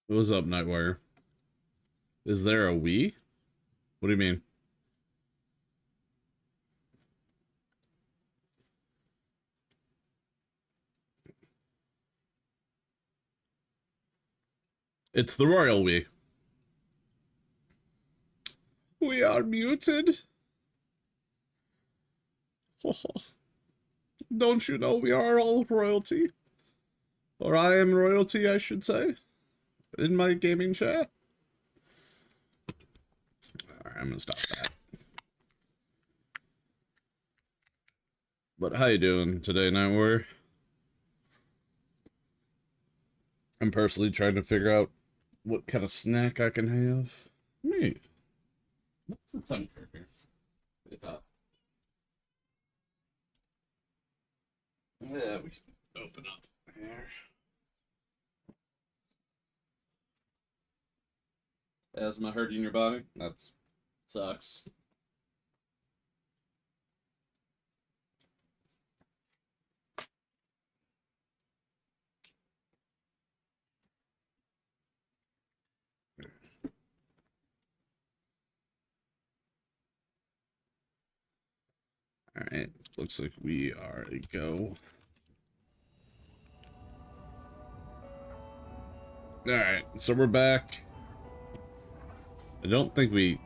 What's up, Nightwire? Is there a Wii? What do you mean? It's the Royal Wii. We are muted? Don't you know we are all royalty? Or I am royalty, I should say. In my gaming chair. Alright, I'm gonna stop that. But how you doing today, Nightwire? I'm personally trying to figure out what kind of snack I can have. Me. What's the temperature here? It's up. Yeah, we can open up there. Asthma hurting your body? That sucks. Alright, looks like we are a go. Alright, so we're back. I don't think we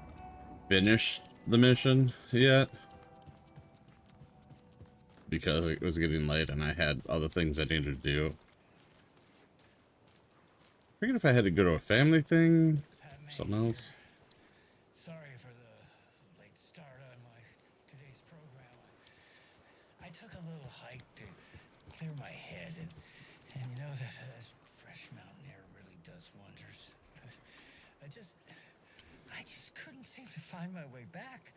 finished the mission yet. Because it was getting late and I had other things I needed to do. I forget if I had to go to a family thing, something else. Sorry for the late start on my today's program. I took a little hike to clear my head, and you know that fresh mountain air really does wonders. I just couldn't seem to find my way back.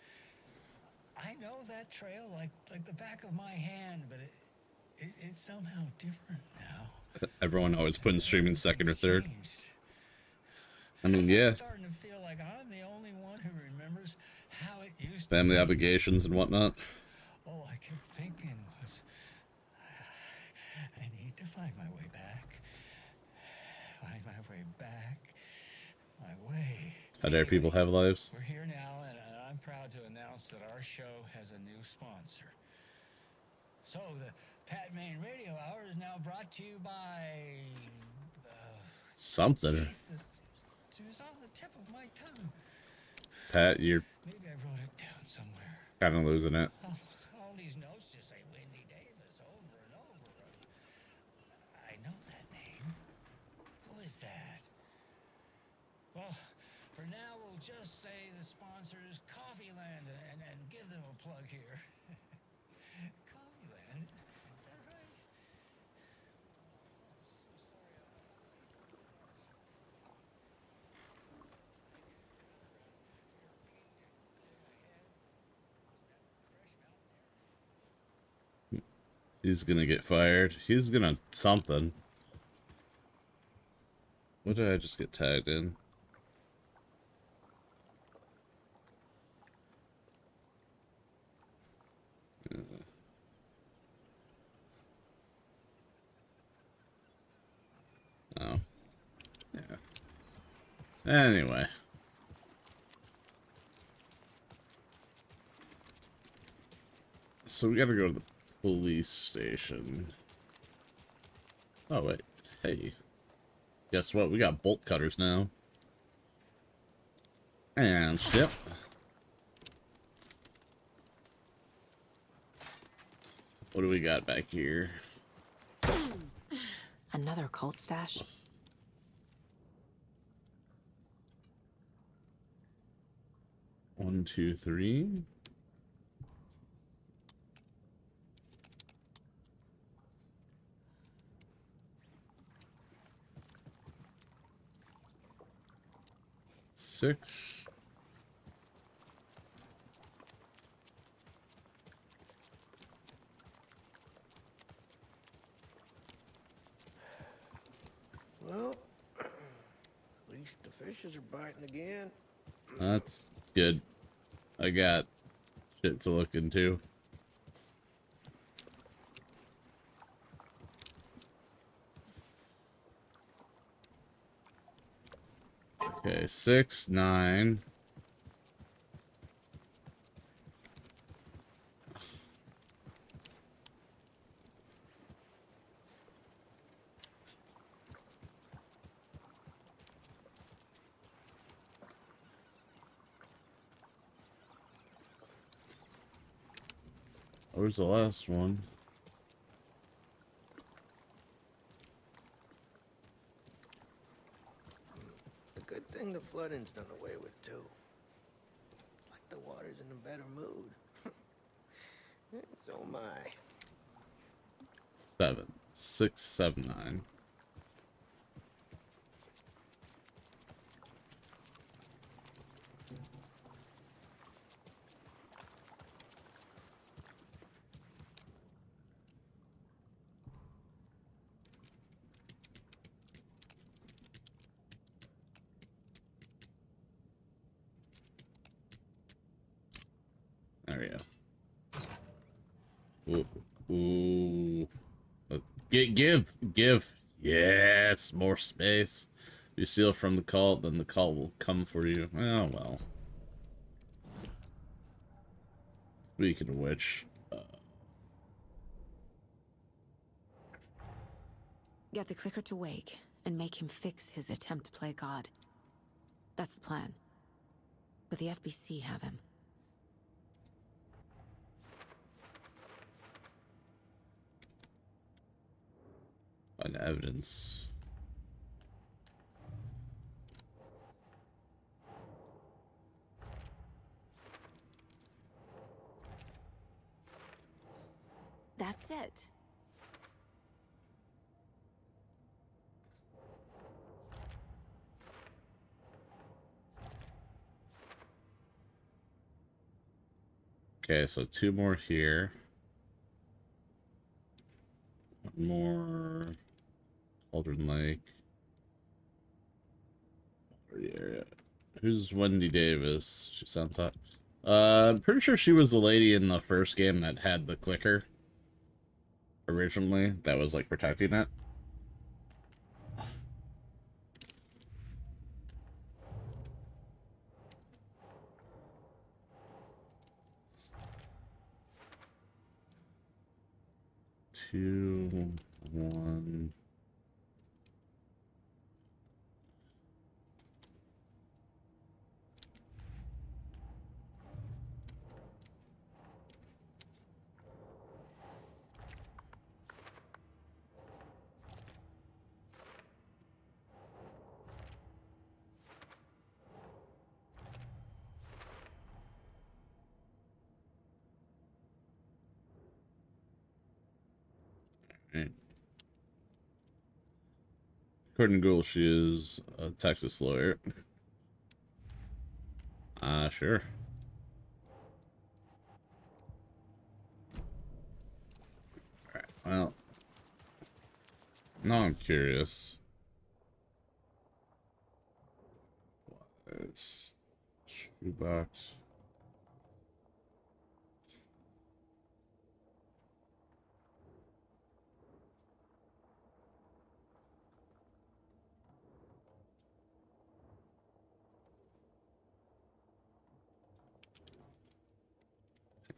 I know that trail like the back of my hand, but it's somehow different now. Everyone always putting streaming second or third. Changed. I mean, yeah. I'm starting to feel like I'm the only one who remembers how it used to Family be. obligations and whatnot. All I kept thinking was, I need to find my way back. Find my way back. My way. How dare people have lives? We're here now, and I'm proud to announce that our show has a new sponsor. So, the Pat Main Radio Hour is now brought to you by... something. Jesus, it was on the tip of my tongue. Pat, you're... Maybe I wrote it down somewhere. kind of losing it. All these notes just say Wendy Davis over and over. I know that name. Who is that? Well, for now, we'll just say the sponsor is Coffeeland and give them a plug here. Coffeeland? Is that right? He's gonna get fired. He's gonna something. What did I just get tagged in? Oh. Yeah. Anyway. So we gotta go to the police station. Oh, wait. Hey. Guess what? We got bolt cutters now. And ship. What do we got back here? Another cult stash? One, two, three. Six. Well, at least the fishes are biting again. That's good. I got shit to look into. Okay, 6, 9. Where's the last one? It's a good thing the flooding's done away with, too. It's like the water's in a better mood. So am I. 7, 6, 7, 9. There we go. Ooh, ooh. Give. Yes, more space. You steal from the cult, then the cult will come for you. Oh, well. Speaking of which, Get the clicker to wake and make him fix his attempt to play God. That's the plan. But the FBC have him. find evidence. That's it. Okay, so 2 more here. 1 more. Cauldron Lake. Yeah. Who's Wendy Davis? She sounds hot. I'm pretty sure she was the lady in the first game that had the clicker. Originally, that was like protecting it. Two, 1. Right. According to Google, she is a Texas lawyer. Sure. Alright, well. Now I'm curious. What is shoebox?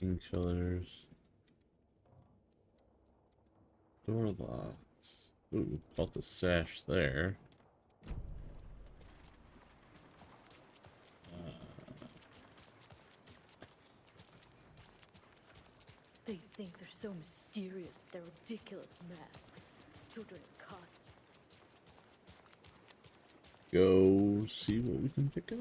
Painkillers. Door locks. Ooh, felt the sash there. They think they're so mysterious with their ridiculous masks. Children in costumes. Go see what we can pick up.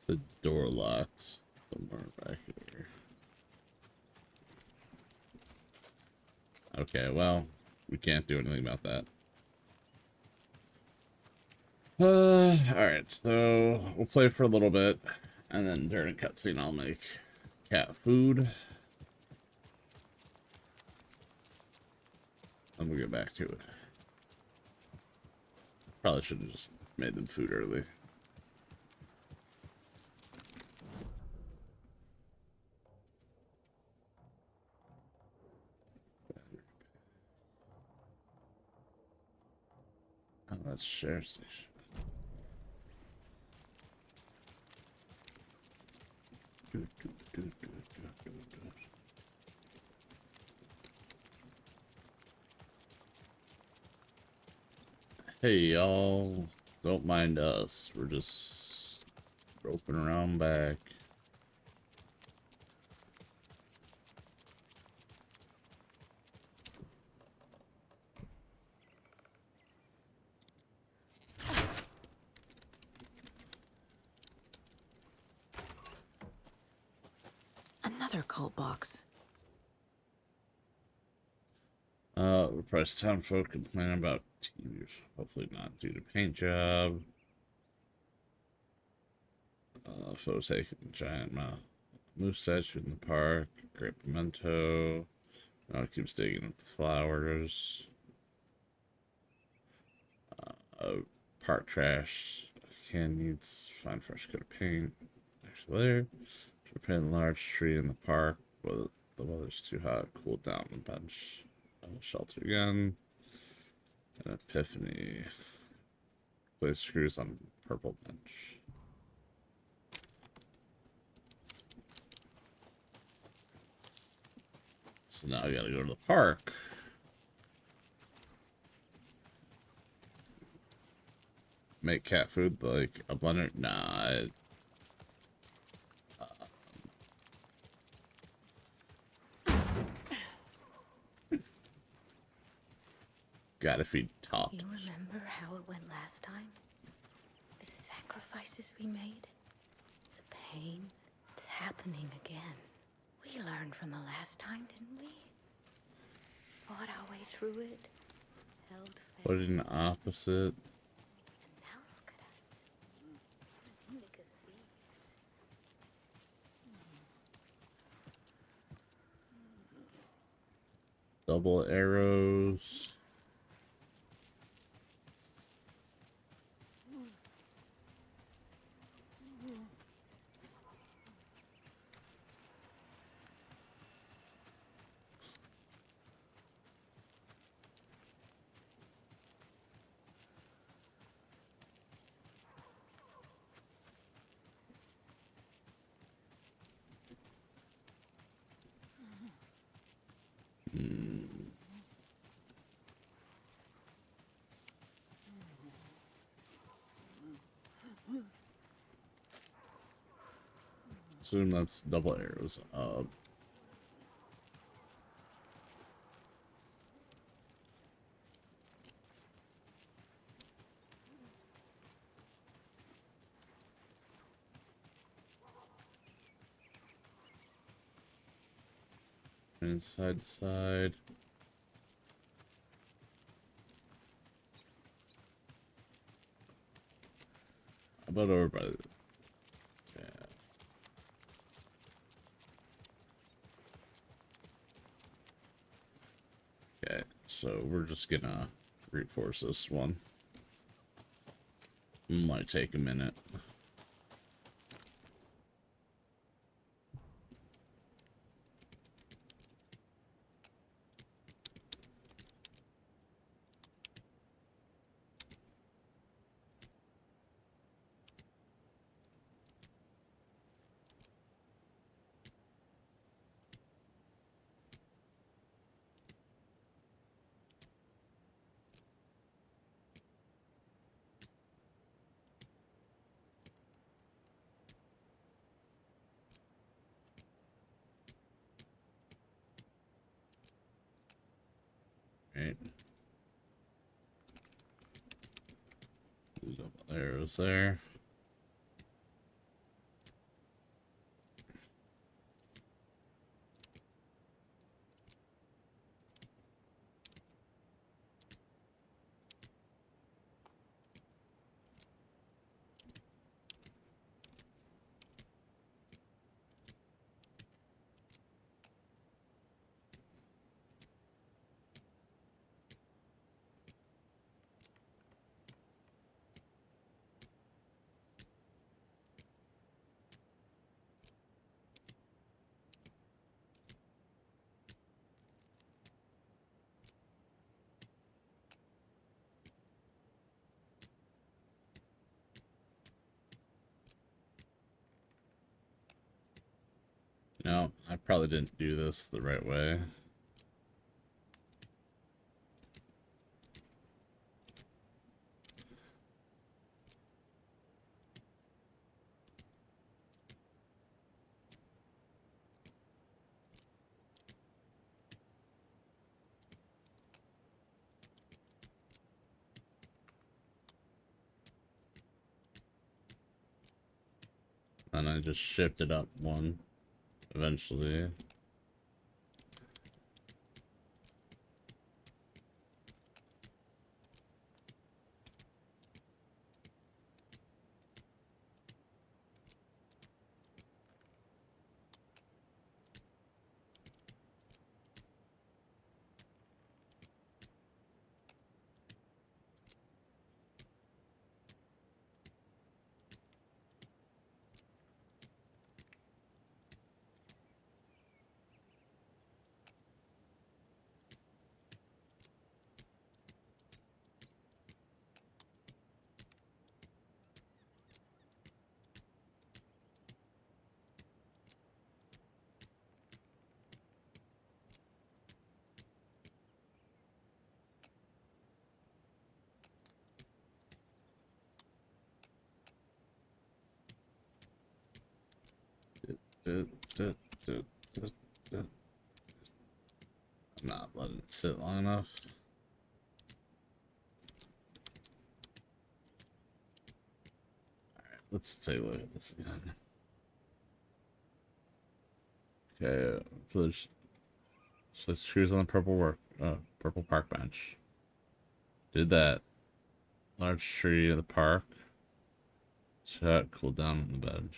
The door locked somewhere back here. Okay, well, we can't do anything about that. Alright, so we'll play for a little bit, and then during a cutscene I'll make cat food. then we'll get back to it. Probably should have just made them food early. Oh, that's sheriff station. Hey, y'all. Don't mind us. We're just roping around back. Another cult box. Repressed town folk complain about TVs. Hopefully not due to paint job. Photo taken giant moose statue in the park. Great pimento. Keeps digging up the flowers. Park trash. Can needs find fresh coat of paint. Actually, there. Should paint a large tree in the park. Well, the weather's too hot. Cool down the bench. Shelter again. An epiphany. Place screws on purple bench. So now I gotta go to the park. Make cat food like a blender? Nah. Gotta feed top. You remember how it went last time? The sacrifices we made? The pain? It's happening again. We learned from the last time, didn't we? Fought our way through it. Held fast. Put it in the opposite. And now look at us. Cynic as thieves. Double arrows. Assume that's double arrows up. And side to side. How about over by the... Yeah. Okay, so we're just gonna reinforce this one. Might take a minute. Right. Double arrows there. No, I probably didn't do this the right way. And I just shifted up one eventually. I'm not letting it sit long enough. Alright, let's take a look at this again. Okay, place screws on the purple park bench. Did that. Large tree of the park. Shut, cool down on the bench.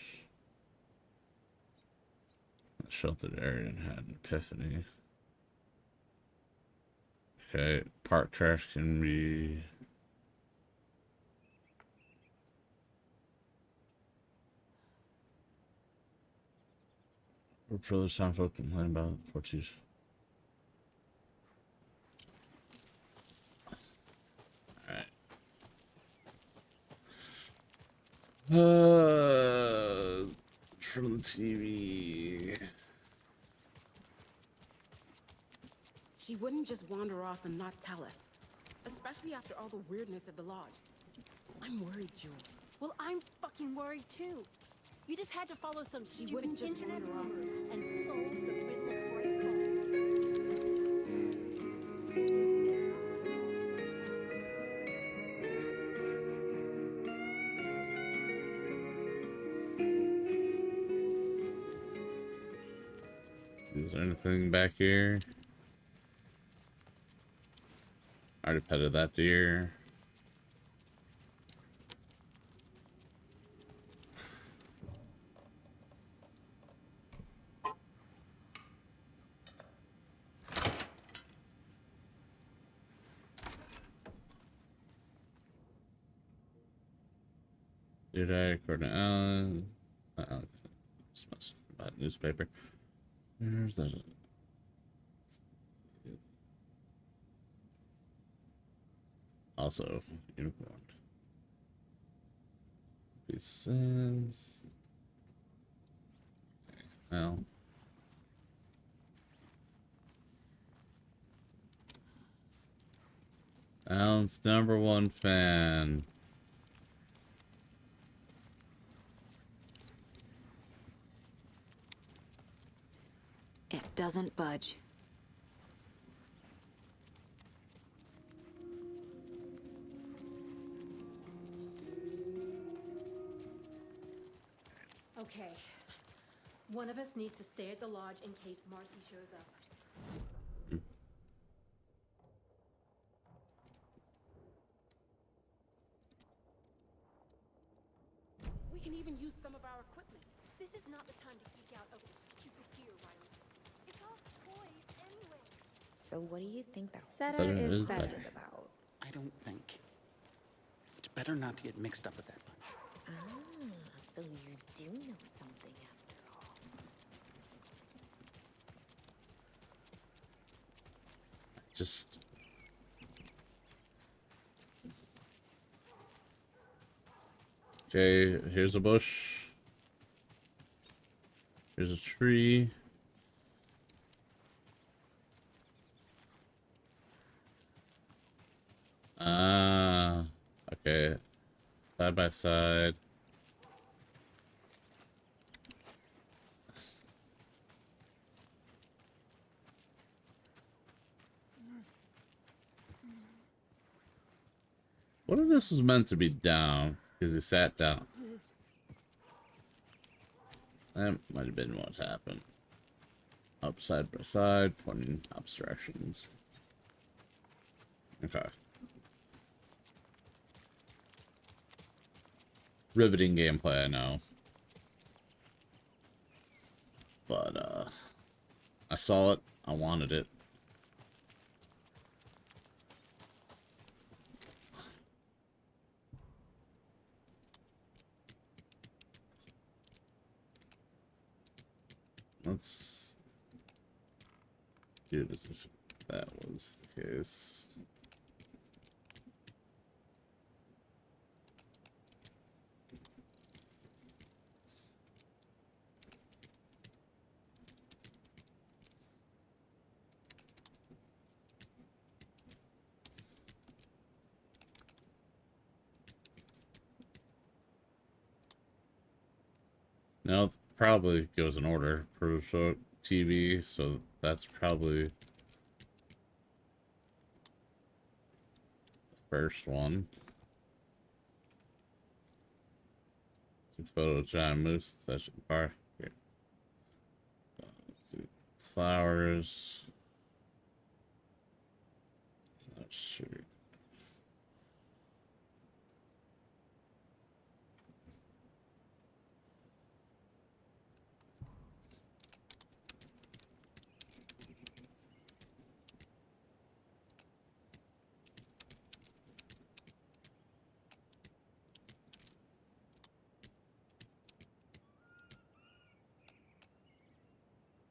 A sheltered area and had an epiphany. Okay, park trash can be. We're further sound folk complain about Portuguese. Alright. From the TV. She wouldn't just wander off and not tell us. Especially after all the weirdness at the lodge. I'm worried, Jules. Well, I'm fucking worried too. You just had to follow some She stupid wouldn't just internet wander off. rumors and solve the riddle of break home. Is there anything back here? I already petted that deer. Did I, according to Alan? About newspaper. Where's that? Also, unicorn. Pieces. Well. Alan's #1 fan. It doesn't budge. Okay. One of us needs to stay at the lodge in case Marcy shows up. We can even use some of our equipment. This is not the time to geek out over stupid gear, Riley. It's all toys anyway. So what do you think that Setter Better is is better. better. is about? I don't think. It's better not to get mixed up with that bunch. Ah, so you do know something after all. Just. Okay, here's a bush. Here's a tree. Ah, okay. Side by side. What if this was meant to be down? Because he sat down. That might have been what happened. Up side by side, pointing opposite directions. Okay. Riveting gameplay, I know. But, I saw it. I wanted it. Let's do it as if that was the case. Now it probably goes in order. Pro show TV, so that's probably the first one. Photo of giant moose session bar. Here. Flowers. Let's see.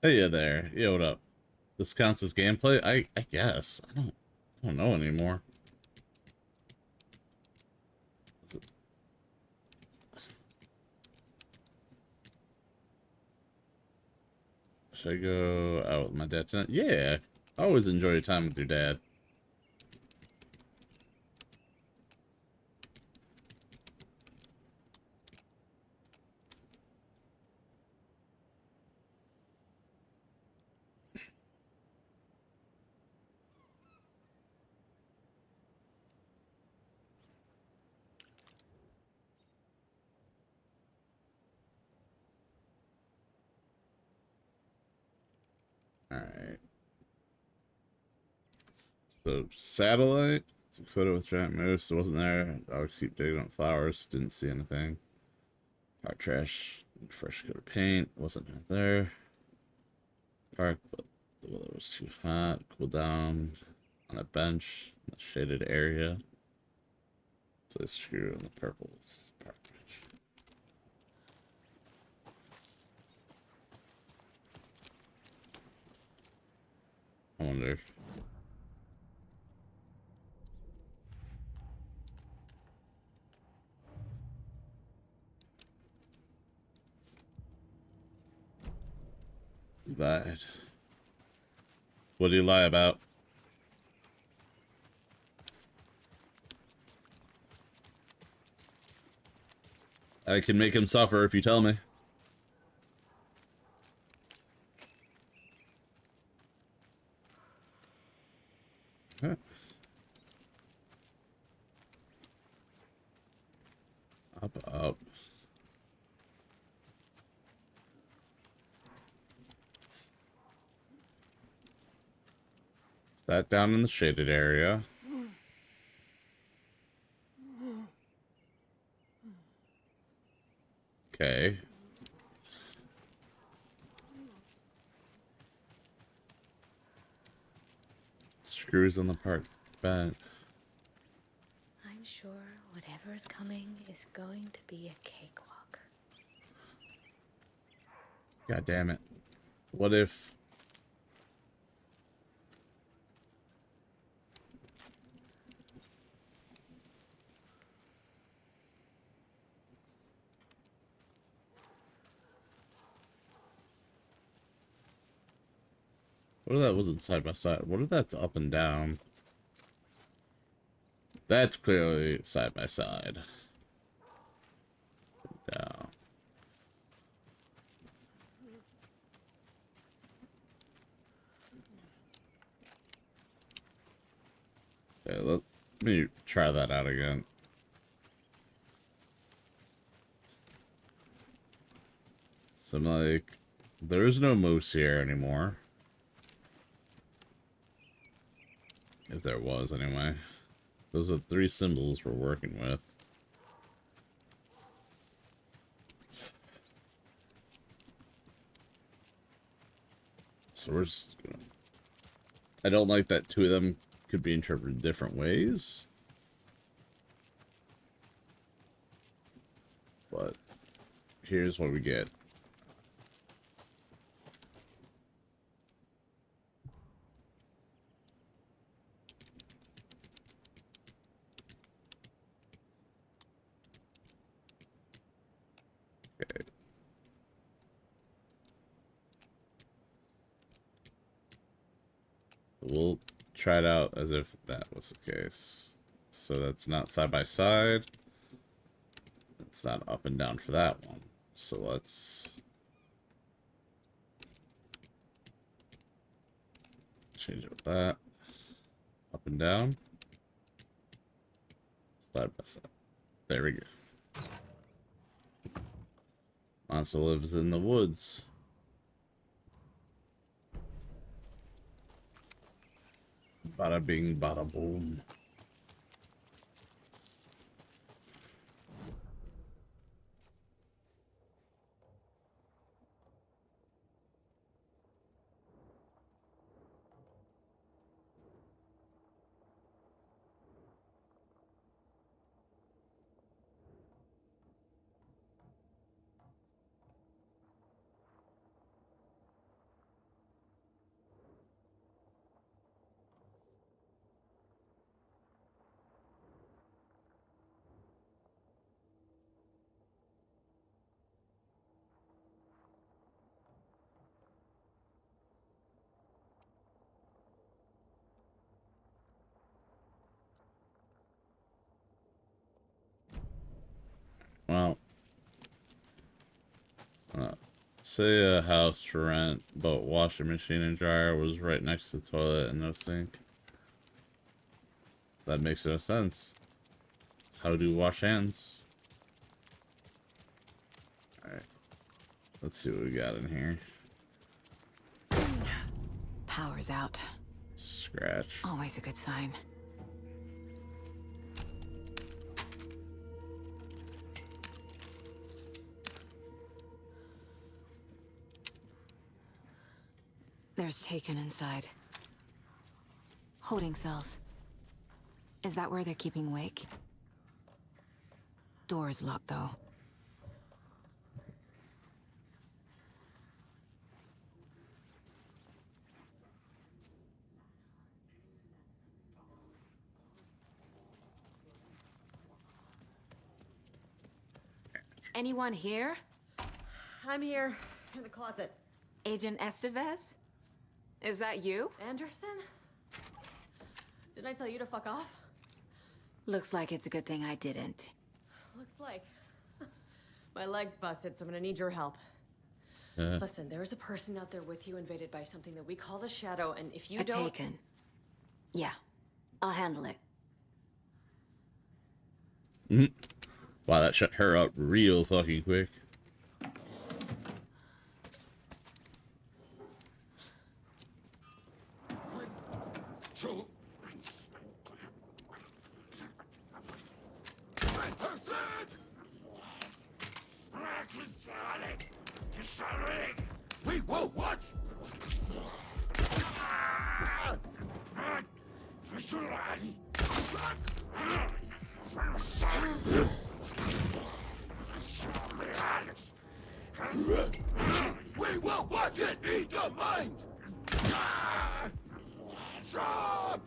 Hey there. Yo, what up? This counts as gameplay? I guess. I don't know anymore. Should I go out with my dad tonight? Yeah. I always enjoy your time with your dad. Alright. So, satellite. Took a photo with giant moose. It wasn't there. I would keep digging up flowers. Didn't see anything. Park trash. Fresh coat of paint. Wasn't there. Park, but the weather was too hot. Cool down on a bench in the shaded area. Place screw in the purple park bench. I wonder. Lied. What do you lie about? I can make him suffer if you tell me. Huh. Up, up. Sat down in the shaded area. Okay. Screws on the park bench. I'm sure whatever is coming is going to be a cakewalk. God damn it. What if... What if that wasn't side by side? What if that's up and down? That's clearly side by side. Down. Okay, let me try that out again. So I'm like, there is no moose here anymore. If there was, anyway. Those are 3 symbols we're working with. So we're just gonna... I don't like that 2 of them could be interpreted different ways. But here's what we get. Okay. We'll try it out as if that was the case. So that's not side by side. It's not up and down for that one. So let's change it with that. Up and down. Side by side. There we go. Monster lives in the woods. Bada bing, bada boom. Well, say a house for rent, but washing machine and dryer was right next to the toilet and no sink. That makes no sense. How do wash hands? Alright. Let's see what we got in here. Power's out. Scratch. Always a good sign. There's Taken inside. Holding cells. Is that where they're keeping Wake? Door's locked, though. Anyone here? I'm here, in the closet. Agent Estevez? Is that you? Anderson? Didn't I tell you to fuck off? Looks like it's a good thing I didn't. Looks like. My leg's busted, so I'm gonna need your help. Listen, there is a person out there with you invaded by something that we call the Shadow, and if you don't... Taken. Yeah, I'll handle it. Wow, that shut her up real fucking quick. Wait, whoa, what? Wait, whoa, what? Eat the mind! Stop!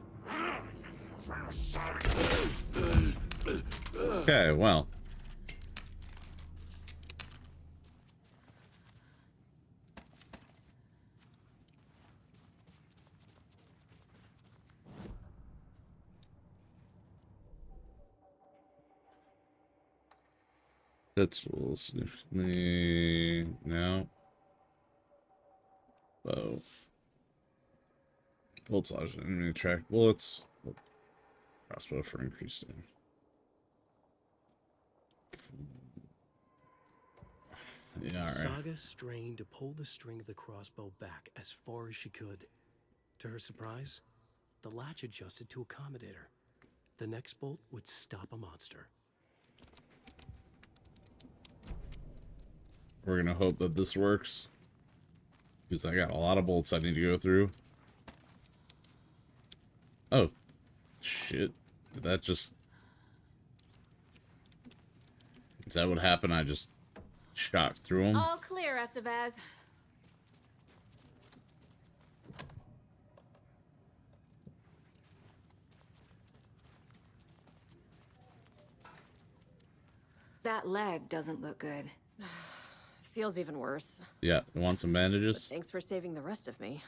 Okay, well. That's will significantly now. Oh. Bullets lodge enemy track bullets. Crossbow for increasing. Yeah, alright. Saga strained to pull the string of the crossbow back as far as she could. To her surprise, the latch adjusted to accommodate her. The next bolt would stop a monster. We're gonna hope that this works. Because I got a lot of bolts I need to go through. Oh. Shit. Did that just... Is that what happened? I just shot through them? All clear, Estevez. That leg doesn't look good. Feels even worse. Yeah, you want some bandages? Thanks for saving the rest of me.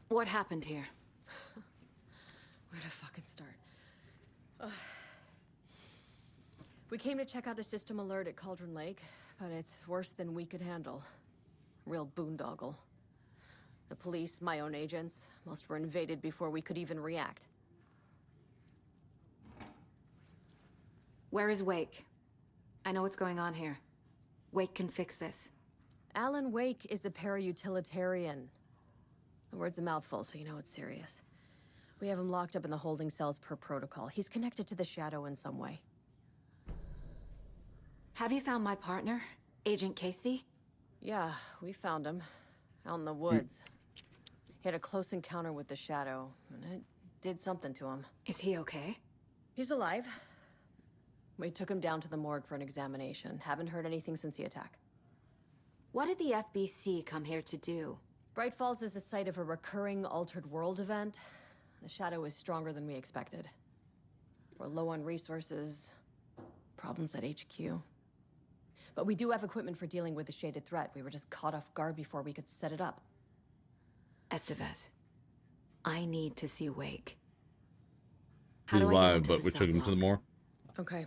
What happened here? Where to fucking start? We came to check out a system alert at Cauldron Lake, but it's worse than we could handle. Real boondoggle. The police, my own agents, most were invaded before we could even react. Where is Wake? I know what's going on here. Wake can fix this. Alan Wake is a para-utilitarian. The word's a mouthful, so you know it's serious. We have him locked up in the holding cells per protocol. He's connected to the Shadow in some way. Have you found my partner, Agent Casey? Yeah, we found him. Out in the woods. He had a close encounter with the Shadow, and it did something to him. Is he okay? He's alive. We took him down to the morgue for an examination. Haven't heard anything since the attack. What did the FBC come here to do? Bright Falls is the site of a recurring Altered World event. The Shadow is stronger than we expected. We're low on resources. Problems at HQ. But we do have equipment for dealing with the shaded threat. We were just caught off guard before we could set it up. Estevez, I need to see Wake. He's alive, but we took him to the morgue. Okay.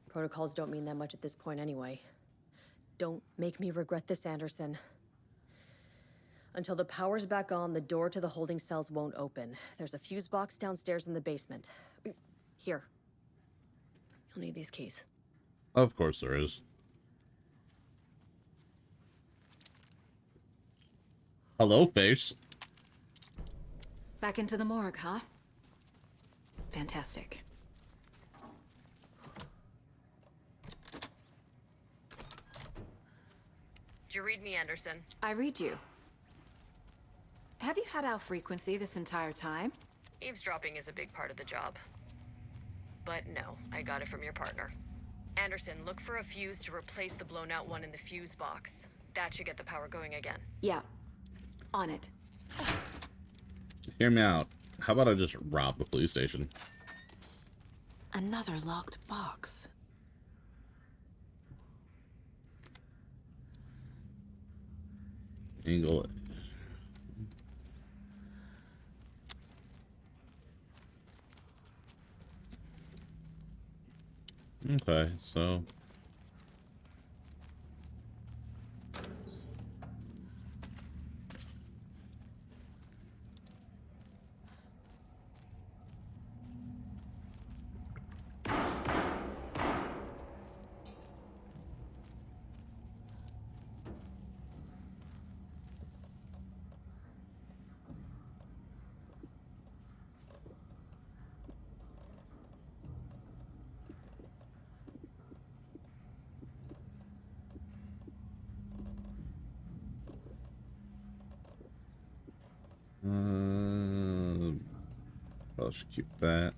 Protocols don't mean that much at this point anyway. Don't make me regret this, Anderson. Until the power's back on, the door to the holding cells won't open. There's a fuse box downstairs in the basement. Here. You'll need these keys. Of course there is. Hello, face. Back into the morgue, huh? Fantastic. Did you read me, Anderson? I read you. Have you had our frequency this entire time? Eavesdropping is a big part of the job. But no, I got it from your partner. Anderson, look for a fuse to replace the blown out one in the fuse box. That should get the power going again. Yeah. On it. Hear me out. How about I just rob the police station? Another locked box. Angle it. Okay, so... Probably should keep that.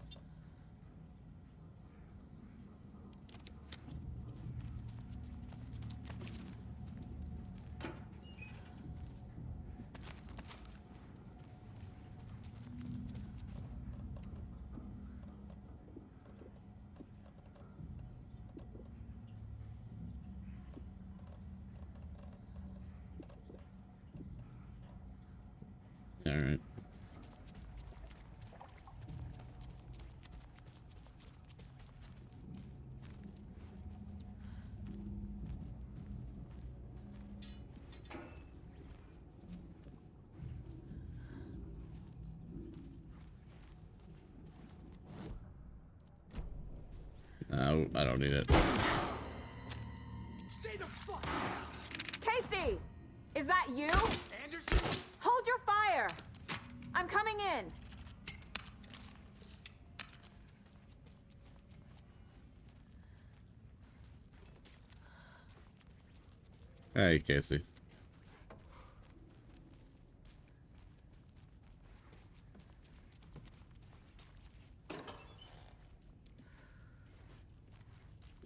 All right. I don't need it. Casey! Is that you? Anderson? Hold your fire! I'm coming in. Hey, Casey.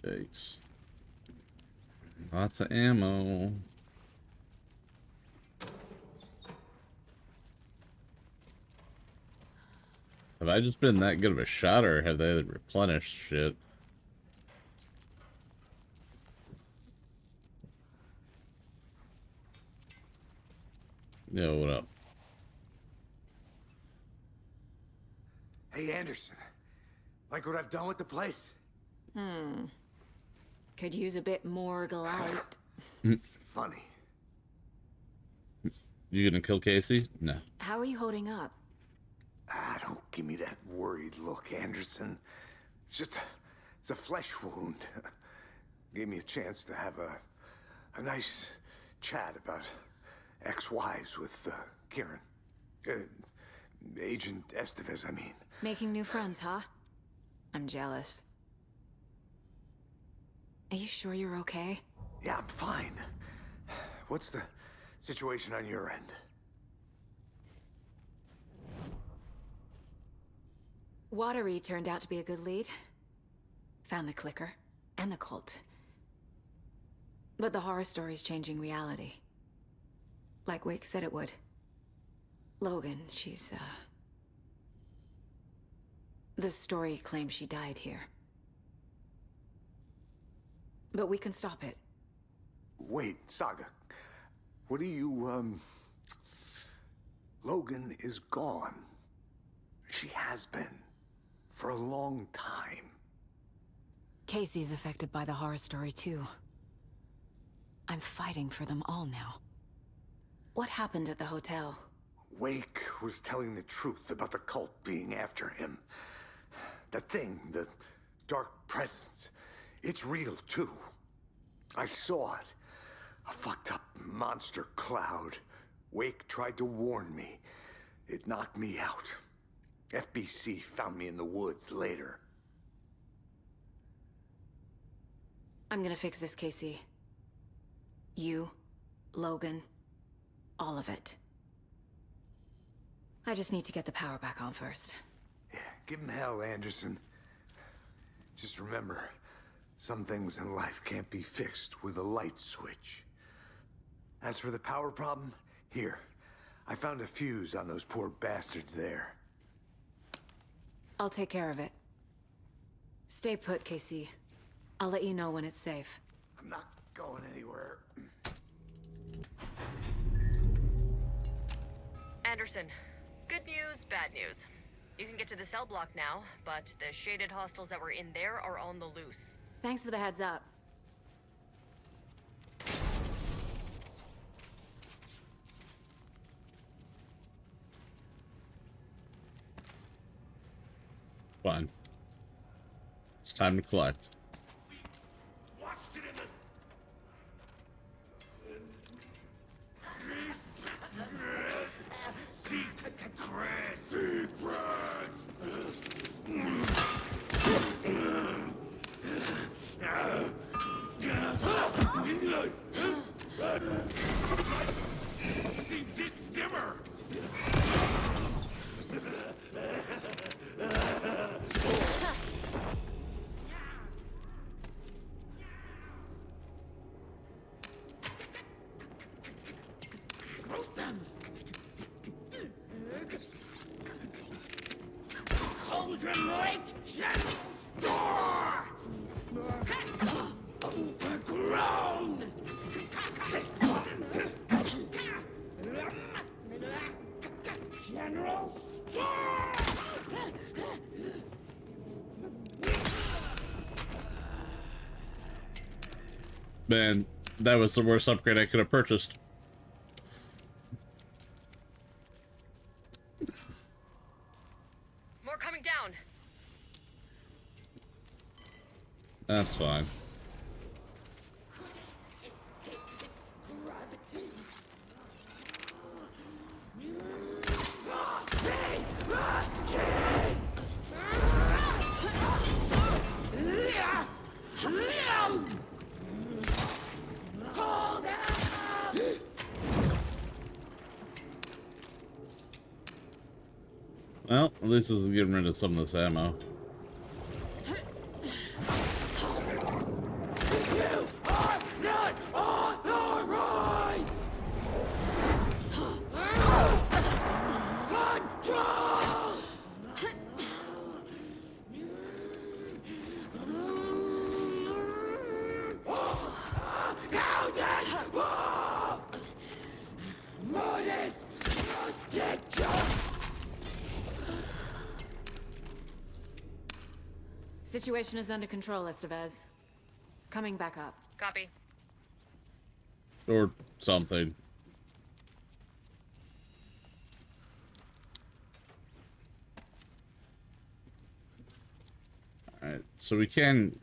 Yikes. Lots of ammo. Have I just been that good of a shot, or have they replenished shit? Yo, what up? Hey, Anderson. Like what I've done with the place? Could use a bit more light. Funny. You gonna kill Casey? No. How are you holding up? Don't give me that worried look, Anderson. It's a flesh wound. Gave me a chance to have a nice chat about ex-wives with Kieran. Agent Estevez, I mean. Making new friends, huh? I'm jealous. Are you sure you're okay? Yeah, I'm fine. What's the situation on your end? Watery turned out to be a good lead. Found the clicker and the cult. But the horror story's changing reality. Like Wake said it would. Logan, she's, the story claims she died here. But we can stop it. Wait, Saga. What do you, Logan is gone. She has been. For a long time. Casey's affected by the horror story, too. I'm fighting for them all now. What happened at the hotel? Wake was telling the truth about the cult being after him. That thing, the dark presence, it's real too. I saw it. A fucked up monster cloud. Wake tried to warn me. It knocked me out. FBC found me in the woods later. I'm gonna fix this, Casey. You, Logan, all of it. I just need to get the power back on first. Yeah, give him hell, Anderson. Just remember, some things in life can't be fixed with a light switch. As for the power problem, here. I found a fuse on those poor bastards there. I'll take care of it. Stay put, Casey. I'll let you know when it's safe. I'm not going anywhere. Anderson, good news, bad news. You can get to the cell block now, but the shaded hostiles that were in there are on the loose. Thanks for the heads up. Fine. It's time to collect. Watched it in the... Seems it's dimmer. Cauldron Lake Door! Overgrown! General Store! Man, that was the worst upgrade I could have purchased. More coming down. That's fine. Well, at least this is getting rid of some of this ammo. Situation is under control, Estevez. Coming back up. Copy. Or something. Alright, so we can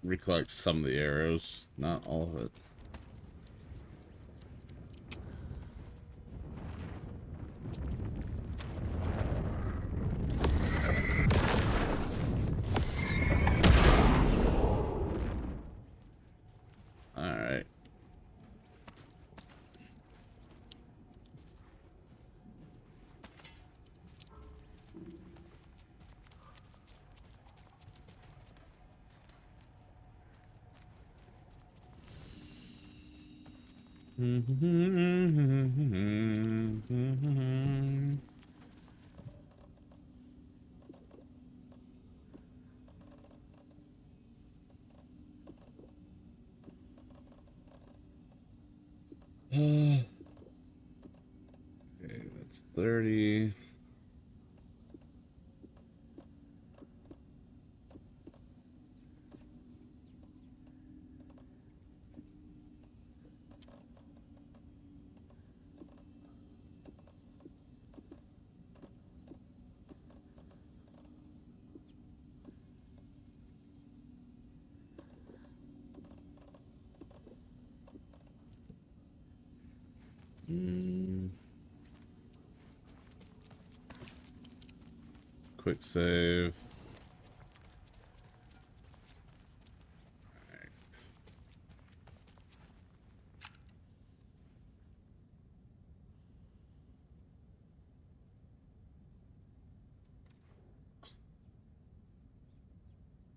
recollect some of the arrows, not all of it. Alright. Okay, that's 30. Quick save. Alright.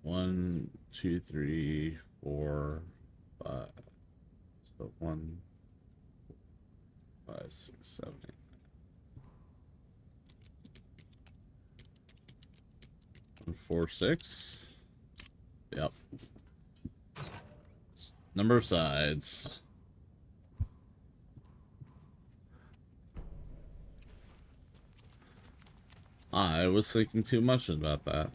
One, two, three, 4, 5. So 1, 5, 6, 7, 8. One, 4, 6. Yep. Number of sides. I was thinking too much about that.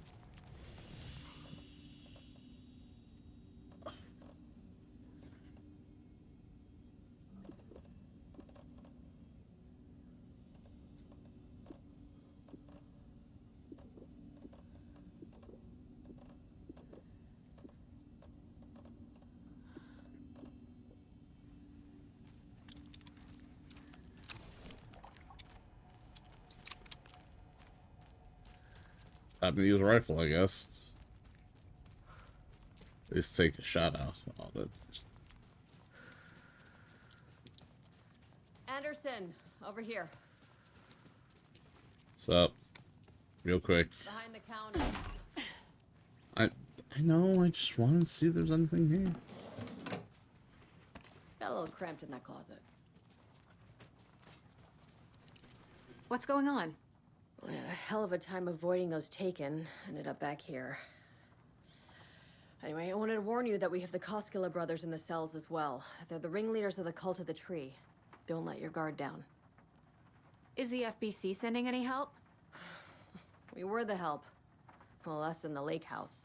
Time to use a rifle, I guess. At least take a shot out of it. Anderson, over here. What's up? Real quick. Behind the counter. I know, I just wanted to see if there's anything here. Got a little cramped in that closet. What's going on? We had a hell of a time avoiding those taken. Ended up back here. Anyway, I wanted to warn you that we have the Koskela brothers in the cells as well. They're the ringleaders of the Cult of the Tree. Don't let your guard down. Is the FBC sending any help? We were the help. Well, us in the lake house.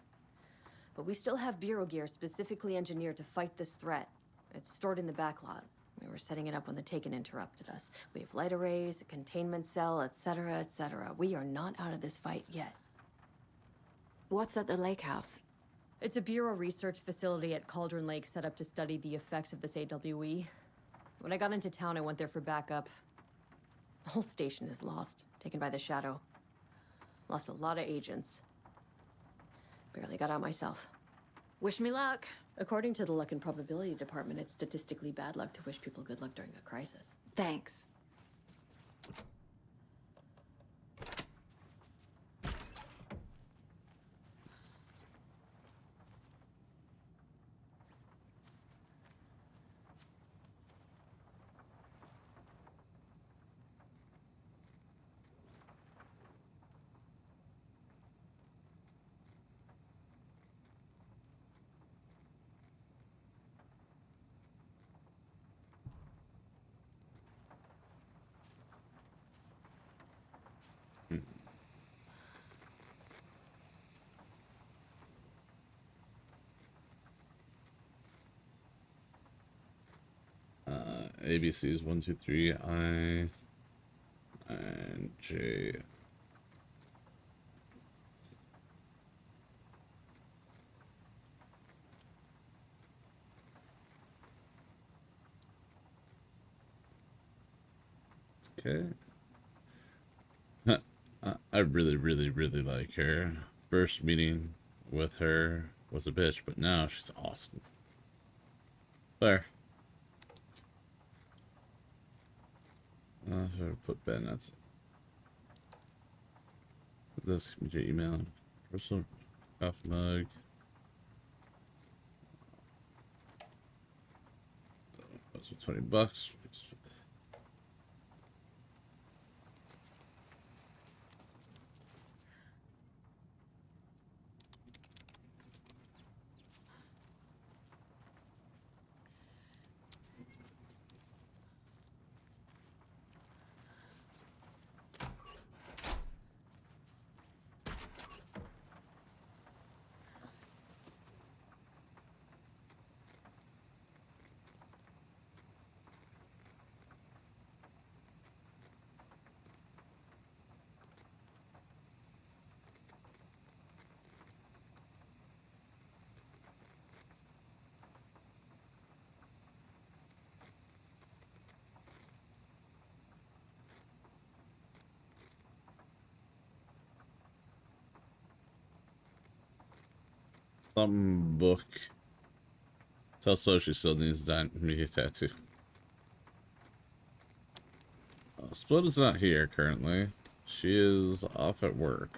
But we still have Bureau gear specifically engineered to fight this threat. It's stored in the backlot. We were setting it up when the Taken interrupted us. We have light arrays, a containment cell, etc., etc. We are not out of this fight yet. What's at the lake house? It's a Bureau research facility at Cauldron Lake set up to study the effects of this AWE. When I got into town, I went there for backup. The whole station is lost, taken by the Shadow. Lost a lot of agents. Barely got out myself. Wish me luck. According to the Luck and Probability Department, it's statistically bad luck to wish people good luck during a crisis. Thanks. ABC's 1, 2, 3, I and J. Okay. I really, really, really like her. First meeting with her was a bitch, but now she's awesome. There. Put Ben. That's it. Put this your email. Personal coffee mug. That's $20. Some book. Tell So she still needs to me a tattoo. Split is not here currently. She is off at work.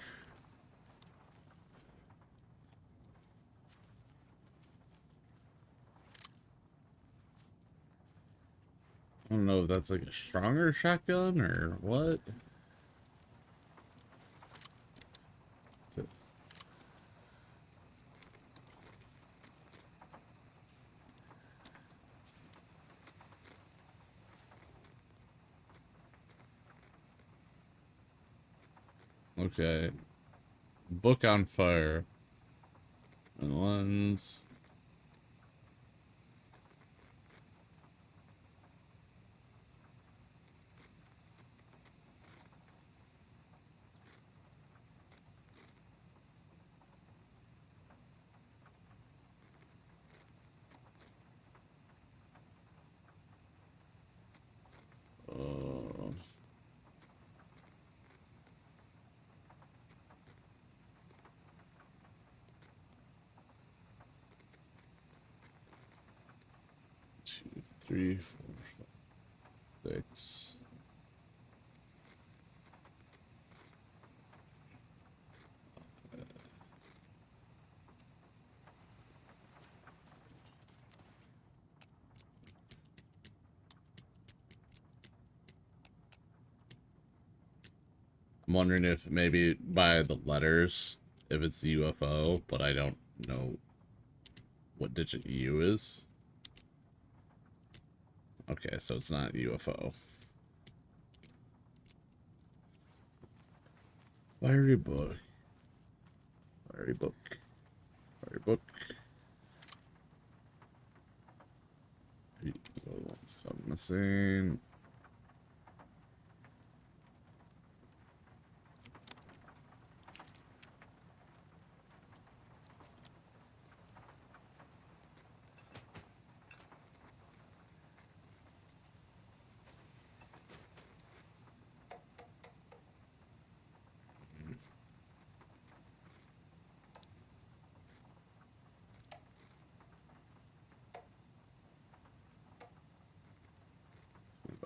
I don't know if that's like a stronger shotgun or what. Okay. Book on fire. And lens. Uh, two, three, four, 6. I'm wondering if maybe by the letters, if it's UFO, but I don't know what digit U is. Okay, so it's not UFO. Fiery book. Fiery book. Fiery book. What's gone missing?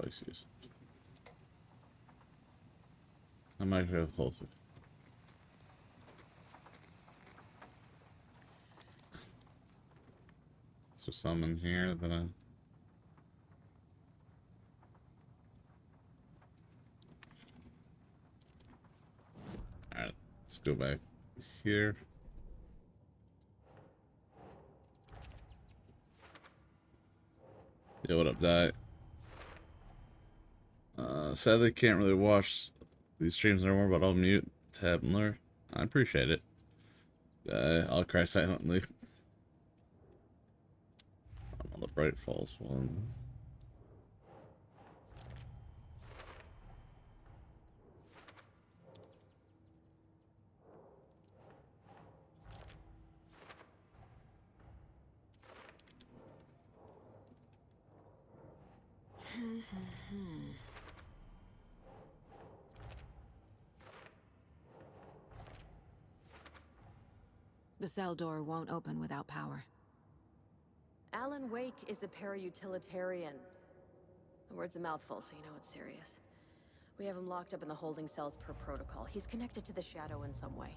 device use. I might have hold it. So some in here that I... Alright, let's go back here. Yeah, what up, Die? Sadly, can't really watch these streams anymore, but I'll mute, tab, and lure. I appreciate it. I'll cry silently. I'm on the Bright Falls one. The cell door won't open without power. Alan Wake is a para-utilitarian. The word's a mouthful, so you know it's serious. We have him locked up in the holding cells per protocol. He's connected to the Shadow in some way.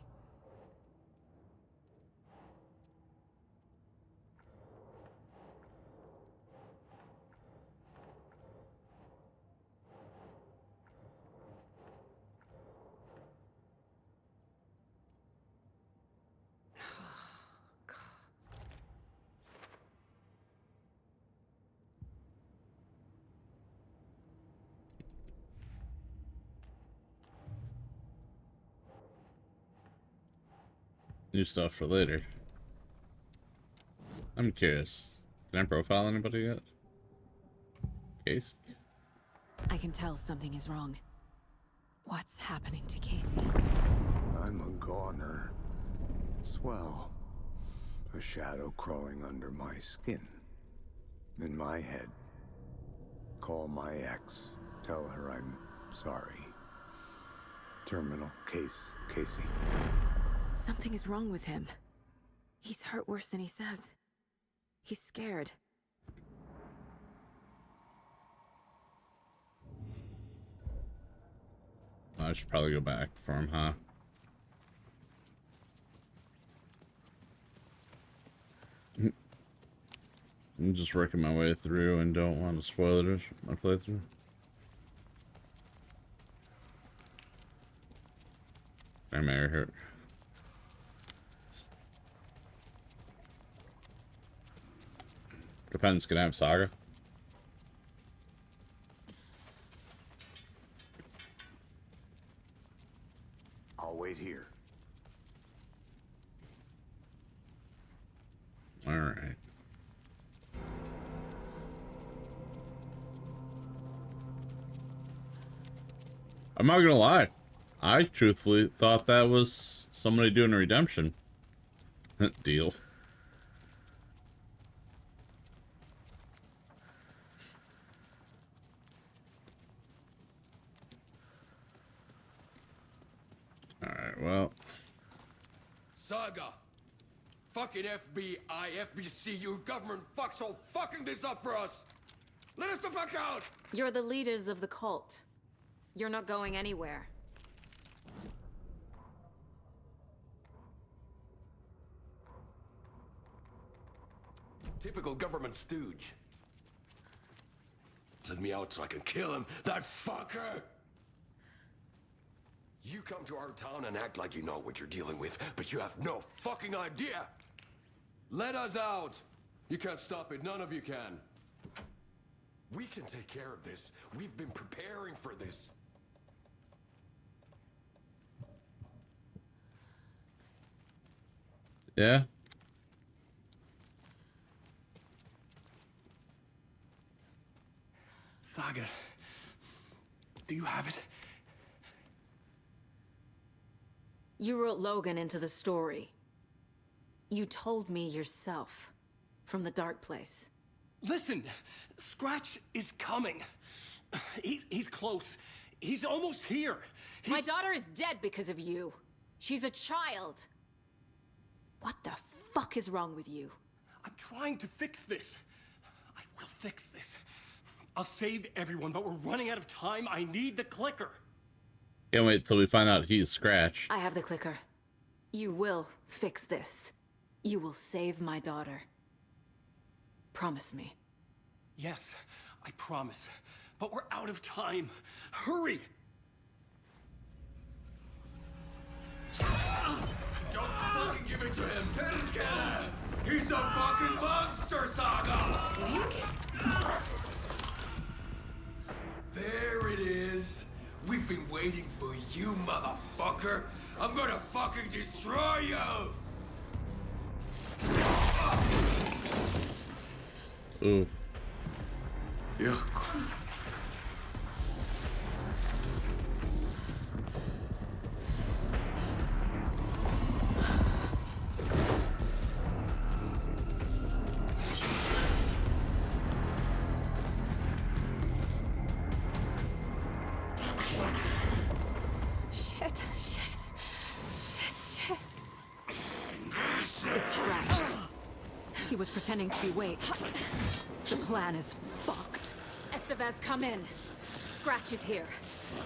New stuff for later. I'm curious. Can I profile anybody yet? Case? I can tell something is wrong. What's happening to Casey? I'm a goner. Swell. A shadow crawling under my skin. In my head. Call my ex. Tell her I'm sorry. Terminal case, Casey. Something is wrong with him. He's hurt worse than he says. He's scared. I should probably go back for him, huh? I'm just working my way through and don't want to spoil it my playthrough. I may hurt. Depends, can I have Saga? I'll wait here. Alright. I'm not gonna lie. I truthfully thought that was somebody doing a redemption deal. Alright, well. Saga! Fucking FBI, FBC, your government fucks all fucking this up for us! Let us the fuck out! You're the leaders of the cult. You're not going anywhere. Typical government stooge. Let me out so I can kill him, that fucker! You come to our town and act like you know what you're dealing with, but you have no fucking idea! Let us out! You can't stop it, none of you can. We can take care of this. We've been preparing for this. Yeah? Saga, do you have it? You wrote Logan into the story. You told me yourself. From the dark place. Listen, Scratch is coming. He's close. He's almost here. My daughter is dead because of you. She's a child. What the fuck is wrong with you? I'm trying to fix this. I will fix this. I'll save everyone, but we're running out of time. I need the clicker. Can't wait till we find out he's Scratch. I have the clicker. You will fix this. You will save my daughter. Promise me. Yes, I promise. But we're out of time. Hurry! Don't fucking give it to him! Perkele! He's a fucking monster, Saga! Wake? There it is. We've been waiting for you, motherfucker. I'm gonna fucking destroy you! Ooh. Yeah. Shit. It's Scratch. He was pretending to be Wake. The plan is fucked. Estevez, come in. Scratch is here.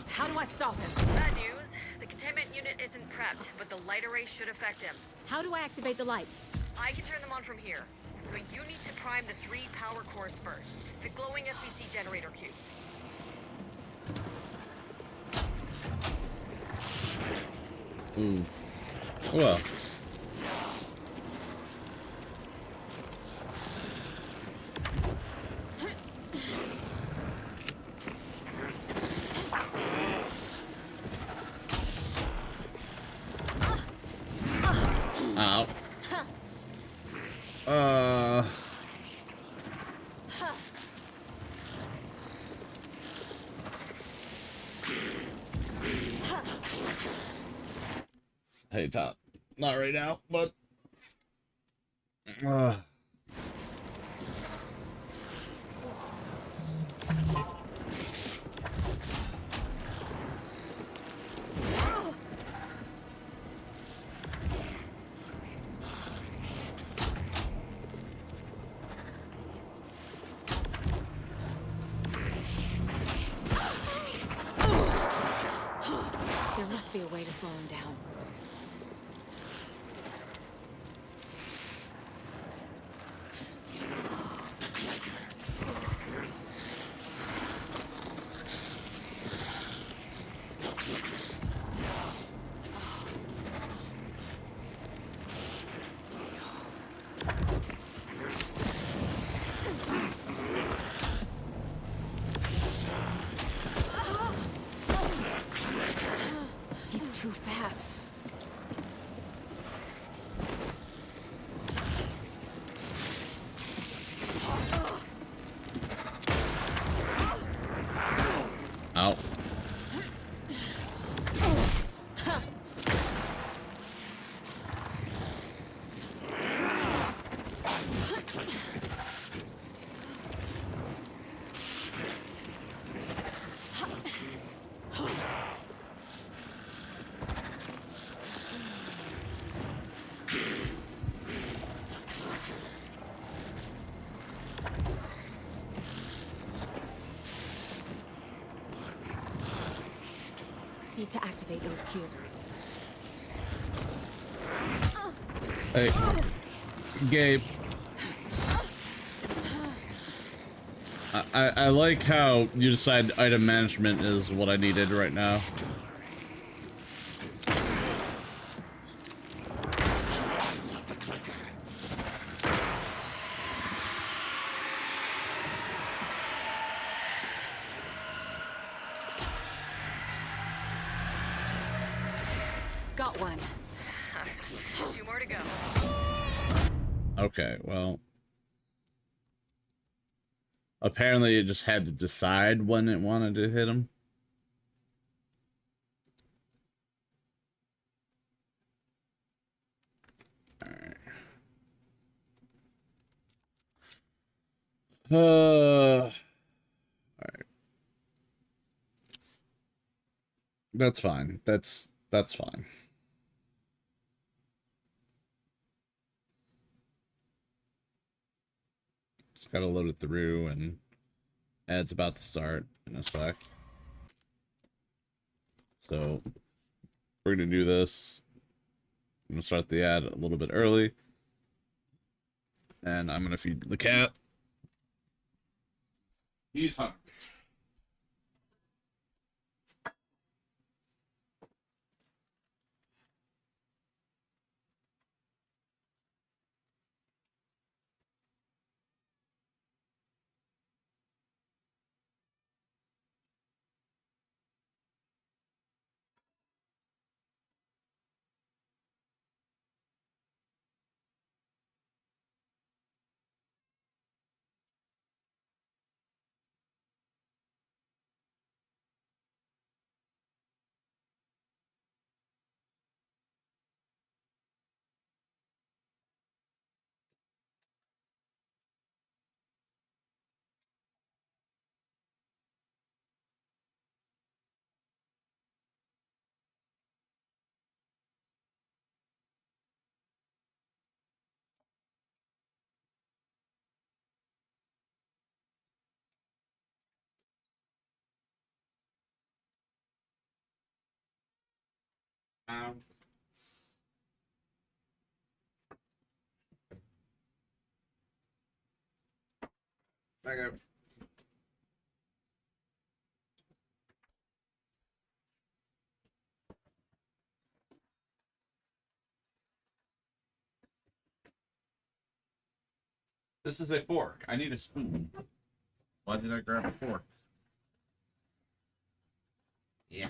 How do I stop him? Bad news. The containment unit isn't prepped, but the light array should affect him. How do I activate the lights? I can turn them on from here. But you need to prime the 3 power cores first. The glowing FBC generator cubes. Ooh. Well. Ow. Hey, Top. Not right now, but... There must be a way to slow him down. He's too fast. Ow. Need to activate those cubes. Hey. Gabe. I like how you decide item management is what I needed right now. Got one. 2 more to go. Okay, well. Apparently it just had to decide when it wanted to hit him. Alright. Alright. That's fine. That's fine. Just gotta load it through and Ad's about to start in a sec. So we're gonna do this. I'm gonna start the ad a little bit early. And I'm gonna feed the cat. He's hungry. Back up. This is a fork. I need a spoon. Why did I grab a fork? Yeah.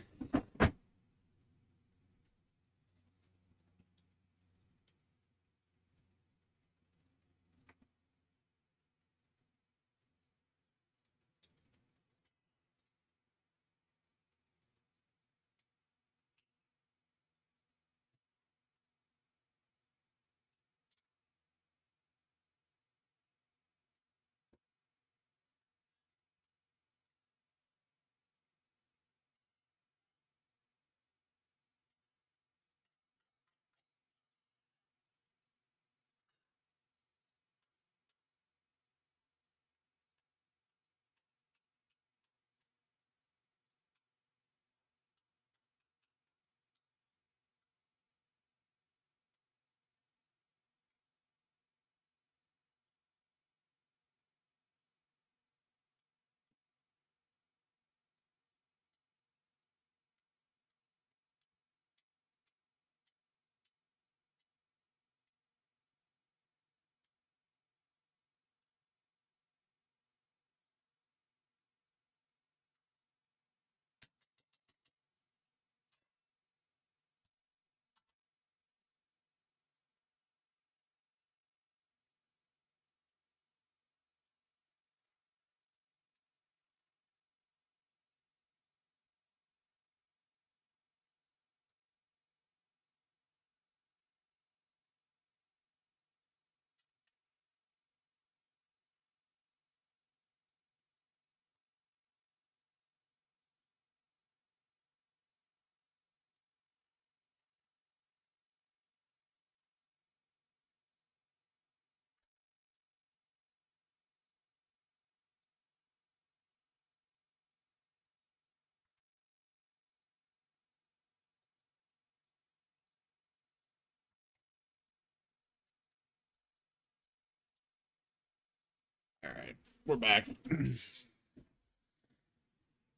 All right, we're back.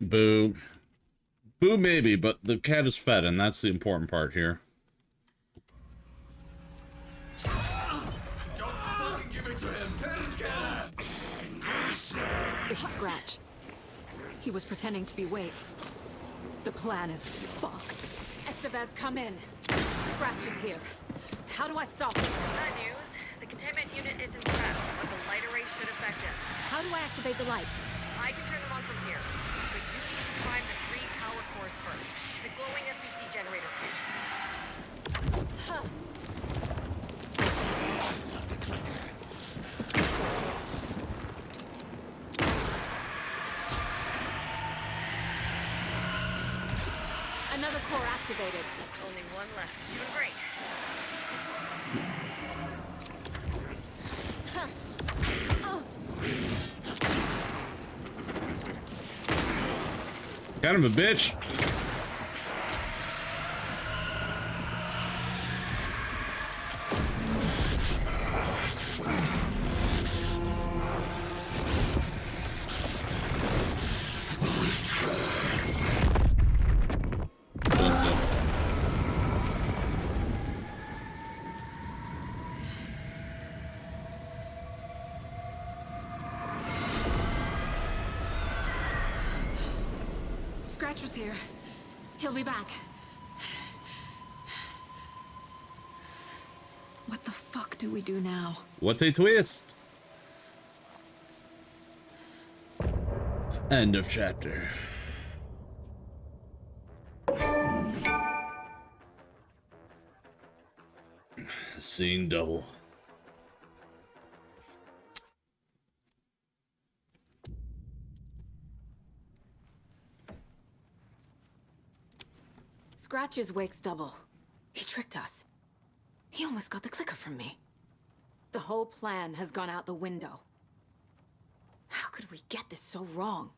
Boo. Boo maybe, but the cat is fed, and that's the important part here. Don't fucking give it to him! It's Scratch. He was pretending to be Wake. The plan is fucked. Estevez, come in. Scratch is here. How do I stop him? Bad news. The containment unit isn't trapped, but the light array should affect him. How do I activate the lights? I can turn them on from here. But you need to prime the 3 power cores first. The glowing FBC generator fuse. Huh. Another core activated. Only one left. Doing great. Kind of a bitch. Scratch was here. He'll be back. What the fuck do we do now? What a twist! End of chapter. Scene double. Scratch is Wake's double. He tricked us. He almost got the clicker from me. The whole plan has gone out the window. How could we get this so wrong?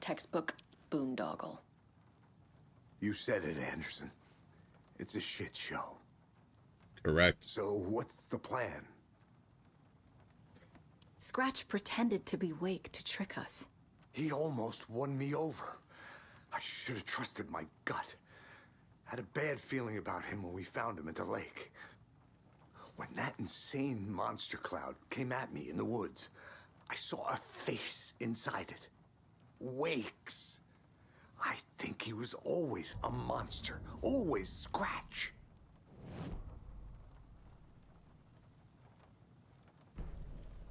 Textbook boondoggle. You said it, Anderson. It's a shit show. Correct. So what's the plan? Scratch pretended to be Wake to trick us. He almost won me over. I should have trusted my gut. Had a bad feeling about him when we found him at the lake. When that insane monster cloud came at me in the woods, I saw a face inside it. Wake's. I think he was always a monster. Always Scratch.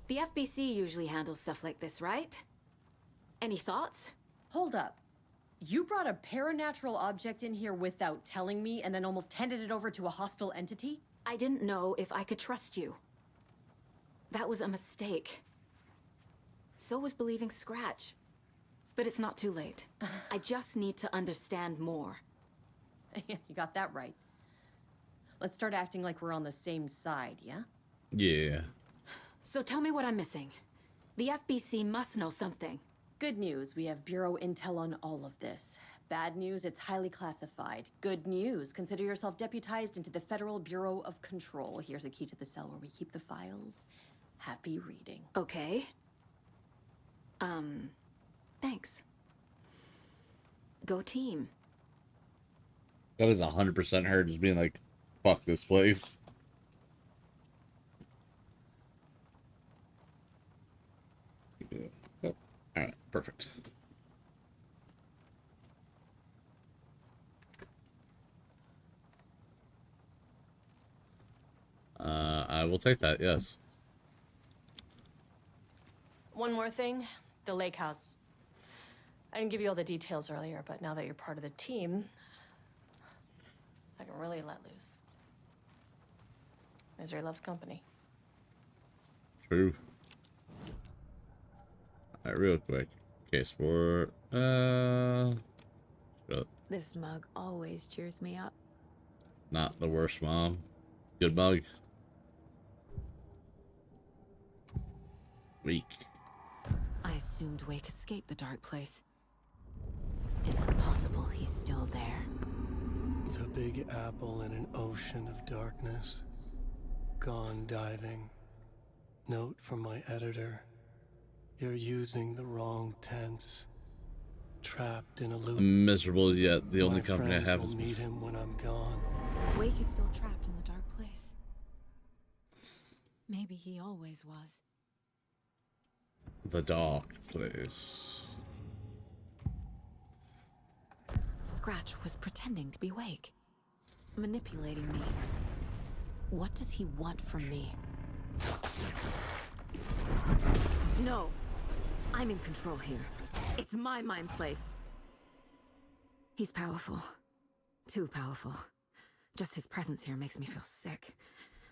The FBC usually handles stuff like this, right? Any thoughts? Hold up. You brought a paranatural object in here without telling me and then almost handed it over to a hostile entity? I didn't know if I could trust you. That was a mistake. So was believing Scratch. But it's not too late. I just need to understand more. You got that right. Let's start acting like we're on the same side, yeah? Yeah. So tell me what I'm missing. The FBC must know something. Good news, we have Bureau intel on all of this. Bad news, it's highly classified. Good news, consider yourself deputized into the Federal Bureau of Control. Here's a key to the cell where we keep the files. Happy reading. Okay. Thanks. Go team. That is 100% her just being like, fuck this place. Yeah. Oh, alright, perfect. I will take that, yes. One more thing, the lake house. I didn't give you all the details earlier, but now that you're part of the team, I can really let loose. Misery loves company. True. Alright, real quick. Case for This mug always cheers me up. not the worst mom. Good mug. Weak. I assumed Wake escaped the dark place. Is it possible he's still there? The Big Apple in an ocean of darkness. Gone diving. Note from my editor. You're using the wrong tense. Trapped in a loop. I'm miserable yet. The only My company I friends have will is meet him when I'm gone. Wake is still trapped in the dark place. Maybe he always was. the dark place. Scratch was pretending to be Wake. Manipulating me. What does he want from me? No. I'm in control here. It's my mind place. He's powerful. Too powerful. Just his presence here makes me feel sick.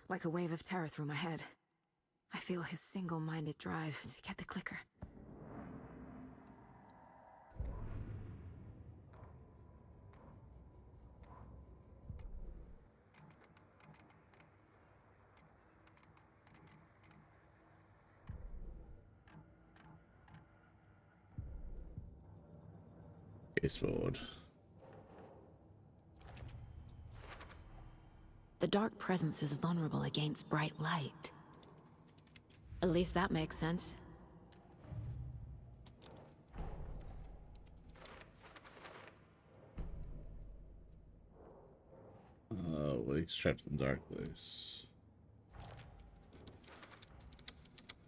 Like a wave of terror through my head. I feel his single-minded drive to get the clicker. Baseboard. The dark presence is vulnerable against bright light. At least that makes sense. Wake's trapped in the dark place.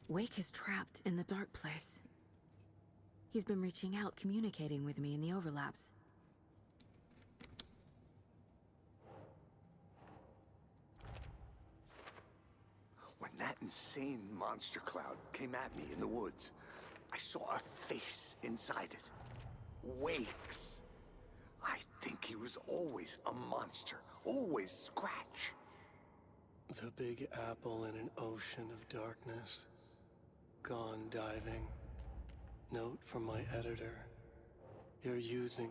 Wake is trapped in the dark place. He's been reaching out, communicating with me in the overlaps. When that insane monster cloud came at me in the woods, I saw a face inside it. Wake's. I think he was always a monster, always Scratch. The Big Apple in an ocean of darkness. Gone diving. Note from my editor. You're using...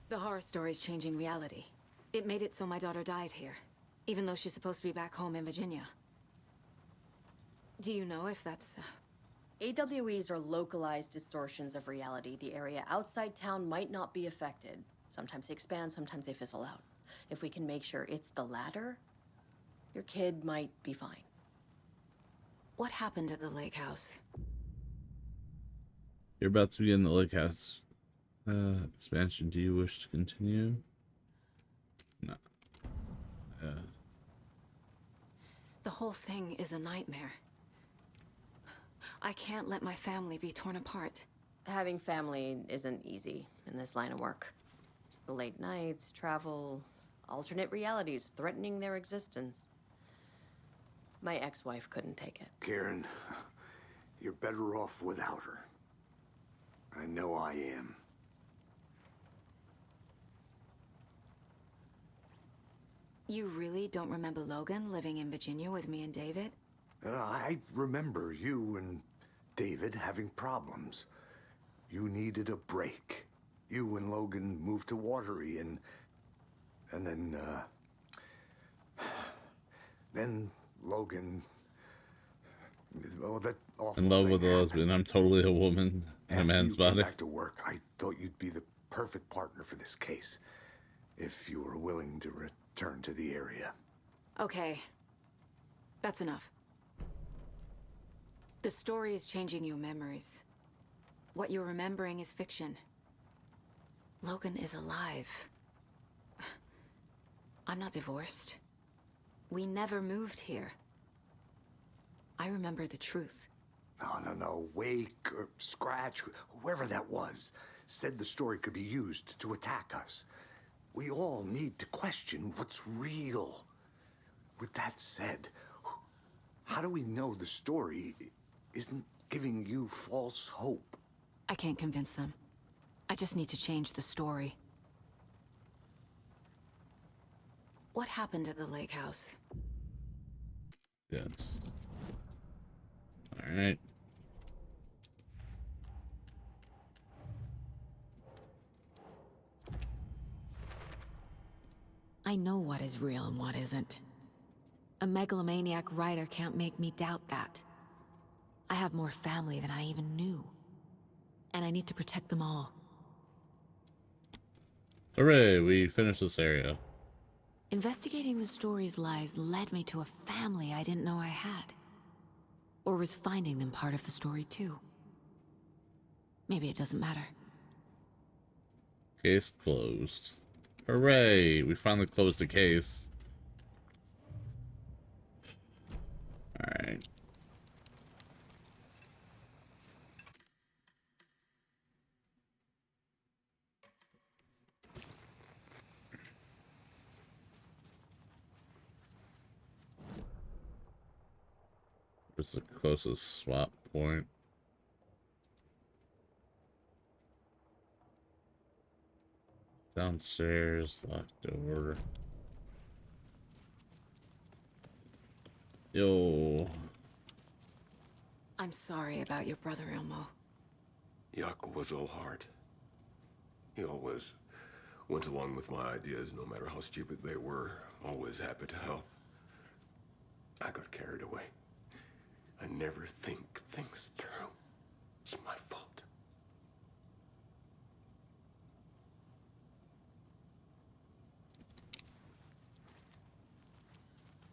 The horror story's changing reality. It made it so my daughter died here, even though she's supposed to be back home in Virginia. Do you know if that's... AWEs are localized distortions of reality. The area outside town might not be affected. Sometimes they expand, sometimes they fizzle out. If we can make sure it's the latter, your kid might be fine. What happened at the lake house? You're about to begin the lake house expansion. Do you wish to continue? No. The whole thing is a nightmare. I can't let my family be torn apart. Having family isn't easy in this line of work. The late nights, travel, alternate realities threatening their existence. My ex-wife couldn't take it. Karen, you're better off without her. I know I am. You really don't remember Logan living in Virginia with me and David? I remember you and David having problems. You needed a break. You and Logan moved to Watery and then Logan, oh, that awful In love thing with a happened. lesbian. I'm totally a woman in a After man's you came body. back to work, I thought you'd be the perfect partner for this case, if you were willing to return to the area. Okay. That's enough. The story is changing your memories. What you're remembering is fiction. Logan is alive. I'm not divorced. We never moved here. I remember the truth. No. Wake or Scratch, whoever that was, said the story could be used to attack us. We all need to question what's real. With that said, how do we know the story isn't giving you false hope? I can't convince them. I just need to change the story. What happened at the lake house? Good. All right. I know what is real and what isn't. A megalomaniac writer can't make me doubt that. I have more family than I even knew. And I need to protect them all. Hooray, we finished this area. Investigating the story's lies led me to a family I didn't know I had. Or was finding them part of the story too. Maybe it doesn't matter. Case closed. Hooray, we finally closed the case. Alright. Where's the closest swap point? Downstairs, locked door. Yo. I'm sorry about your brother, Ilmo. Yaakov was all heart. He always went along with my ideas, no matter how stupid they were. Always happy to help. I got carried away. I never think things through. It's my fault.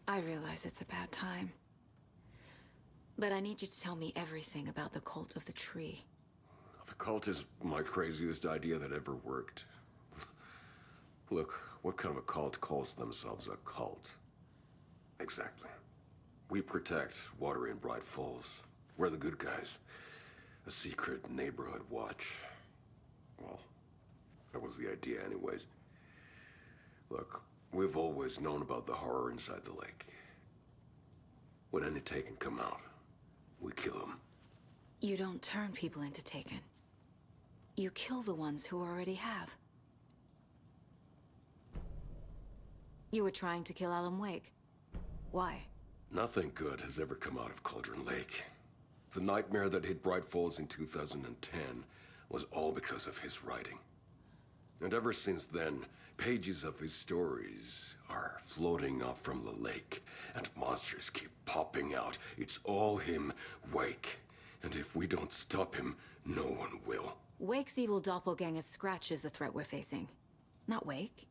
I realize it's a bad time. But I need you to tell me everything about the cult of the tree. The cult is my craziest idea that ever worked. Look, what kind of a cult calls themselves a cult? Exactly. We protect Water in Bright Falls. We're the good guys. A secret neighborhood watch. Well, that was the idea anyways. Look, we've always known about the horror inside the lake. When any Taken come out, we kill them. You don't turn people into Taken. You kill the ones who already have. You were trying to kill Alan Wake. Why? Nothing good has ever come out of Cauldron Lake. The nightmare that hit Bright Falls in 2010 was all because of his writing. And ever since then, pages of his stories are floating up from the lake, and monsters keep popping out. It's all him, Wake. And if we don't stop him, no one will. Wake's evil doppelganger Scratch is the threat we're facing, not Wake.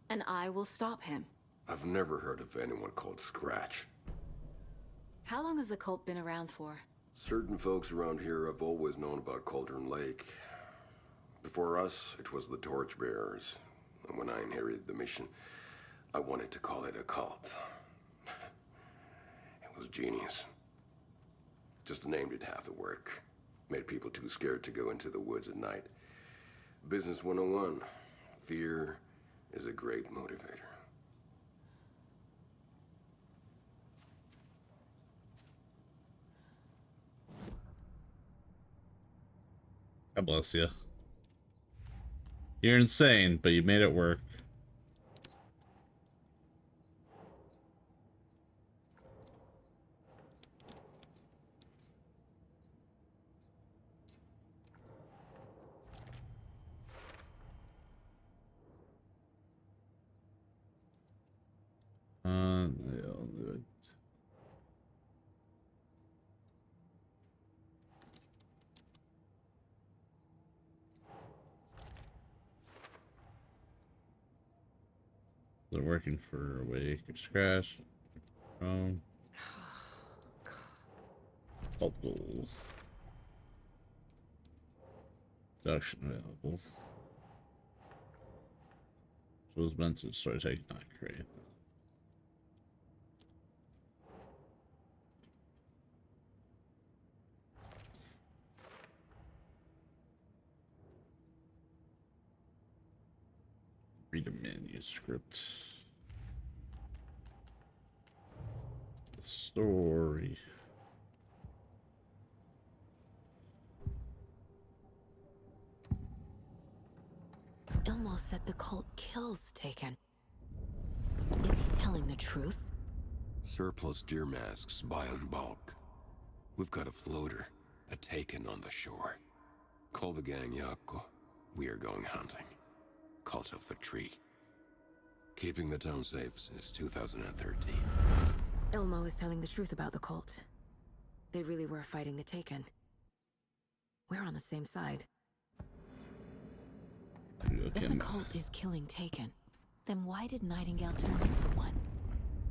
And I will stop him. I've never heard of anyone called Scratch. How long has the cult been around for? Certain folks around here have always known about Cauldron Lake. Before us, it was the Torchbearers. And when I inherited the mission, I wanted to call it a cult. It was genius. Just the name did half the work. Made people too scared to go into the woods at night. Business 101. Fear is a great motivator. God bless you. You're insane, but you made it work. Yeah, I'll do it. They're working for Wake or Scratch. Cult goals. Production available. So it's meant to sort of take not create. Read a manuscript. Story. Ilmo said the cult kills Taken. Is he telling the truth? Surplus deer masks buy in bulk. We've got a floater, a Taken on the shore. Call the gang Yako. We are going hunting. Cult of the Tree. Keeping the town safe since 2013. Ilmo is telling the truth about the cult. They really were fighting the Taken. We're on the same side. If the cult is killing Taken, then why did Nightingale turn into one?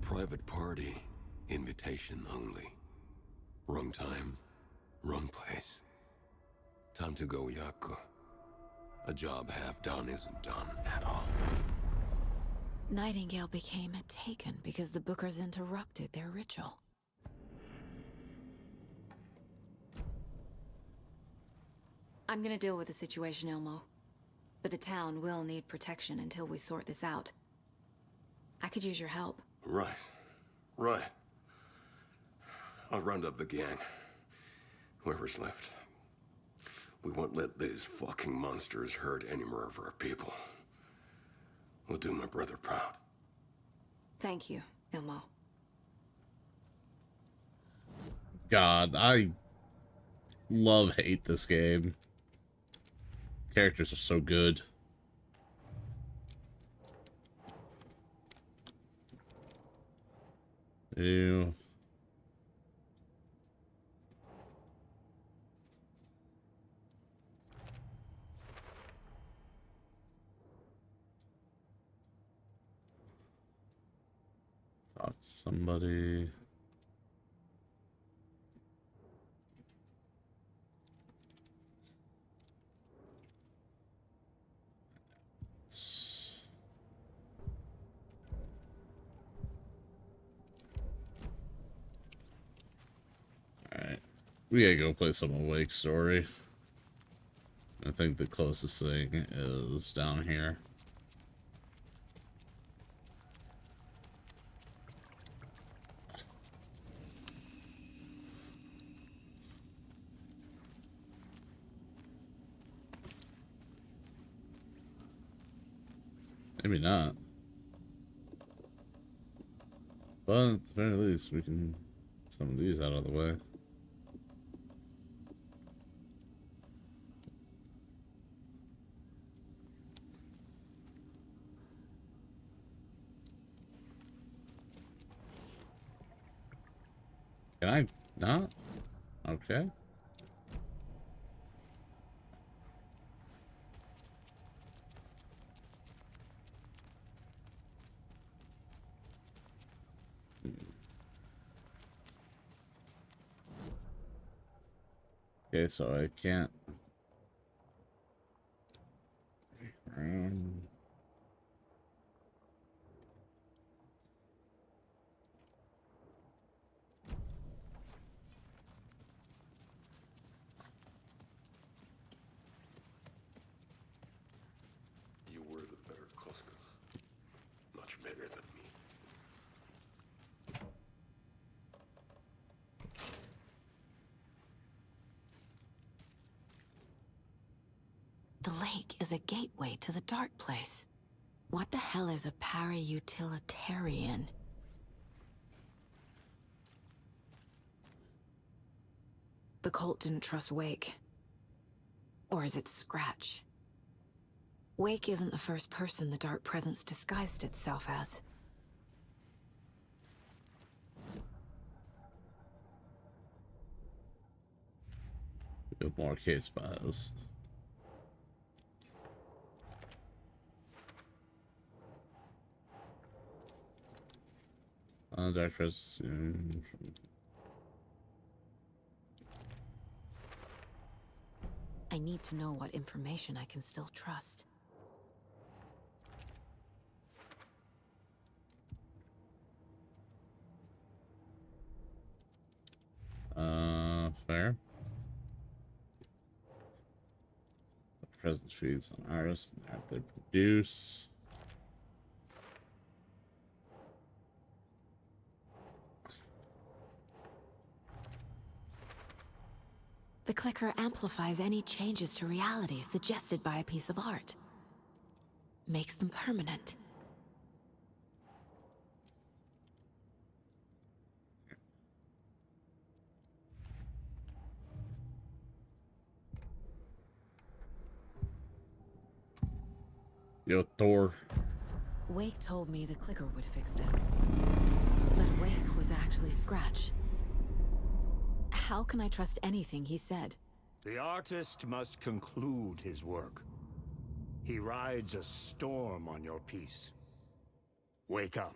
Private party. Invitation only. Wrong time, wrong place. Time to go, Yako. A job half done isn't done at all. Nightingale became a Taken because the Bookers interrupted their ritual. I'm gonna deal with the situation, Ilmo. But the town will need protection until we sort this out. I could use your help. Right. Right. I'll round up the gang. Whoever's left. We won't let these fucking monsters hurt any more of our people. We'll do my brother proud. Thank you, Ilmo. God, I hate this game. Characters are so good. Ew. Talk to somebody. Alright. We gotta go play some Awake Story. I think the closest thing is down here. Maybe not. But at the very least, we can get some of these out of the way. Can I not? Okay. Okay, so I can't. You were the better Koska. Much better than me. The lake is a gateway to the dark place. What the hell is a para-utilitarian? The cult didn't trust Wake. Or is it Scratch? Wake isn't the first person the Dark Presence disguised itself as. We have more case files. Dark Presence. I need to know what information I can still trust. Fair. The presence feeds on artists and art they produce. The clicker amplifies any changes to reality suggested by a piece of art. Makes them permanent. Yo, Thor. Wake told me the clicker would fix this. But Wake was actually Scratch. How can I trust anything he said? The artist must conclude his work. He rides a storm on your piece. Wake up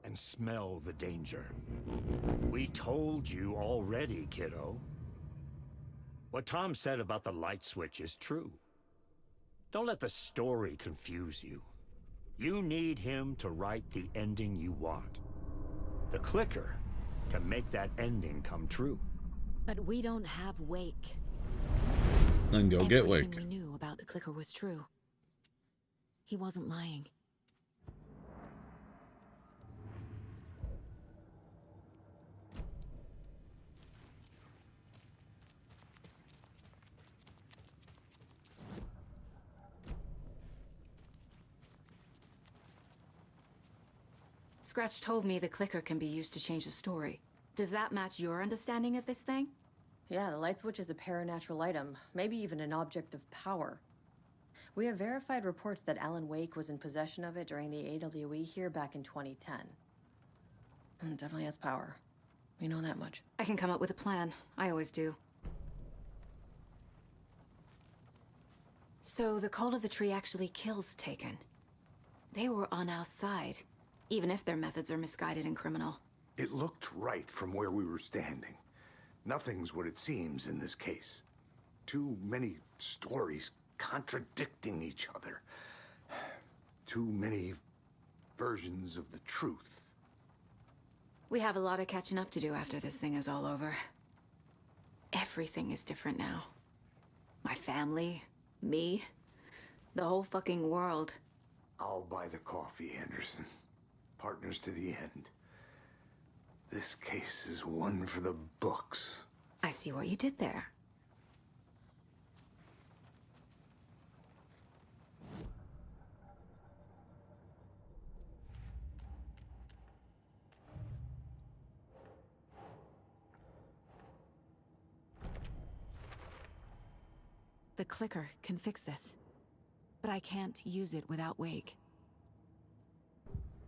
and smell the danger. We told you already, kiddo. What Tom said about the light switch is true. Don't let the story confuse you. You need him to write the ending you want. The clicker can make that ending come true. But we don't have Wake. Then go get Wake. Everything we knew about the clicker was true. He wasn't lying. Scratch told me the clicker can be used to change the story. Does that match your understanding of this thing? Yeah, the light switch is a paranatural item, maybe even an object of power. We have verified reports that Alan Wake was in possession of it during the AWE here back in 2010. It definitely has power. We know that much. I can come up with a plan. I always do. So the Cult of the Tree actually kills Taken. They were on our side. even if their methods are misguided and criminal. It looked right from where we were standing. Nothing's what it seems in this case. Too many stories contradicting each other. Too many versions of the truth. We have a lot of catching up to do after this thing is all over. Everything is different now. My family, me, the whole fucking world. I'll buy the coffee, Anderson. Partners to the end. This case is one for the books. I see what you did there. The clicker can fix this, but I can't use it without Wake.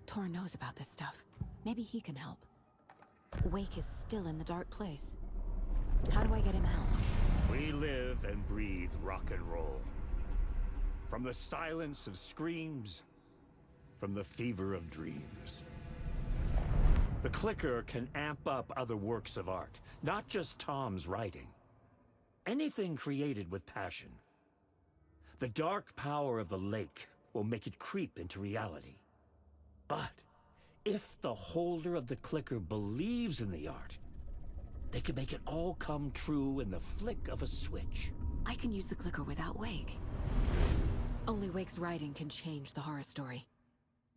Tor knows about this stuff. Maybe he can help. Wake is still in the dark place. How do I get him out? We live and breathe rock and roll. From the silence of screams, from the fever of dreams. The clicker can amp up other works of art, not just Tom's writing. Anything created with passion. The dark power of the lake will make it creep into reality. But if the holder of the clicker believes in the art, they can make it all come true in the flick of a switch. I can use the clicker without Wake. Only Wake's writing can change the horror story.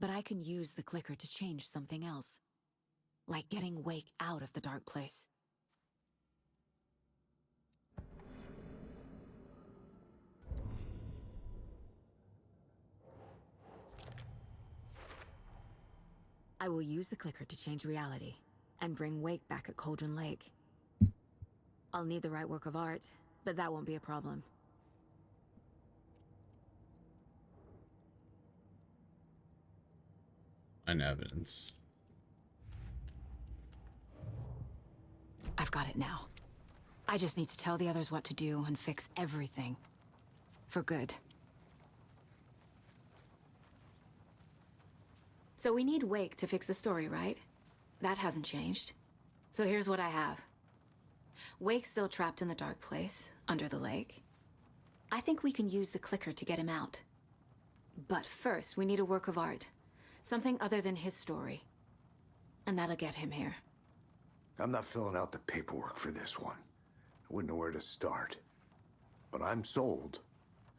But I can use the clicker to change something else. Like getting Wake out of the dark place. I will use the clicker to change reality and bring Wake back at Cauldron Lake. I'll need the right work of art, but that won't be a problem. Find evidence. I've got it now. I just need to tell the others what to do and fix everything. For good. So we need Wake to fix the story, right? That hasn't changed. So here's what I have. Wake's still trapped in the dark place, under the lake. I think we can use the clicker to get him out. But first, we need a work of art. Something other than his story. And that'll get him here. I'm not filling out the paperwork for this one. I wouldn't know where to start. But I'm sold.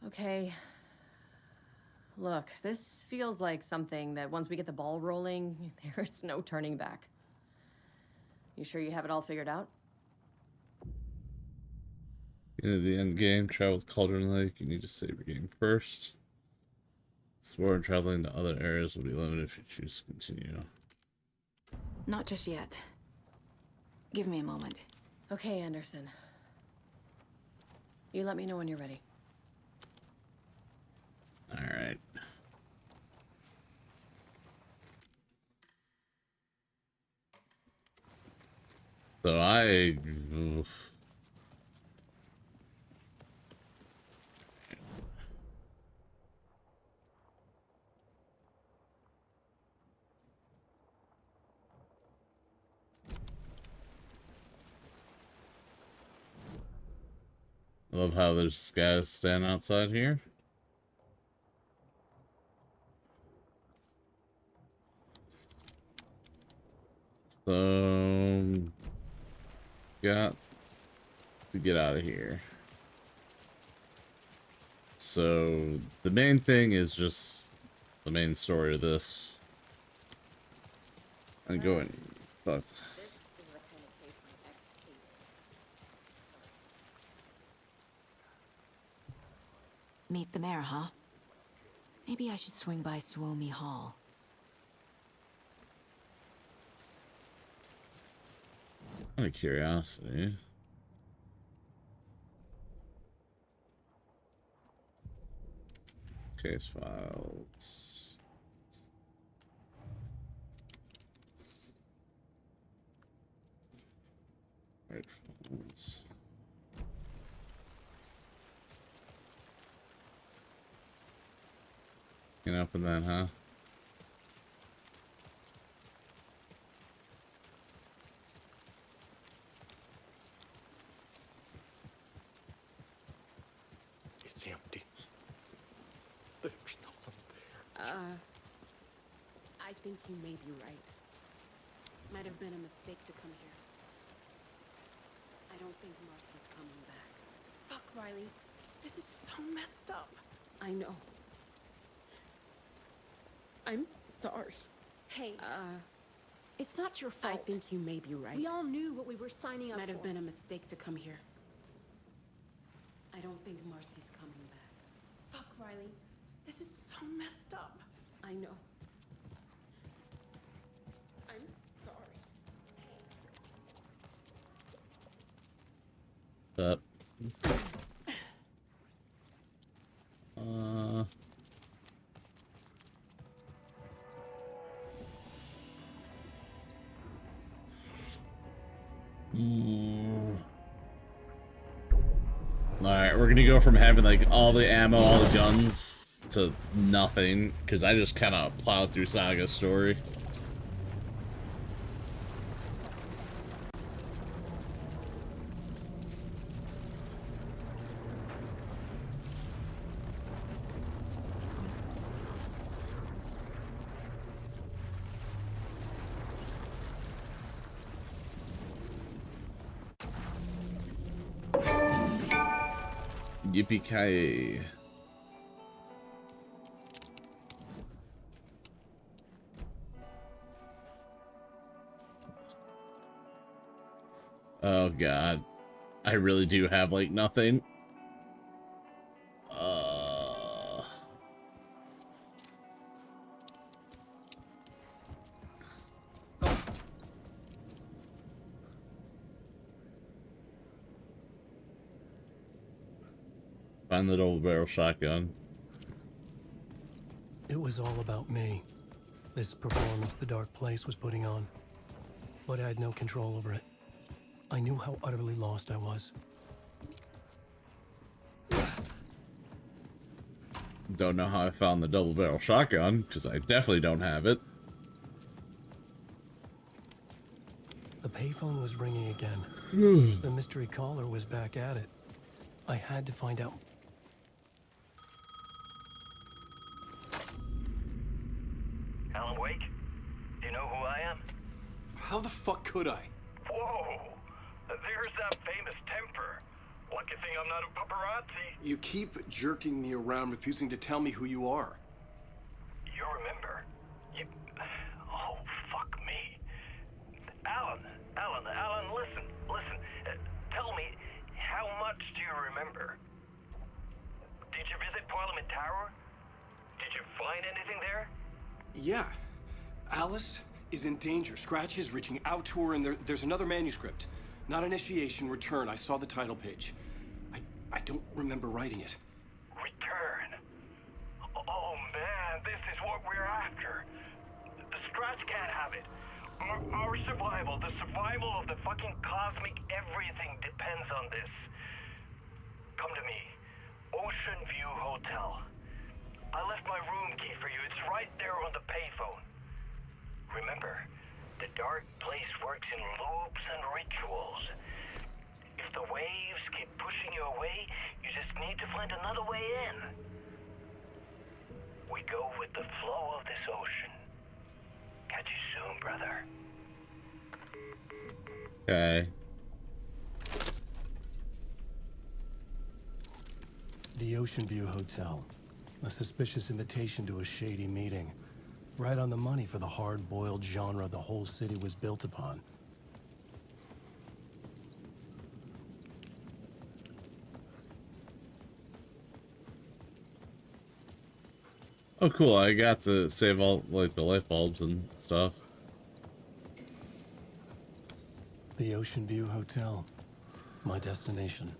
Okay. Look, this feels like something that once we get the ball rolling, there's no turning back. You sure you have it all figured out? Into the end game, travel with Cauldron Lake. You need to save your game first. Explore and traveling to other areas will be limited if you choose to continue. Not just yet. Give me a moment. Okay, Anderson. You let me know when you're ready. Alright. So oof. I love how there's guys standing outside here. So, got to get out of here. So, the main thing is just the main story of this. I'm going, but Meet the mayor, huh? Maybe I should swing by Suomi Hall. out of curiosity. Case files. Right files. Can't open that, huh? I think you may be right. Might have been a mistake to come here. I don't think Marcy's coming back. Fuck, Riley. This is so messed up. I know. I'm sorry. Hey, it's not your fault. I think you may be right. We all knew what we were signing up for. Might have been a mistake to come here. I don't think Marcy's coming back. Fuck, Riley. This is so messed up. I know. I'm sorry. Up. Alright, we're gonna go from having like all the ammo, all the guns, to nothing, because I just kind of plowed through Saga's story. Yippee-ki-yay. Oh god. I really do have like nothing. Find the double barrel shotgun. It was all about me. This performance the Dark Place was putting on. But I had no control over it. I knew how utterly lost I was. Don't know how I found the double barrel shotgun, because I definitely don't have it. The payphone was ringing again. The mystery caller was back at it. I had to find out. Alan Wake? Do you know who I am? How the fuck could I? Whoa! There's that famous temper. Lucky thing I'm not a paparazzi. You keep jerking me around, refusing to tell me who you are. You remember? You... Oh, fuck me. Alan, listen. Tell me, how much do you remember? Did you visit Parliament Tower? Did you find anything there? Yeah. Alice is in danger. Scratch is reaching out to her, and there's another manuscript. Not initiation, return. I saw the title page. I don't remember writing it. Return? Oh, man, this is what we're after. The Scratch can't have it. Our survival, the survival of the fucking cosmic everything depends on this. Come to me. Ocean View Hotel. I left my room key for you. It's right there on the payphone. Remember, the Dark Place works in loops and rituals. If the waves keep pushing you away, you just need to find another way in. We go with the flow of this ocean. Catch you soon, brother. Okay. The Ocean View Hotel. A suspicious invitation to a shady meeting. Right on the money for the hard-boiled genre the whole city was built upon. Oh cool, I got to save all like the light bulbs and stuff. The Ocean View Hotel. My destination.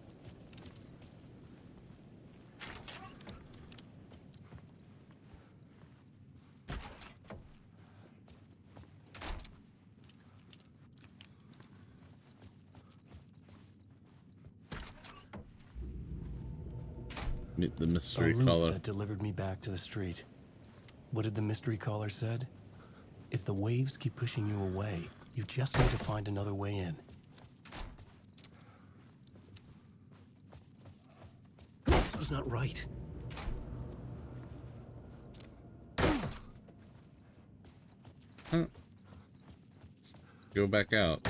Meet the mystery A loop caller. that delivered me back to the street. What did the mystery caller said? If the waves keep pushing you away, you just need to find another way in. This was not right. Huh. Let's go back out.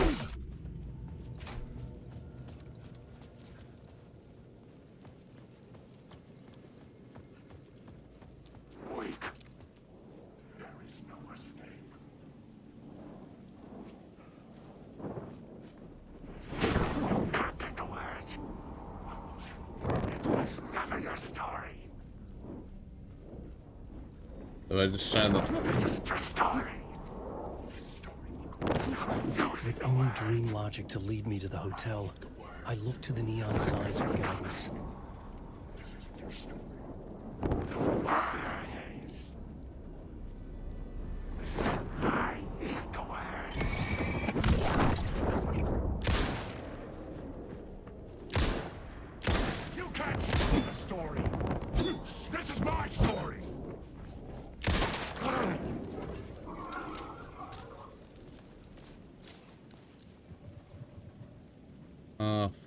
So I just shine the. With only dream logic to lead me to the hotel, I looked to the neon signs for guidance. You can't steal the story. This is my story.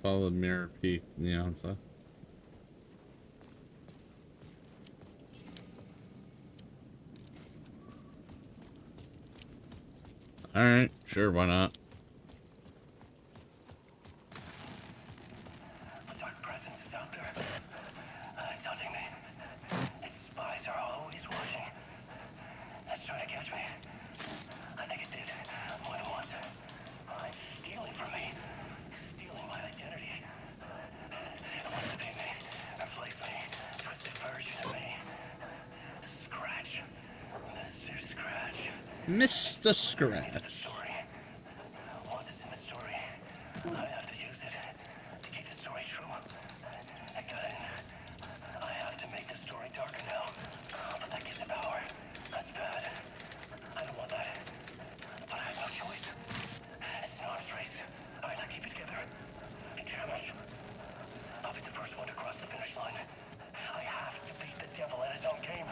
Follow the mirror peak neon stuff. Alright, sure, why not? A dark presence is out there. It's hunting me. Its spies are always watching. It's trying to catch me. I think it did more than once. It's stealing from me. Stealing my identity. It wants to be me. Replace me. Twisted version of me. Scratch. Mr. Scratch. Mr. Scratch. Once it's in the story, I have to use it to keep the story true. I got it. I have to make the story darker now. But that gives it power. That's bad. I don't want that. But I have no choice. It's an arms race. Alright, now keep it together. Damn it. I'll be the first one to cross the finish line. I have to beat the devil at his own game.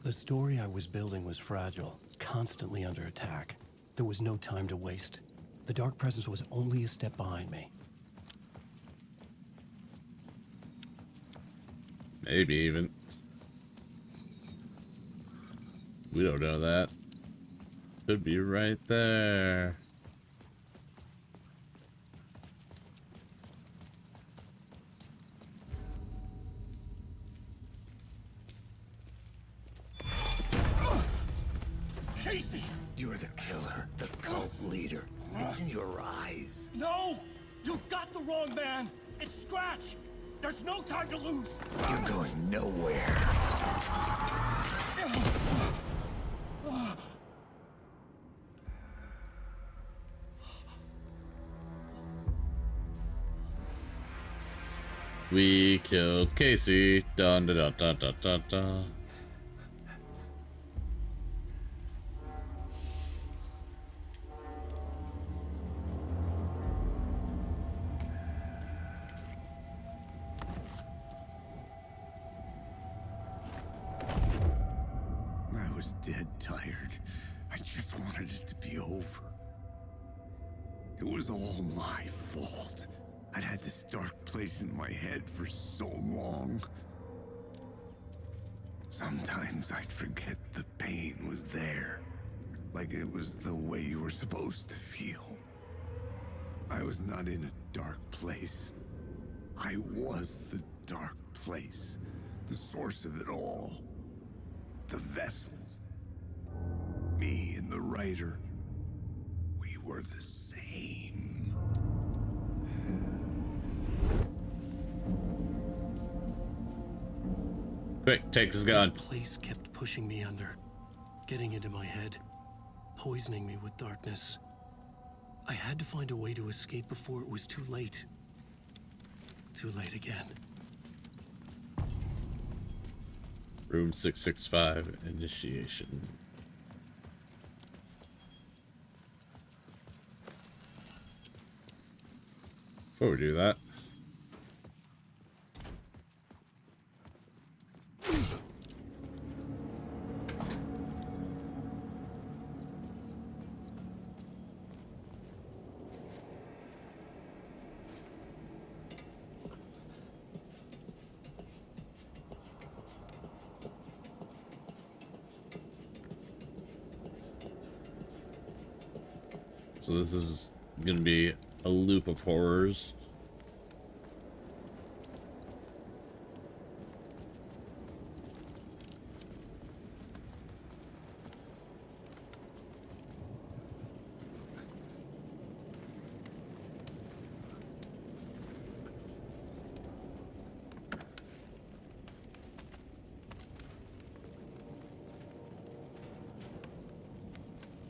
The story I was building was fragile, constantly under attack. There was no time to waste. The dark presence was only a step behind me. Maybe even. We don't know that. Could be right there. Casey! You're the killer, the cult leader. It's in your eyes. No! You got the wrong man! It's Scratch! There's no time to lose! You're going nowhere. We killed Casey. Dun dun dun dun dun dun dun. I was dead tired. I just wanted it to be over. It was all my fault. I'd had this dark place in my head for so long. Sometimes I'd forget the pain was there. Like it was the way you were supposed to feel. I was not in a dark place. I was the dark place. The source of it all. The vessel. Me and the writer. We were the same. Quick, take his gun. This place kept pushing me under, getting into my head, poisoning me with darkness. I had to find a way to escape before it was too late. Too late again. Room 665, initiation. Before we do that, So this is gonna be a loop of horrors.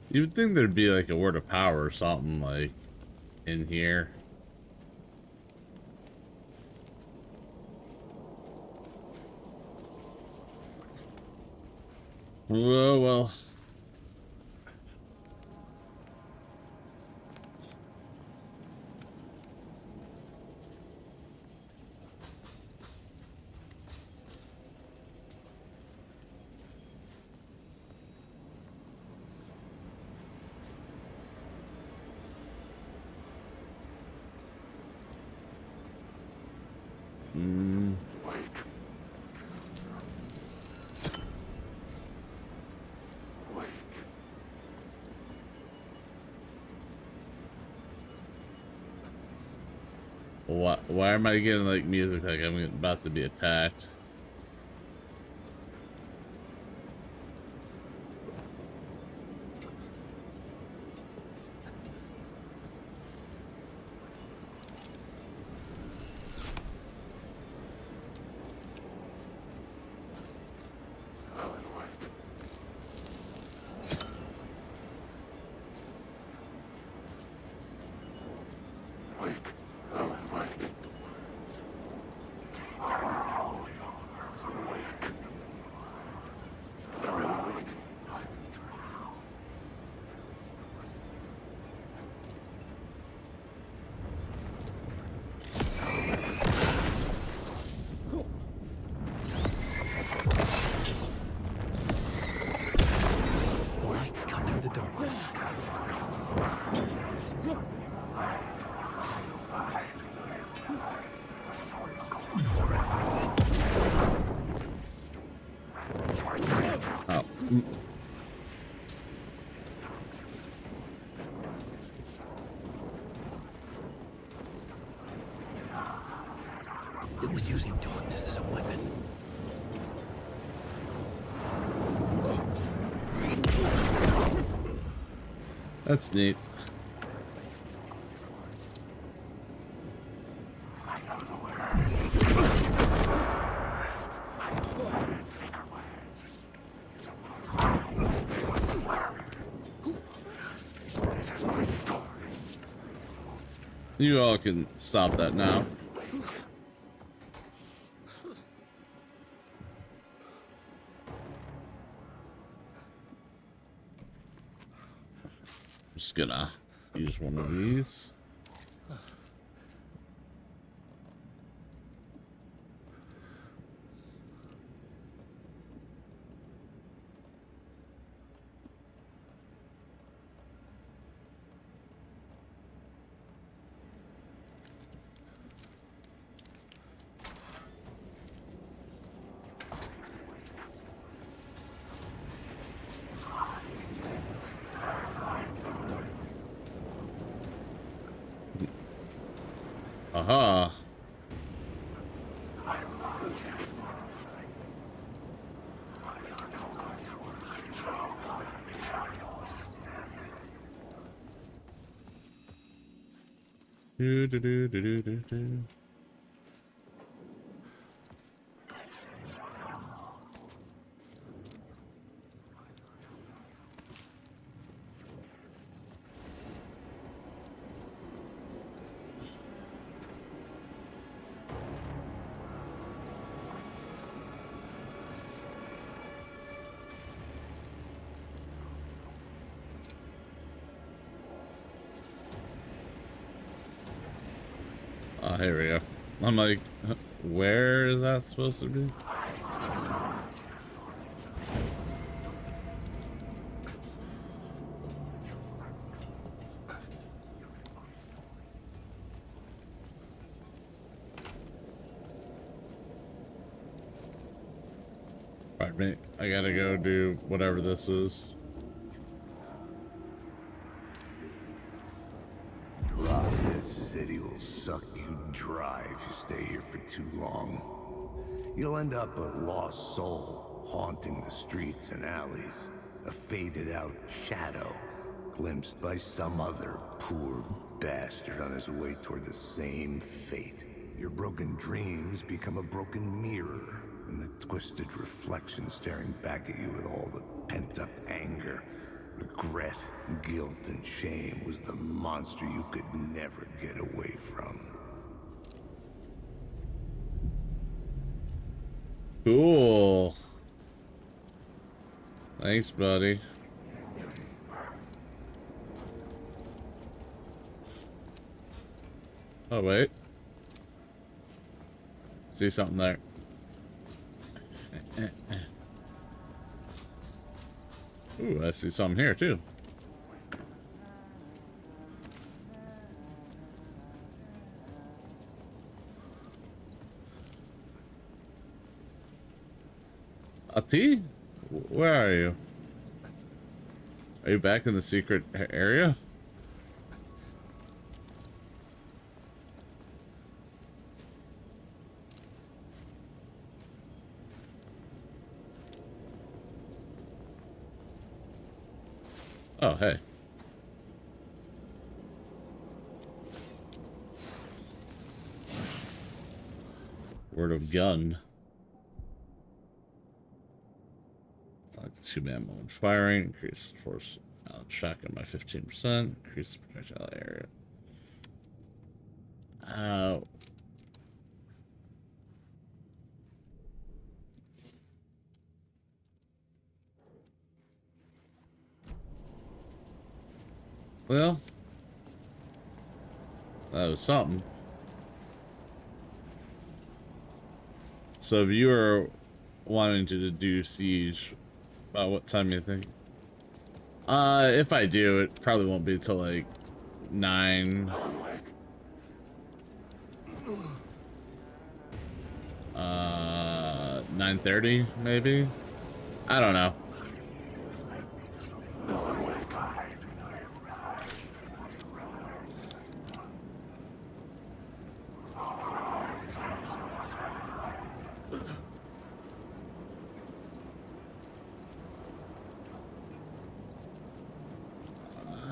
You would think there'd be like a word of power or something like in here. Oh well. Why am I getting like music like I'm about to be attacked? It was using darkness as a weapon. That's neat. You all can stop that now. Just gonna use one of these. Aha. Do do do do do do do. Oh, here we go. I'm like, where is that supposed to be? Right, mate. I gotta go do whatever this is. dry if you stay here for too long. You'll end up a lost soul, haunting the streets and alleys. A faded-out shadow, glimpsed by some other poor bastard on his way toward the same fate. Your broken dreams become a broken mirror, and the twisted reflection staring back at you with all the pent-up anger, regret, guilt, and shame was the monster you could never get away from. Cool. Thanks, buddy. Oh, wait. See something there. Ooh, I see something here, too. Ati? Where are you? Are you back in the secret area? Oh, hey. Word of gun. It's like 2-man mode firing. Increase force shotgun by 15%. Increase the projectile area. Well, that was something. So if you are wanting to do siege, about what time do you think? If I do, it probably won't be till like 9. 9:30 maybe. I don't know.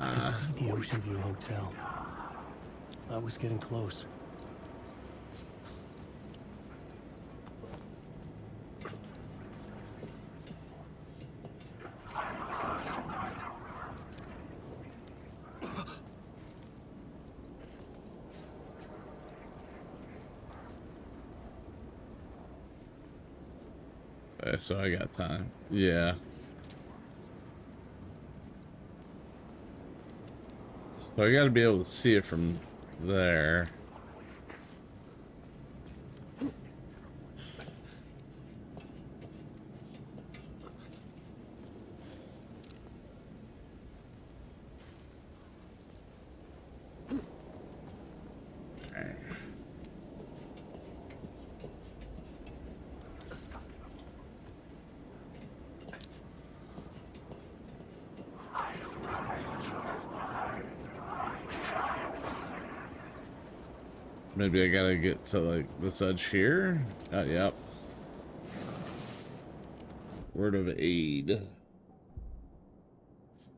I see the Ocean View Hotel. I was getting close. Okay, so I got time. Yeah. So I gotta be able to see it from there. Maybe I gotta get to like this edge here. Yep. Word of aid.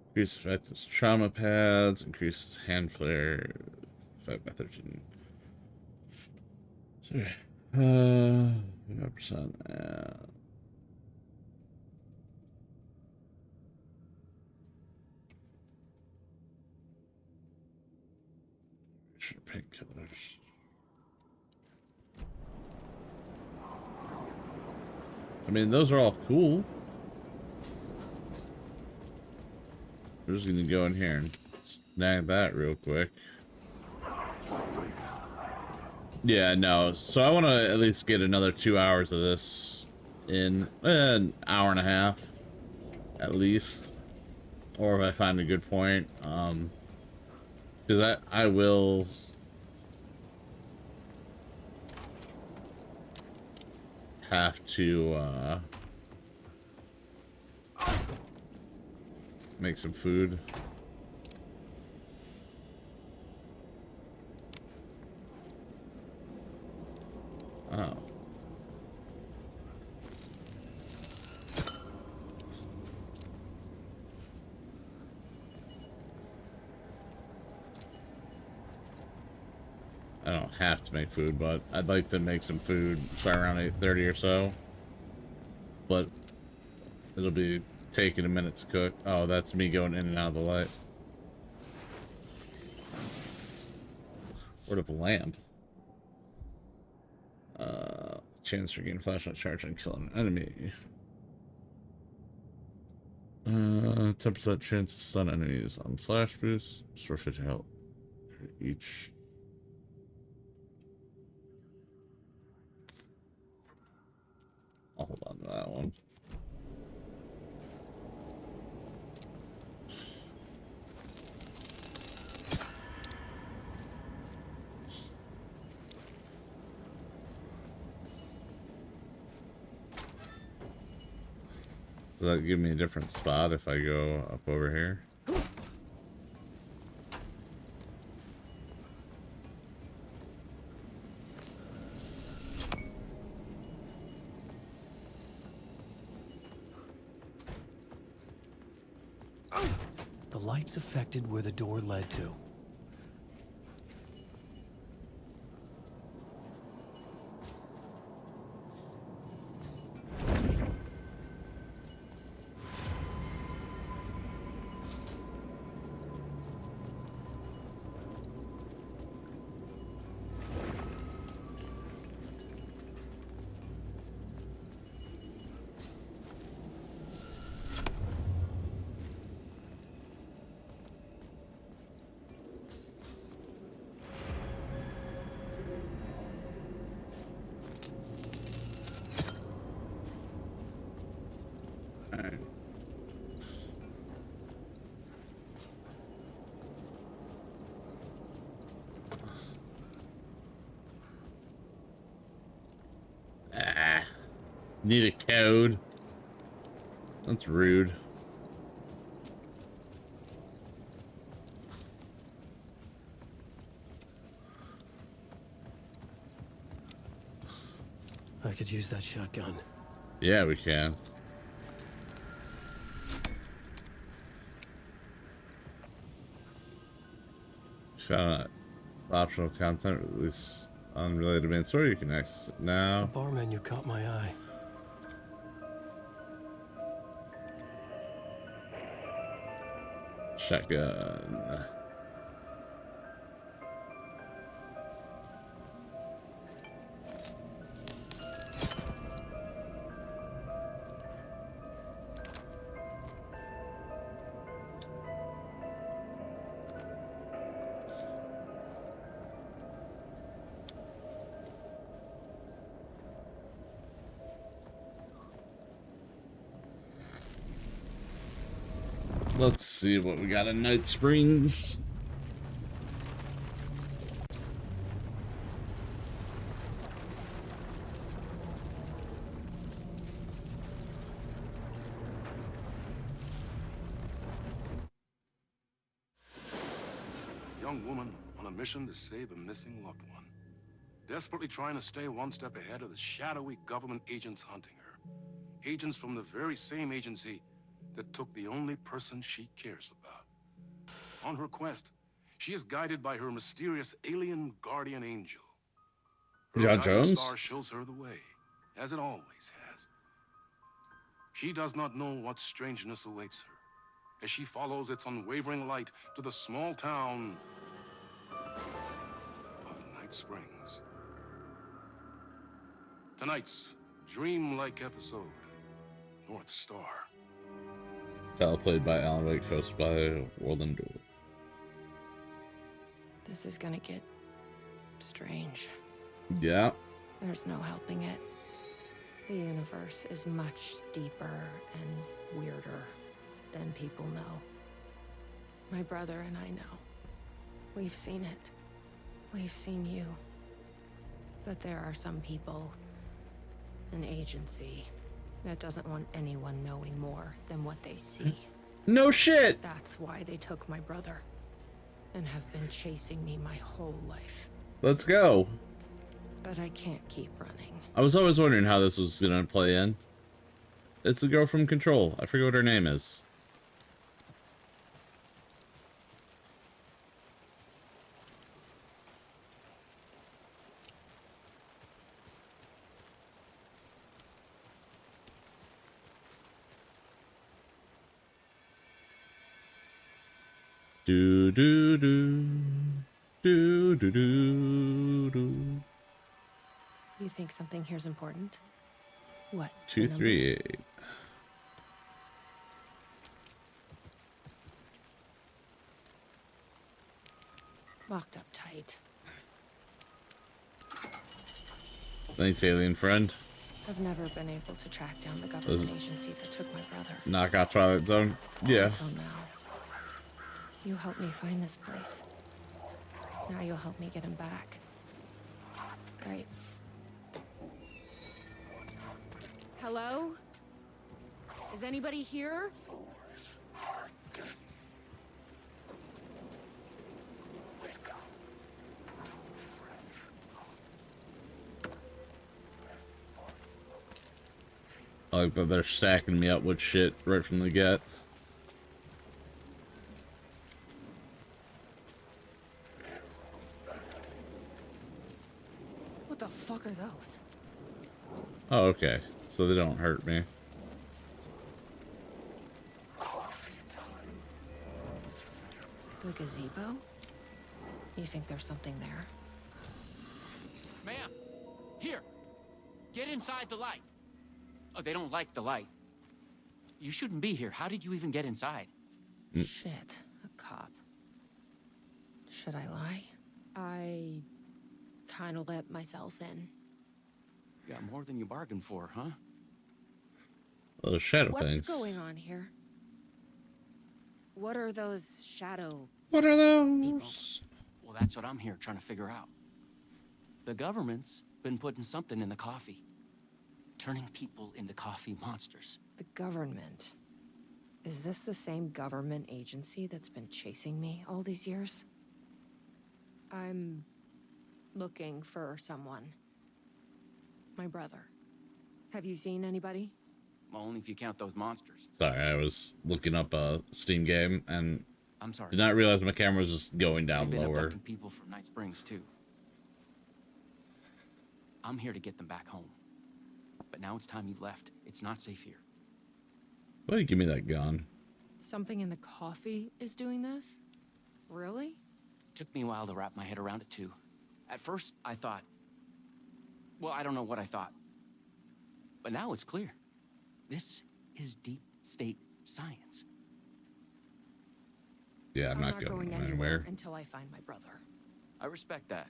Increase effective trauma pads. Increases hand flare. 5 by 13. Sorry. 5%. Painkillers. I mean, those are all cool. We're just gonna go in here and snag that real quick. Yeah, no. So I want to at least get another 2 hours of this in an hour and a half, at least. Or if I find a good point, because I will. Have to make some food. don't have to make food, but I'd like to make some food by around 8:30 or so. But it'll be taking a minute to cook. Oh, that's me going in and out of the light. Word of a lamp. Chance for getting flashlight charge and killing an enemy. 10% chance to stun enemies on flash boost. Restore 50 health each. I'll hold on to that one. Does that give me a different spot if I go up over here? The lights affected where the door led to. Need a code. That's rude. I could use that shotgun. Yeah, we can. Found optional content release unrelated main story. You can exit now. The bar menu caught my eye. Shotgun. Let's see what we got in Night Springs. Young woman on a mission to save a missing loved one. Desperately trying to stay one step ahead of the shadowy government agents hunting her. Agents from the very same agency that took the only person she cares about. On her quest, she is guided by her mysterious alien guardian angel. Her John guiding Jones? star shows her the way, as it always has. She does not know what strangeness awaits her as she follows its unwavering light to the small town of Night Springs. Tonight's dreamlike episode, North Star. Title played by Alan Wake, hosted by World Endure. This is gonna get strange. Yeah. There's no helping it. The universe is much deeper and weirder than people know. My brother and I know. We've seen it. We've seen you. But there are some people, an agency, that doesn't want anyone knowing more than what they see. No shit! That's why they took my brother and have been chasing me my whole life. Let's go. But I can't keep running. I was always wondering how this was gonna play in. It's the girl from Control. I forget what her name is. Do do do do do do do. You think something here's important? What? 238. Locked up tight. Thanks, alien friend. I've never been able to track down the government agency that took my brother. Knock out Twilight Zone. Yeah. Until now. You helped me find this place. Now you'll help me get him back. Right. Hello? Is anybody here? I like that they're stacking me up with shit right from the get. What the fuck are those? Oh, okay. So they don't hurt me. The gazebo? You think there's something there? Ma'am, here. Get inside the light. Oh, they don't like the light. You shouldn't be here. How did you even get inside? Shit, a cop. Should I lie? I kind of let myself in. You got more than you bargained for, huh? Those shadow What's things. going on here? What are those shadow? What are those? People. Well, that's what I'm here trying to figure out. The government's been putting something in the coffee. Turning people into coffee monsters. The government. Is this the same government agency that's been chasing me all these years? I'm looking for someone. My brother. Have you seen anybody? Well, only if you count those monsters. Sorry, I was looking up a Steam game and I'm sorry. did not realize my camera was just going down They've been lower. abducting people from Night Springs too. I'm here to get them back home. But now it's time you left. It's not safe here. Why do you give me that gun? Something in the coffee is doing this? Really? Took me a while to wrap my head around it too. At first, I thought... Well, I don't know what I thought. But now it's clear. This is deep state science. Yeah, I'm not going anywhere until I find my brother. I respect that.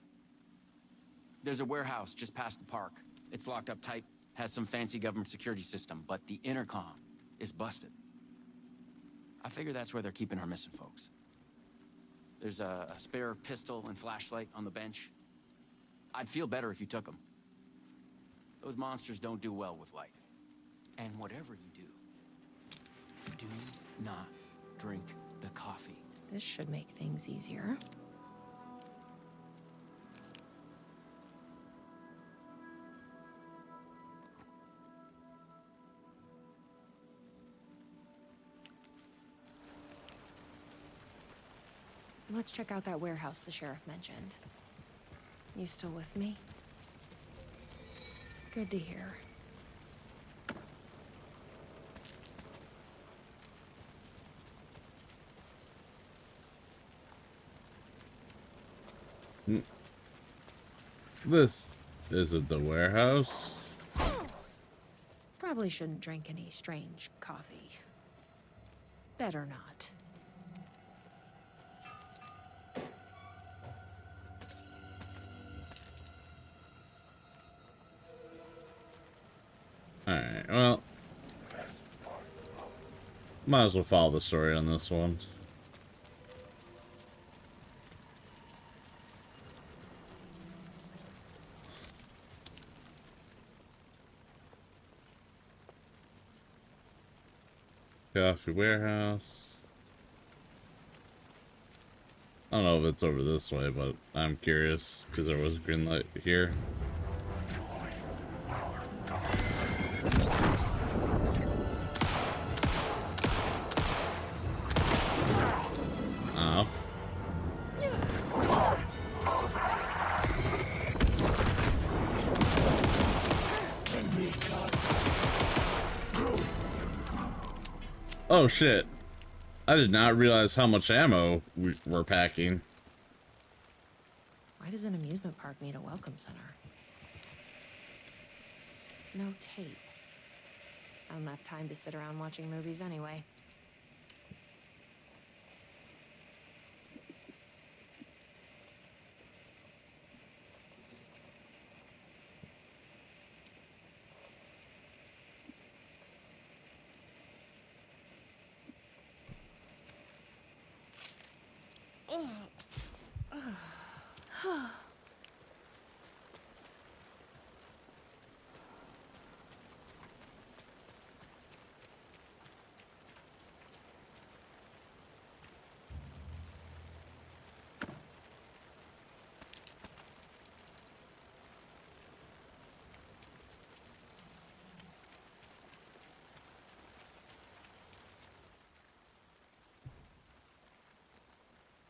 There's a warehouse just past the park. It's locked up tight, has some fancy government security system, but the intercom is busted. I figure that's where they're keeping our missing folks. There's a spare pistol and flashlight on the bench. I'd feel better if you took them. Those monsters don't do well with light. And whatever you do not drink the coffee. This should make things easier. Let's check out that warehouse the sheriff mentioned. You still with me? Good to hear. This isn't the warehouse. Probably shouldn't drink any strange coffee. Better not. Alright, well. Might as well follow the story on this one. Coffee warehouse. I don't know if it's over this way, but I'm curious because there was a green light here. Oh. Oh shit. I did not realize how much ammo we're packing. Why does an amusement park need a welcome center? No tape. I don't have time to sit around watching movies anyway.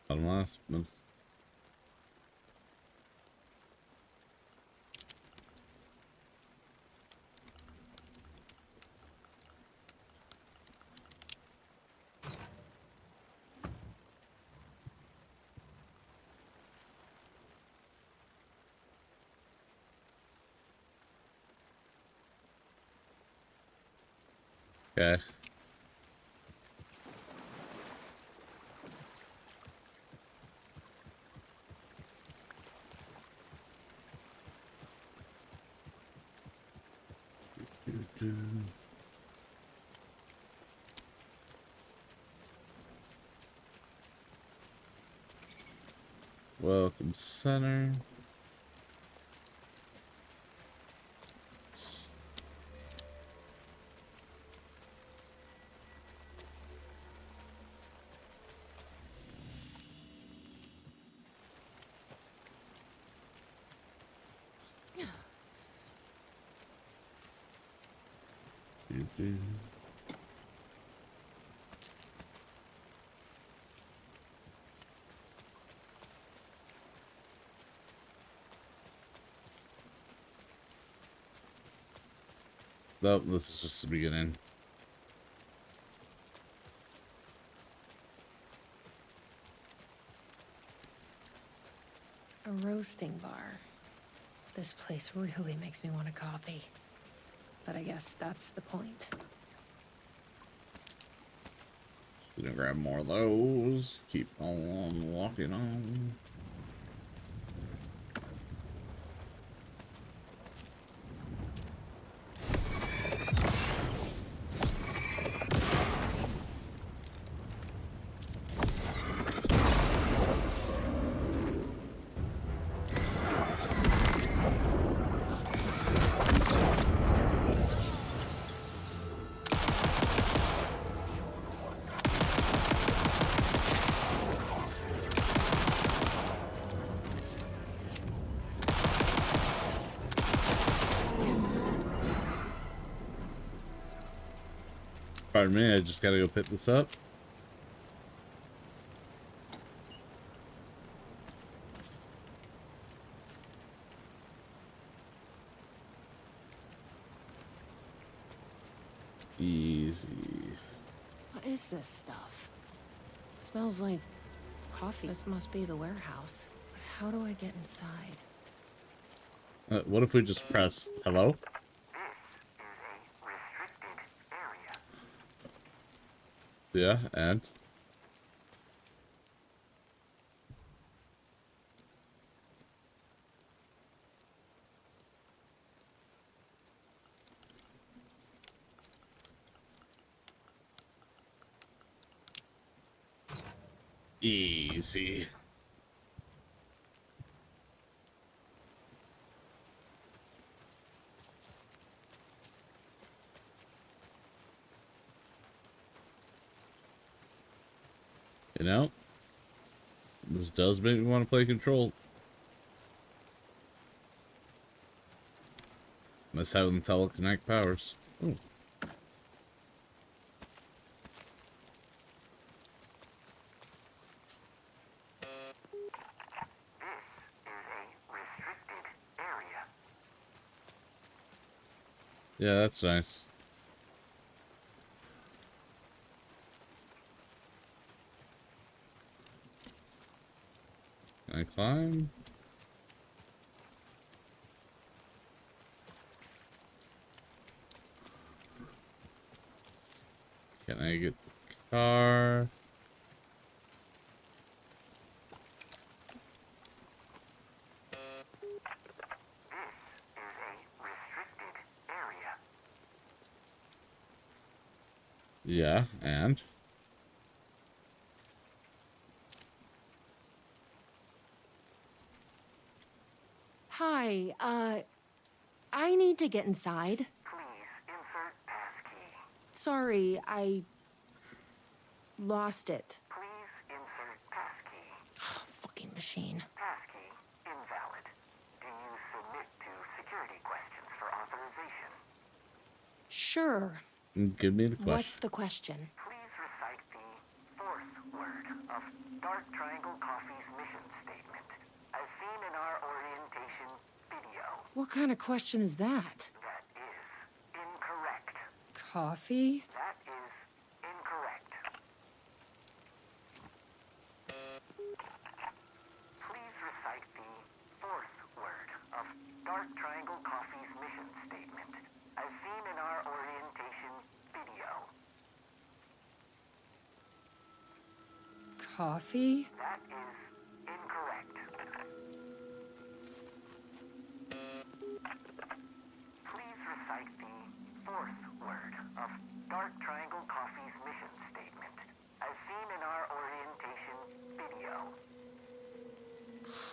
Unless, but okay. Welcome center. Nope, this is just the beginning. A roasting bar. This place really makes me want a coffee. But I guess that's the point. Gonna grab more of those. Keep on walking on. Pardon me, I just gotta go pick this up. Easy. What is this stuff? It smells like coffee. This must be the warehouse. But how do I get inside? What if we just press hello? Yeah, and easy. You know, this does make me want to play Control. Miss having teleconnect powers. Ooh. Yeah, that's nice. Can I climb? Can I get the car? Yeah, and? Hi, I need to get inside. Please insert passkey. Sorry, I lost it. Please insert passkey. Fucking machine. Passkey invalid. Do you submit to security questions for authorization? Sure. Give me the question. What's the question? Please recite the fourth word of Dark Triangle Coffee's mission statement, as seen in our orientation video. What kind of question is that? That is incorrect. Coffee? That is incorrect. Please recite the fourth word of Dark Triangle Coffee's mission statement, as seen in our orientation video. Coffee? That is incorrect. Please recite the fourth word of Dark Triangle Coffee's mission statement, as seen in our orientation video.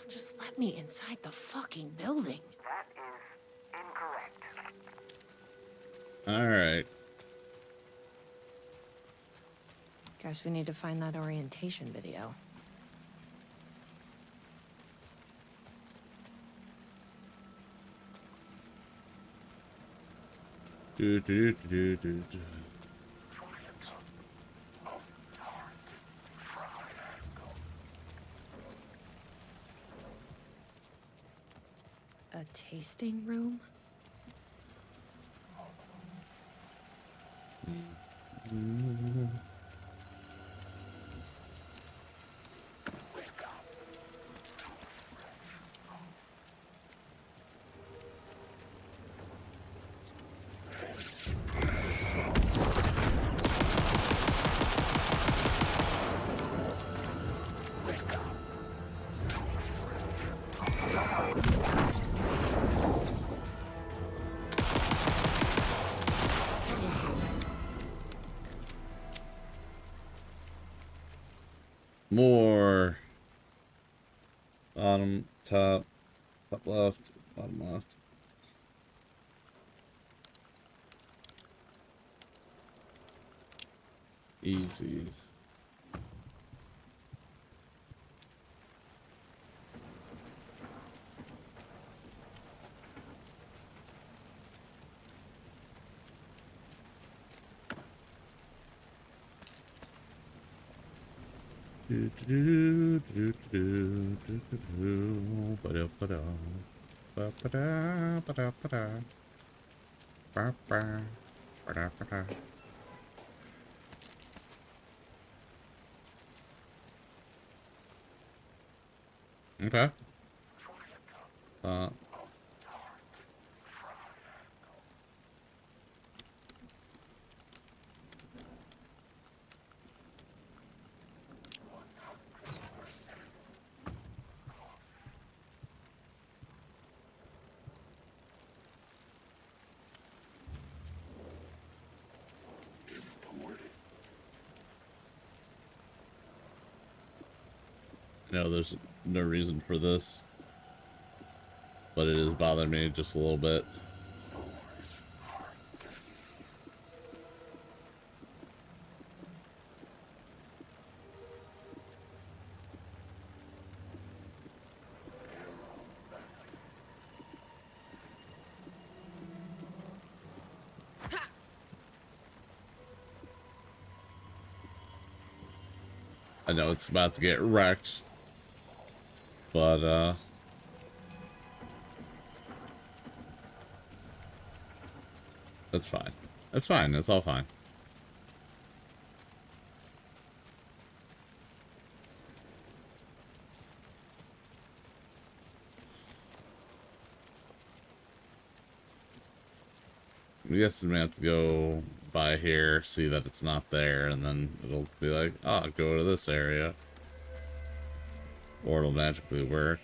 Just let me inside the fucking building. That is incorrect. Alright. Guess we need to find that orientation video. Do, do, do, do, do. A tasting room? More. Bottom, top left, bottom left. Easy. Do, do, do, do, do, do, do. Ba-da, ba-da. Ba-ba-da, ba-da, ba-da. Ba-ba. Ba-da, ba-da. Okay. No, there's no reason for this, but it is bothering me just a little bit. I know it's about to get wrecked, but that's fine. That's fine. That's all fine. I'm guessing we have to go by here, see that it's not there, and then it'll be like, oh, go to this area. Or it'll magically work.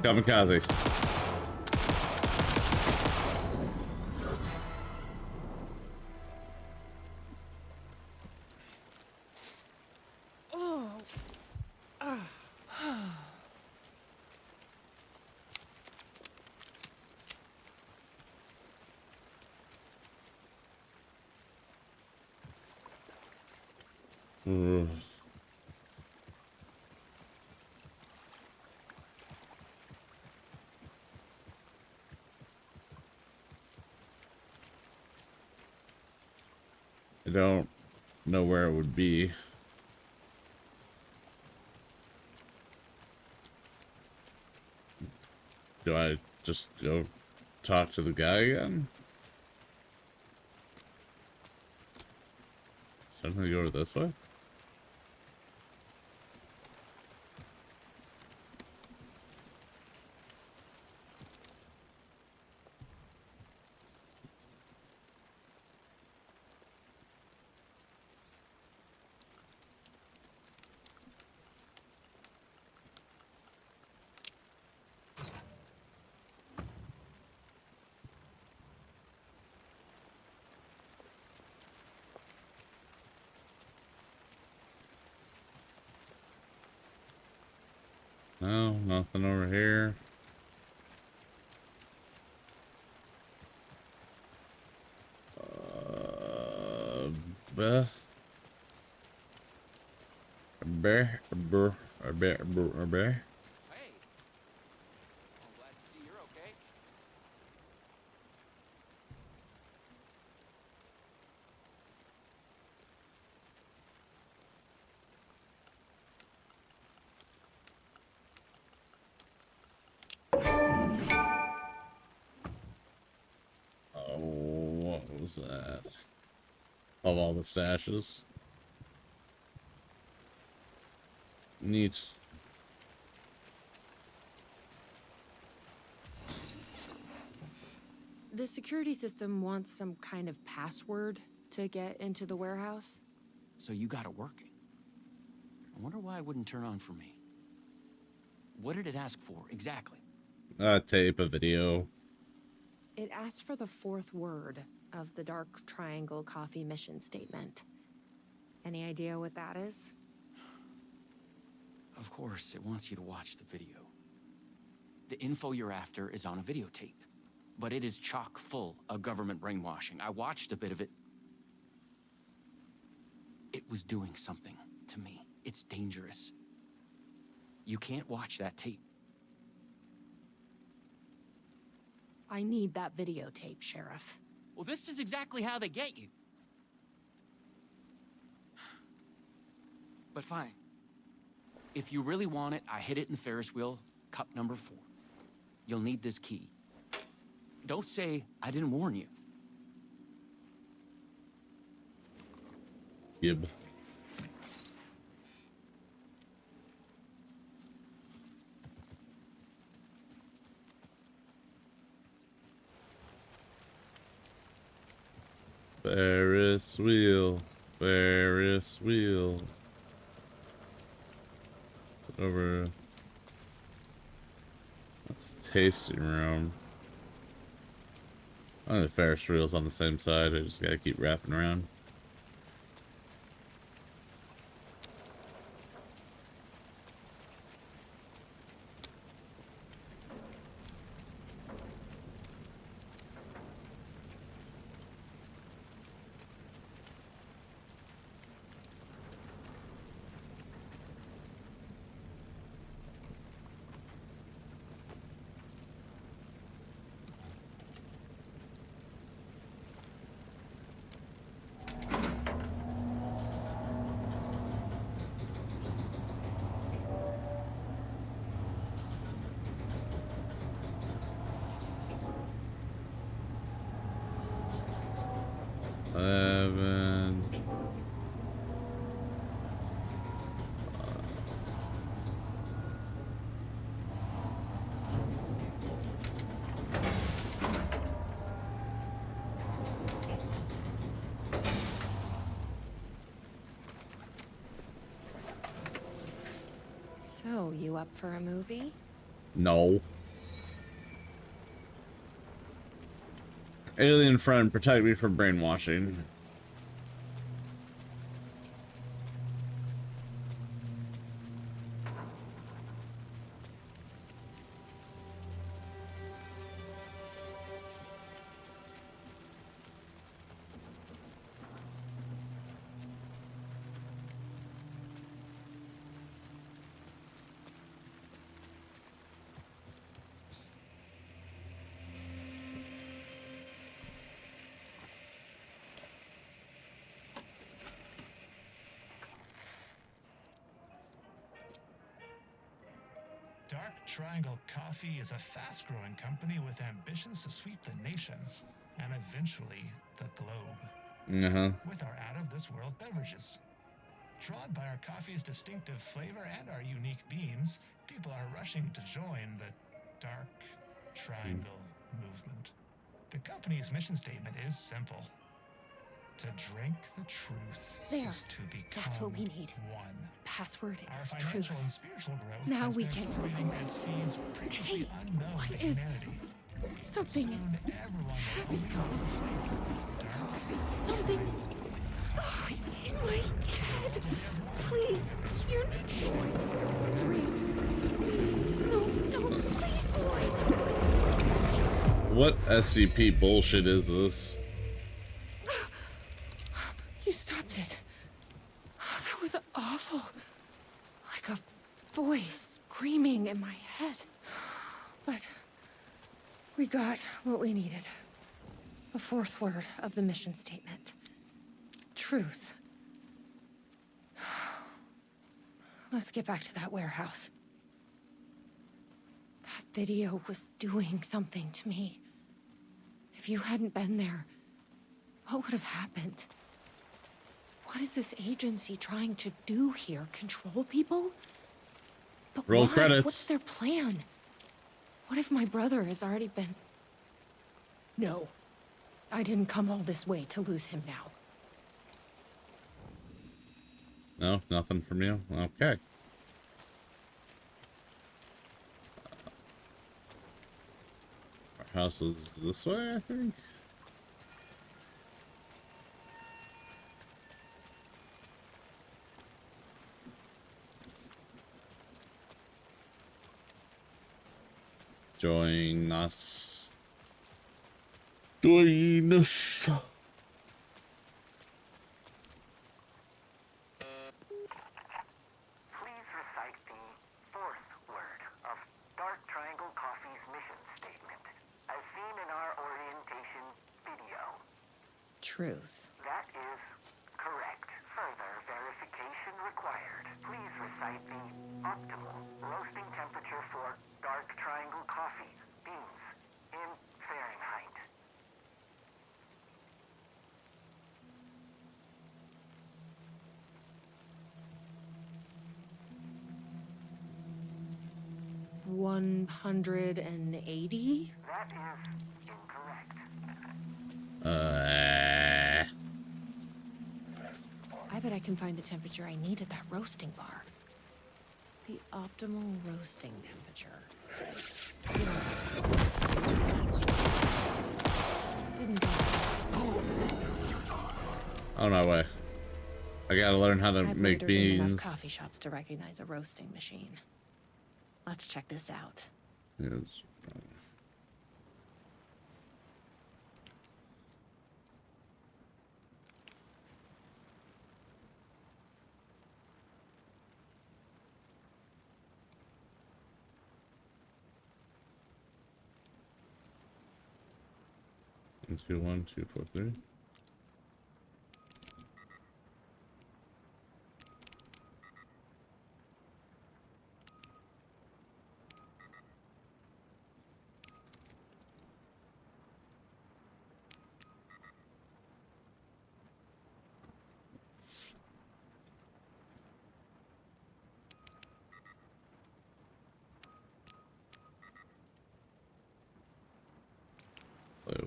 Kamikaze. Ugh. I don't know where it would be. Do I just go talk to the guy again? Suddenly go this way? No, nothing over here. Bear, bear, bear, bear, bear. Hey, I'm glad to see you're okay. Oh, what was that? Of all the stashes. Neat. The security system wants some kind of password to get into the warehouse. So you got it working. I wonder why it wouldn't turn on for me. What did it ask for, exactly? Tape, a video. It asked for the fourth word of the Dark Triangle Coffee mission statement. Any idea what that is? Of course, it wants you to watch the video. The info you're after is on a videotape, but it is chock full of government brainwashing. I watched a bit of it. It was doing something to me. It's dangerous. You can't watch that tape. I need that videotape, Sheriff. Well, this is exactly how they get you. But fine. If you really want it, I hid it in the Ferris wheel, cup number 4. You'll need this key. Don't say I didn't warn you. Gib. Ferris wheel, Ferris wheel. Over. That's tasting room. Oh, the Ferris wheel's on the same side. I just gotta keep wrapping around. 11. So, you up for a movie? No. Alien friend, protect me from brainwashing. Dark Triangle Coffee is a fast-growing company with ambitions to sweep the nation and eventually the globe with our out-of-this-world beverages. Drawn by our coffee's distinctive flavor and our unique beans, people are rushing to join the Dark Triangle movement. The company's mission statement is simple. To drink the truth There. is to become That's what we need. one. Password Our is financial truth. and spiritual growth Now has we been can accelerating at speeds previously Hey, unknown what to is- humanity. Something is... Soon everyone will own Coffee. Something is... Oh, in my head. Please, you're not joining. Please, no, please, Lloyd. What SCP bullshit is this? You stopped it. Oh, that was awful. Like a voice screaming in my head. But we got what we needed. The fourth word of the mission statement. Truth. Let's get back to that warehouse. That video was doing something to me. If you hadn't been there, what would have happened? What is this agency trying to do here? Control people? But Roll why? credits. What's their plan? What if my brother has already been... No. I didn't come all this way to lose him now. No, nothing from you? Okay. Our house is this way, I think? Join us. Join us. Please recite the fourth word of Dark Triangle Coffee's mission statement, as seen in our orientation video. Truth. That is correct. Further verification required. Please recite the optimal roasting temperature for Dark Triangle Coffee beans in Fahrenheit. $180? That is incorrect. I bet I can find the temperature I need at that roasting bar. The optimal roasting temperature. Didn't get On my way. I gotta learn how to I've make later been in enough beans. coffee shops to recognize a roasting machine. Let's check this out. Yes. One, two, 1, 2, 4, 3.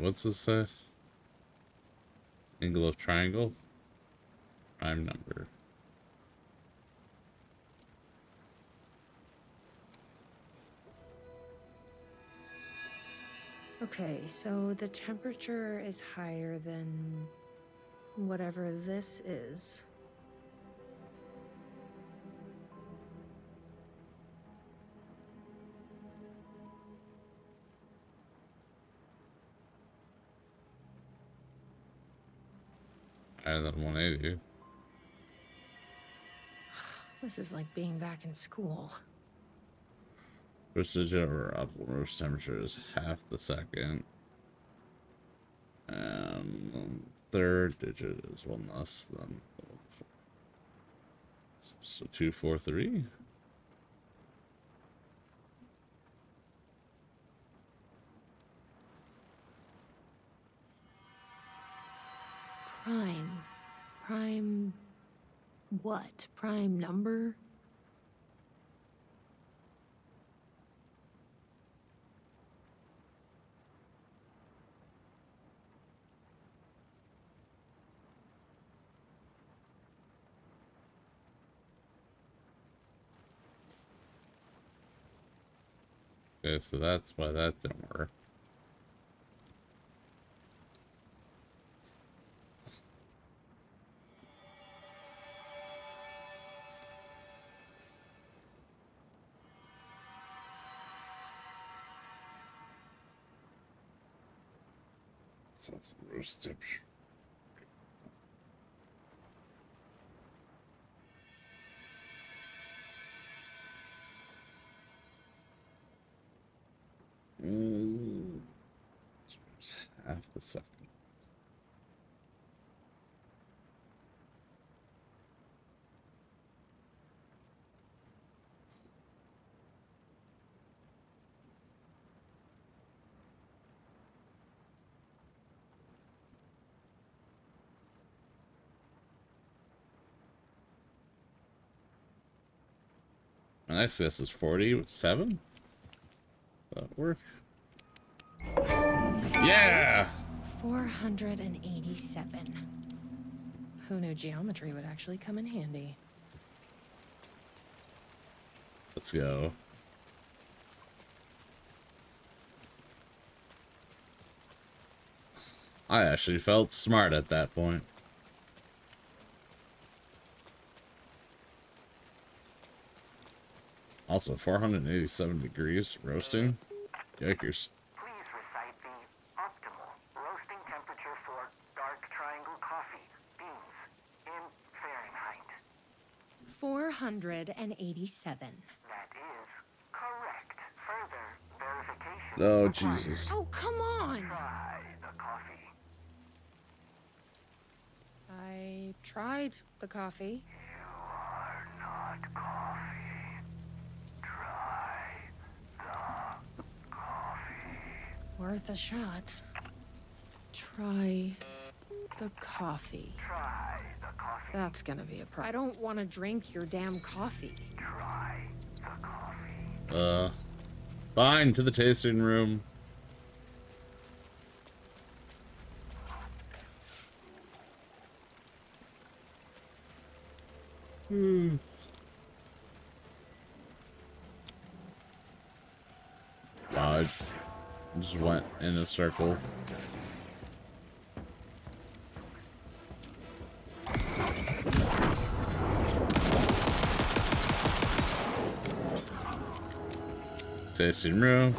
what's this say? Angle of triangle? Prime number. Okay, so the temperature is higher than whatever this is. Higher than 180. This is like being back in school. First digit or up roast temperature is half the second. Third digit is one less than. So 243. Prime what? Prime number? Okay, so that's why that didn't work. So it's roast temperature. It's half the second. My next guess is 47. That work? Yeah! 487. Who knew geometry would actually come in handy? Let's go. I actually felt smart at that point. Also, 487 degrees roasting. Yikers. Please recite the optimal roasting temperature for dark triangle coffee beans in Fahrenheit. 487. That is correct. Further verification. Oh, Jesus. Oh, come on! Try the coffee. I tried the coffee. You are not coffee. Try the coffee. Worth a shot. Try the coffee. Try the coffee. That's gonna be a problem. I don't want to drink your damn coffee. Try the coffee. Fine, to the tasting room. Wow, I just went in a circle. Tasting room.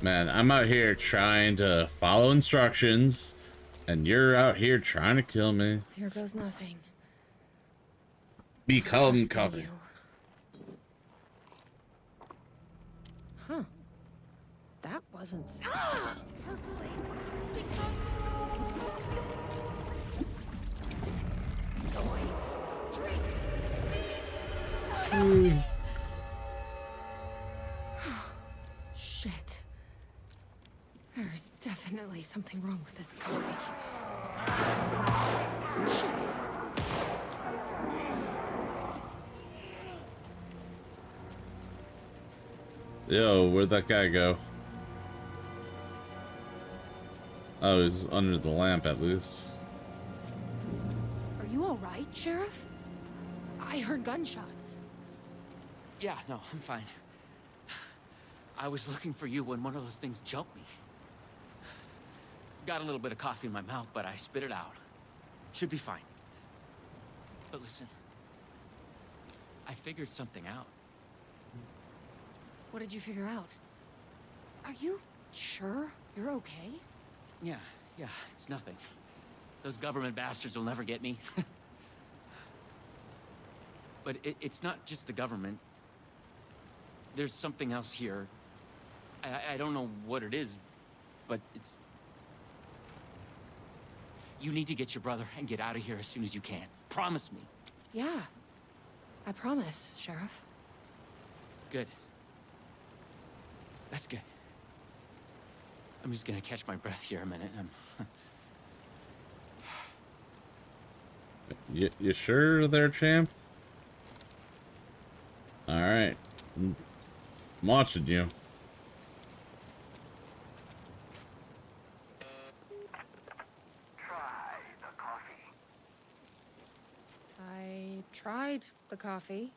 Man, I'm out here trying to follow instructions, and you're out here trying to kill me. Here goes nothing. Become coffee. Huh. That wasn't... Shit. There's definitely something wrong with this coffee. Shit. Yo, where'd that guy go? Oh, he's under the lamp at least. Are you all right, Sheriff? I heard gunshots. Yeah, no, I'm fine. I was looking for you when one of those things jumped me. Got a little bit of coffee in my mouth, but I spit it out. Should be fine. But listen, I figured something out. What did you figure out? Are you sure you're okay? Yeah, it's nothing. Those government bastards will never get me. But it's not just the government. There's something else here. I don't know what it is, but it's... You need to get your brother and get out of here as soon as you can. Promise me. Yeah. I promise, Sheriff. Good. That's good. I'm just gonna catch my breath here a minute. You sure there, champ? Alright. I'm watching you. I tried the coffee.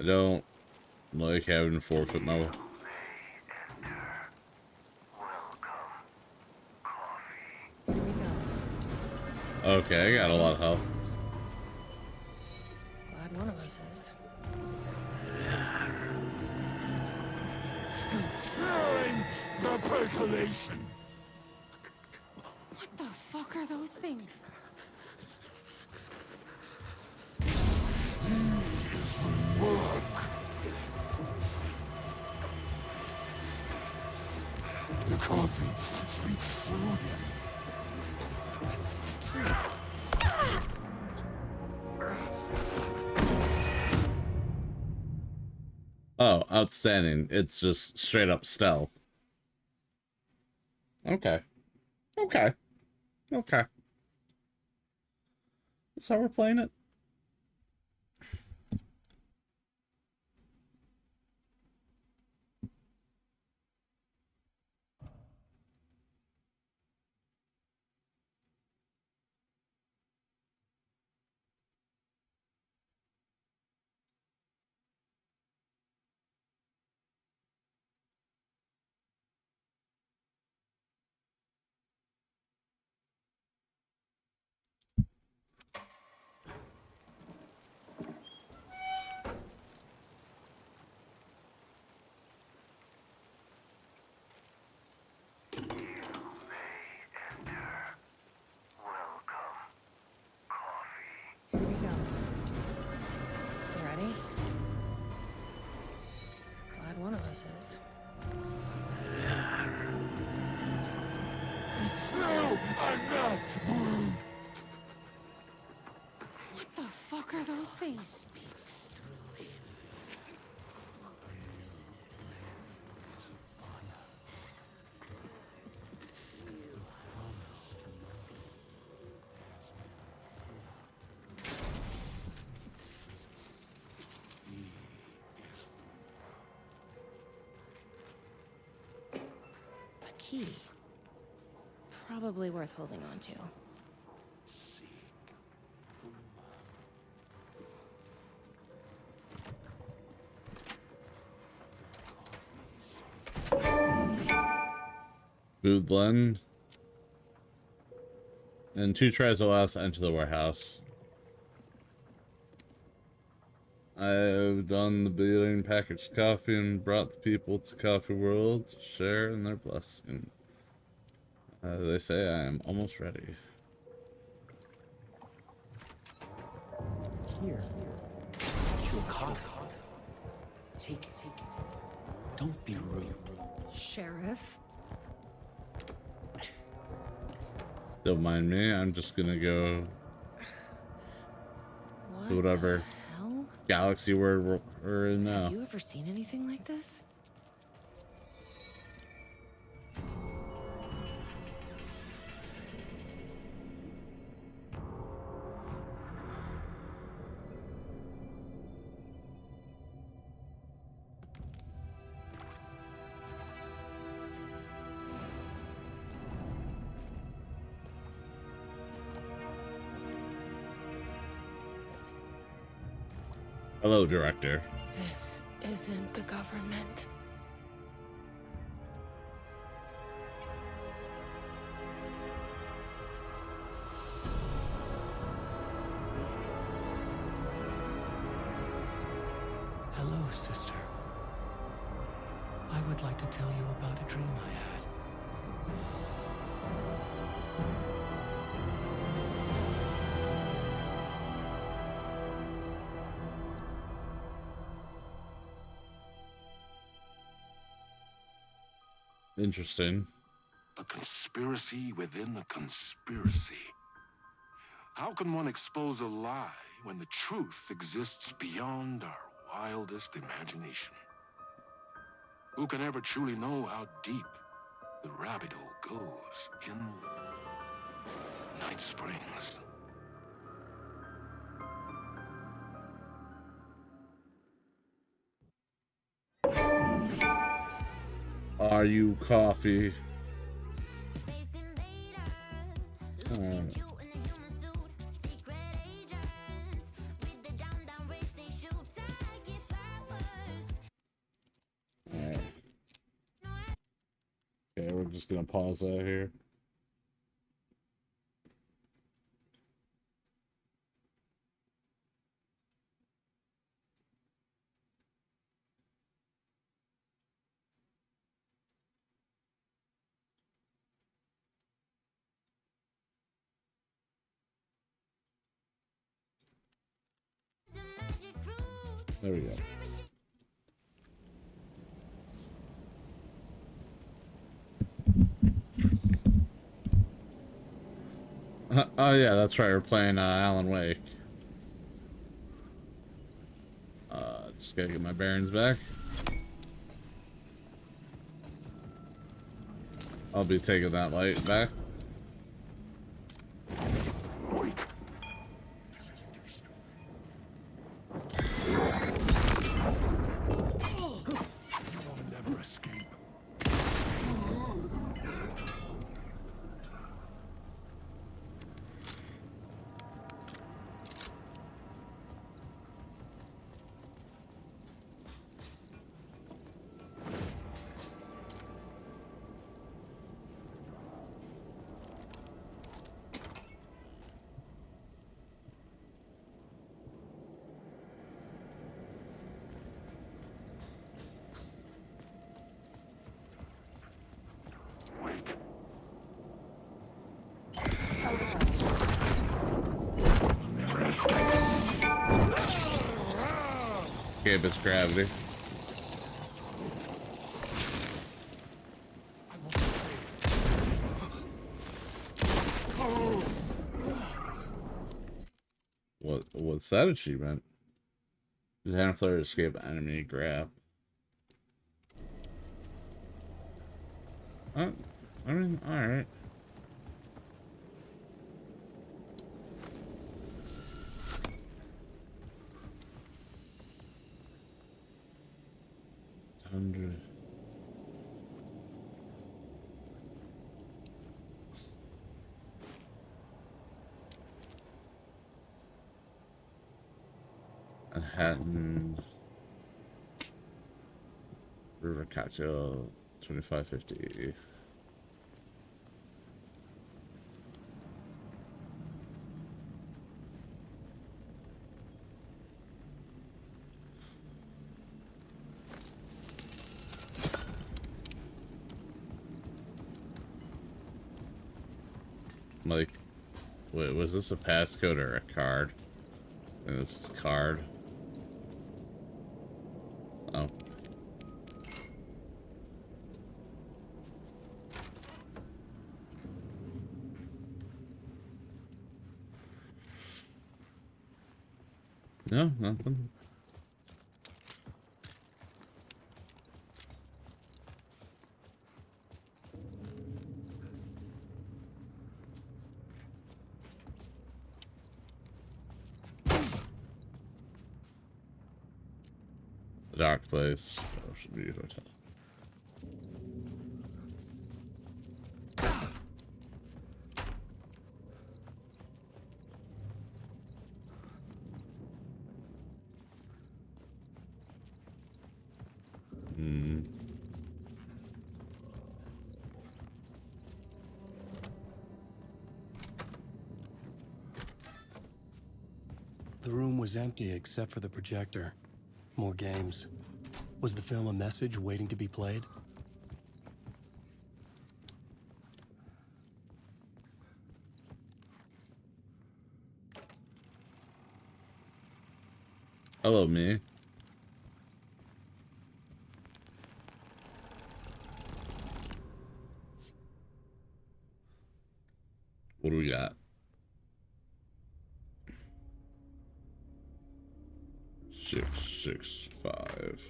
I don't like having to forfeit my... Okay, I got a lot of health. Glad one of us is. Stirring the percolation. What the fuck are those things? The coffee speaks through him. Oh, outstanding. It's just straight up stealth. Okay. Okay. Okay. That's how we're playing it. Here we go. You ready? Glad one of us is. No, I'm not rude. What the fuck are those things? A key. Probably worth holding on to. Food blend. And 2 tries will last enter the warehouse. I've done the beating packaged coffee and brought the people to Coffee World to share in their blessing. They say I am almost ready. Here. Get you a coffee. Take it. Don't be rude. Sheriff? Don't mind me, I'm just gonna go to whatever Hell? galaxy we're in now. Have you ever seen anything like this? Hello, director. This isn't the government. Hello, sister. I would like to tell you about a dream I had. Interesting. A conspiracy within a conspiracy. How can one expose a lie when the truth exists beyond our wildest imagination? Who can ever truly know how deep the rabbit hole goes in Night Springs? Are you coffee? Okay, we're just gonna pause that here. There we go. Oh yeah, that's right. We're playing Alan Wake. Just gotta get my bearings back. I'll be taking that light back. Escape its gravity. What's that achievement? Does hand flare escape enemy grab? I mean, alright. Manhattan River Cocktail 2550. Like, wait, was this a passcode or a card? I think this is a card. Oh. No, nothing. The dark place. Oh, should be a hotel. The room was empty except for the projector. More games. Was the film a message waiting to be played? Hello, me. What do we got? 665.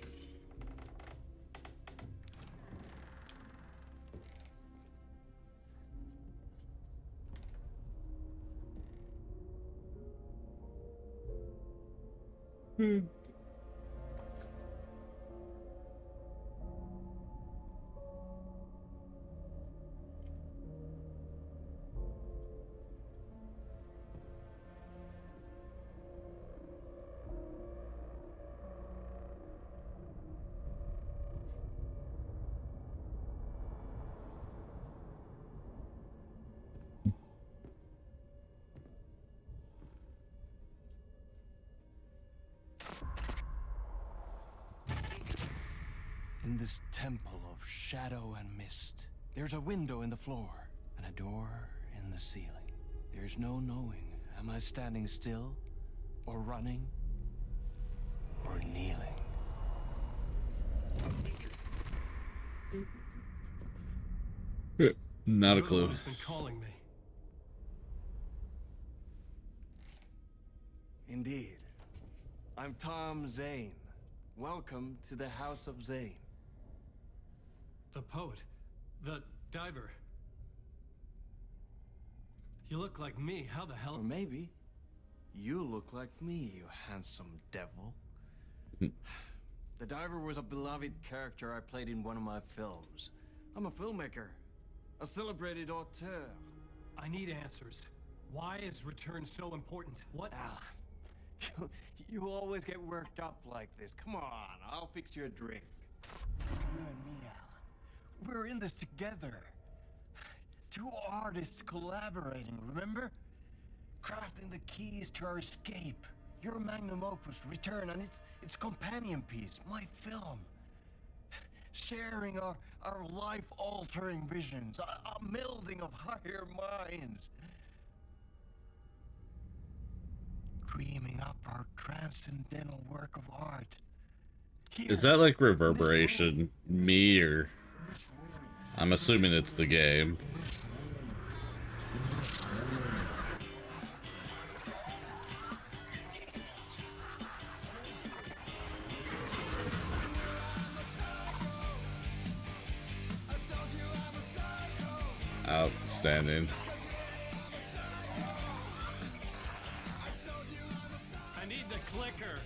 In this temple of shadow and mist, there's a window in the floor and a door in the ceiling. There's no knowing, am I standing still, or running, or kneeling? Not a You're the clue. one who's been calling me. Indeed. I'm Tom Zane. Welcome to the House of Zane. The poet. The diver. You look like me. How the hell? Or maybe you look like me, you handsome devil. The diver was a beloved character I played in one of my films. I'm a filmmaker, a celebrated auteur. I need answers. Why is Return so important? What? Alan, you always get worked up like this. Come on, I'll fix you a drink. You and me, Alan. We're in this together. Two artists collaborating, remember? Crafting the keys to our escape. Your magnum opus, Return, and its companion piece, my film. Sharing our life-altering visions, a melding of higher minds. Dreaming up our transcendental work of art. Is that like reverberation? Me or... I'm assuming it's the game. Outstanding. I need the clicker.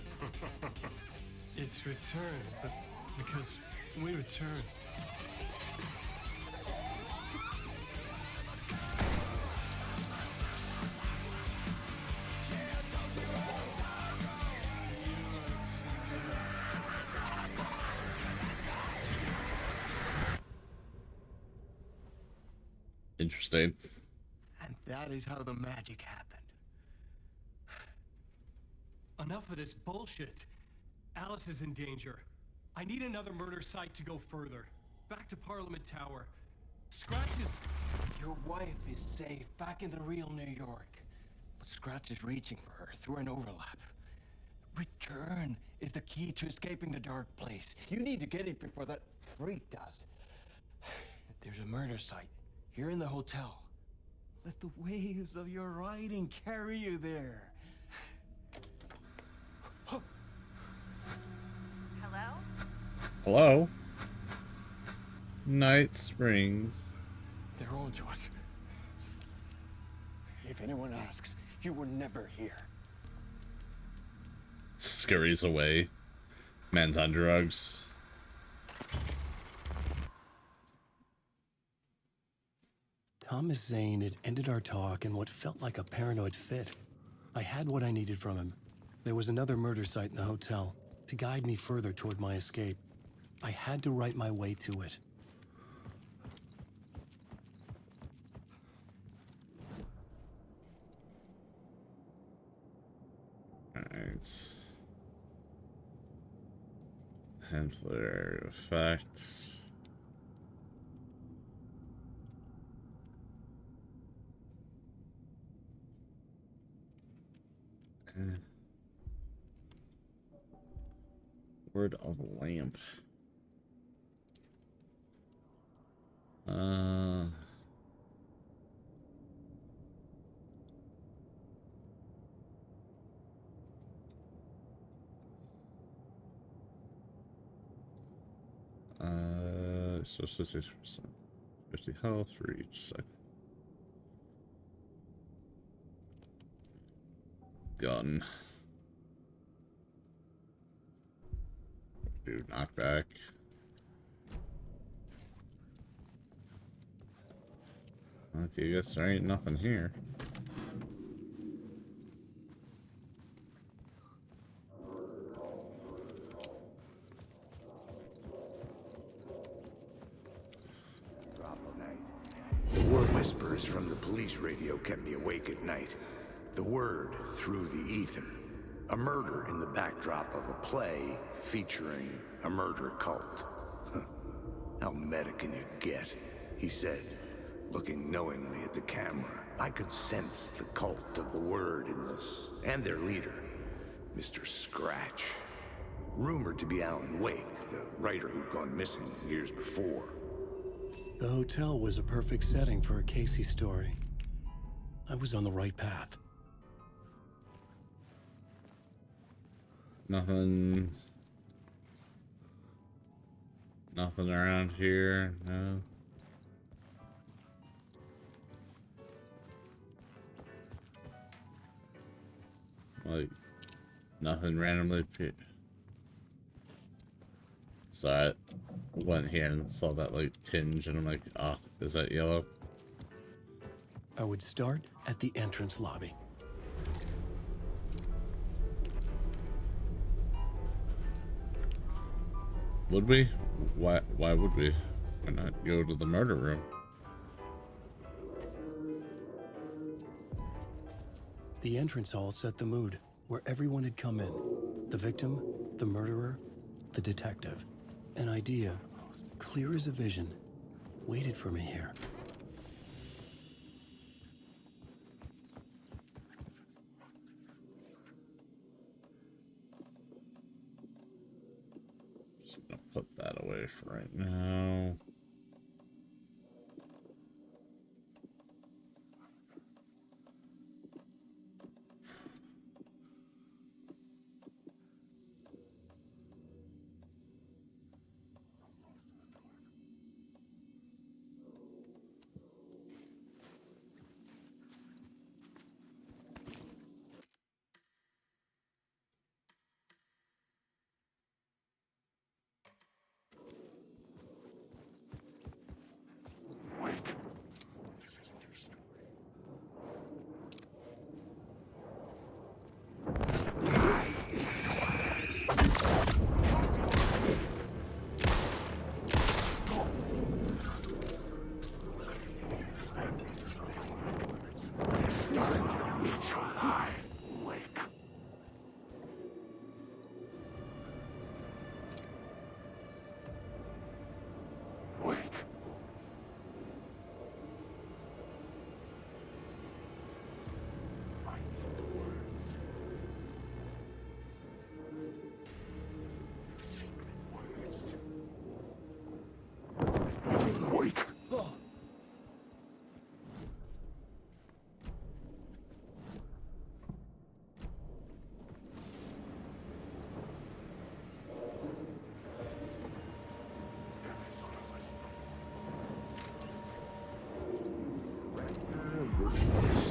It's Return, but because we return. Interesting. And that is how the magic happened. Enough of this bullshit. Alice is in danger. I need another murder site to go further. Back to Parliament Tower. Scratch is... Your wife is safe back in the real New York. But Scratch is reaching for her through an overlap. Return is the key to escaping the dark place. You need to get it before that freak does. There's a murder site here in the hotel. Let the waves of your writing carry you there. Hello? Hello? Night Springs. They're all yours. If anyone asks, you were never here. Scurries away. Man's on drugs. Thomas Zane had ended our talk in what felt like a paranoid fit. I had what I needed from him. There was another murder site in the hotel to guide me further toward my escape. I had to write my way to it. Alright. points. Handful of area effects. Word of lamp. So 66%. 50 health for each second. Gun. Do knockback. Okay, I guess there ain't nothing here. Whispers from the police radio kept me awake at night. The word through the ether. A murder in the backdrop of a play featuring a murder cult. How meta can you get? He said, looking knowingly at the camera. I could sense the cult of the word in this, and their leader, Mr. Scratch. Rumored to be Alan Wake, the writer who'd gone missing years before. The hotel was a perfect setting for a Casey story. I was on the right path. Nothing around here, no. Like, nothing randomly appeared. So I went here and saw that like tinge and I'm like, oh, is that yellow? I would start at the entrance lobby. Would we? Why would we? Why not go to the murder room? The entrance hall set the mood, where everyone had come in. The victim, the murderer, the detective. An idea, clear as a vision, waited for me here. Just gonna put that away for right now.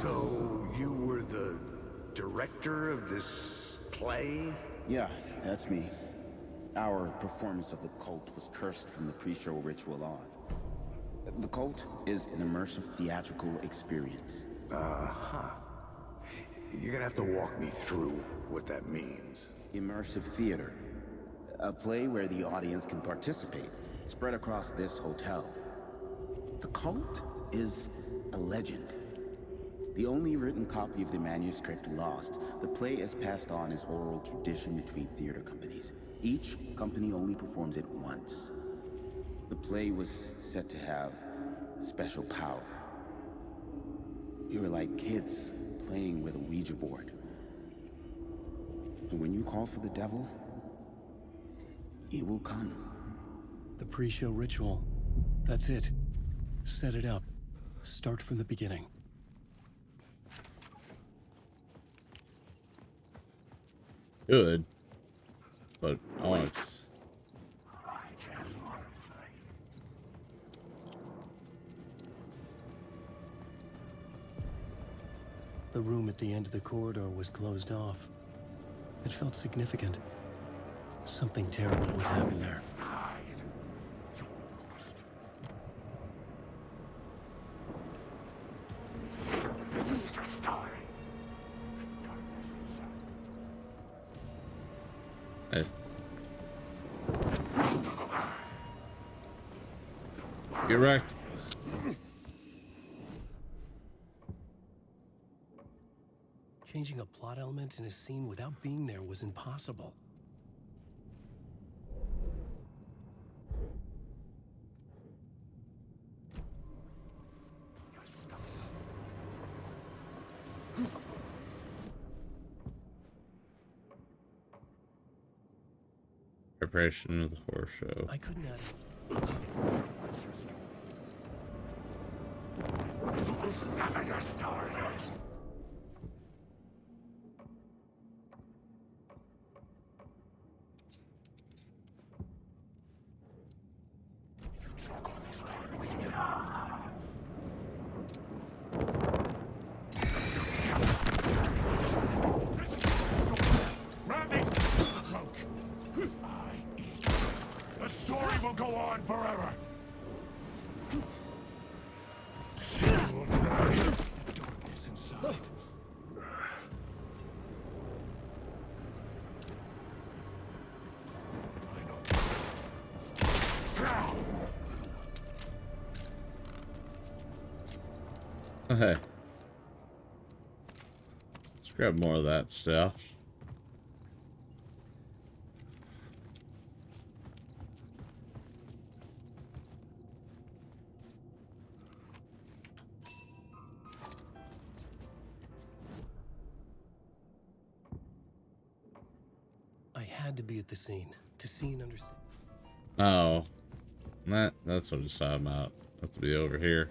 So, you were the director of this play? Yeah, that's me. Our performance of the cult was cursed from the pre-show ritual on. The cult is an immersive theatrical experience. Uh-huh. You're gonna have to walk me through what that means. Immersive theater. A play where the audience can participate, spread across this hotel. The cult is a legend. The only written copy of the manuscript lost, the play is passed on as oral tradition between theater companies. Each company only performs it once. The play was said to have special power. We were like kids playing with a Ouija board. And when you call for the devil, he will come. The pre-show ritual. That's it. Set it up. Start from the beginning. Good. But Onyx. The room at the end of the corridor was closed off. It felt significant. Something terrible would happen there. Hey. Get wrecked. Changing a plot element in a scene without being there was impossible. Preparation of the horror show. I couldn't add. The story will go on forever. Darkness inside. Okay. Let's grab more of that stuff. I had to be at the scene to see and understand. Oh. That's what it's talking about. Have to be over here.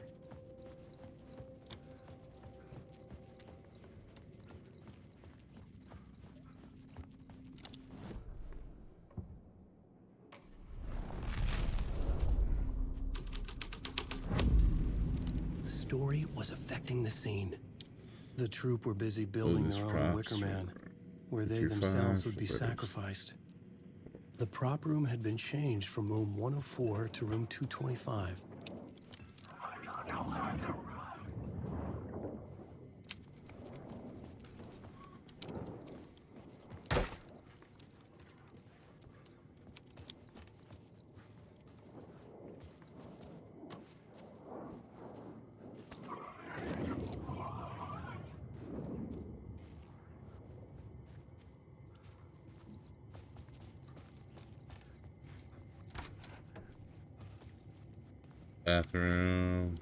The story was affecting the scene. The troupe were busy building their own Wicker Man, where they themselves would be sacrificed. The prop room had been changed from room 104 to room 225. Bathroom.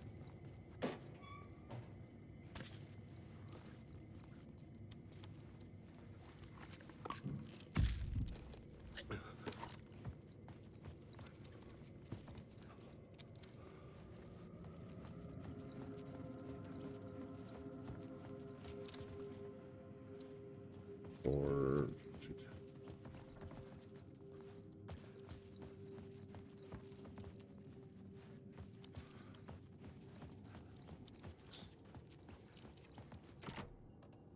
Or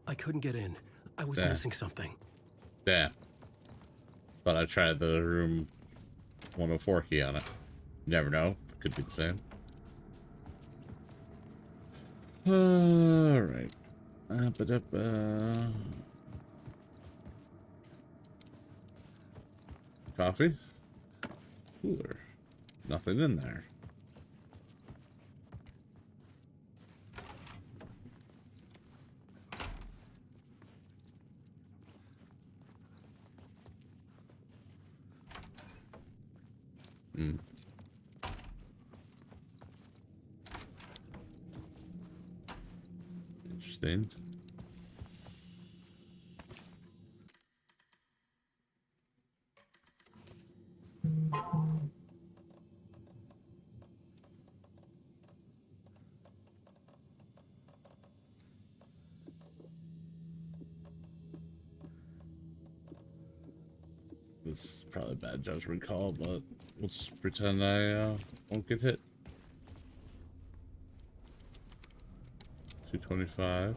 I couldn't get in. I was missing something. yeah. But I tried the room 104 key on it. Never know. Could be the same. Alright. Coffee? Cooler. Nothing in there. Mm-hmm. Interesting. This is probably a bad judgment call, but we'll just pretend I won't get hit. 225.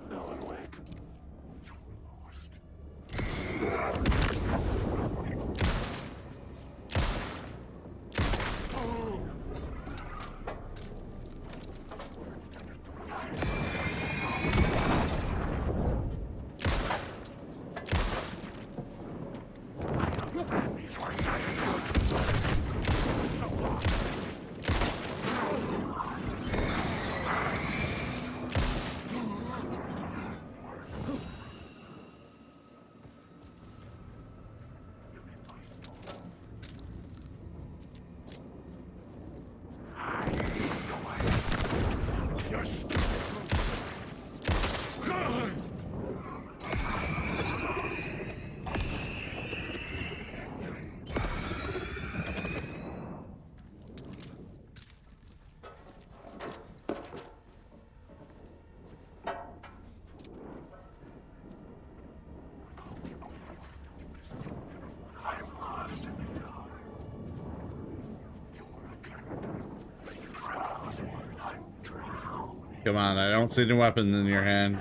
Come on, I don't see any weapons in your hand.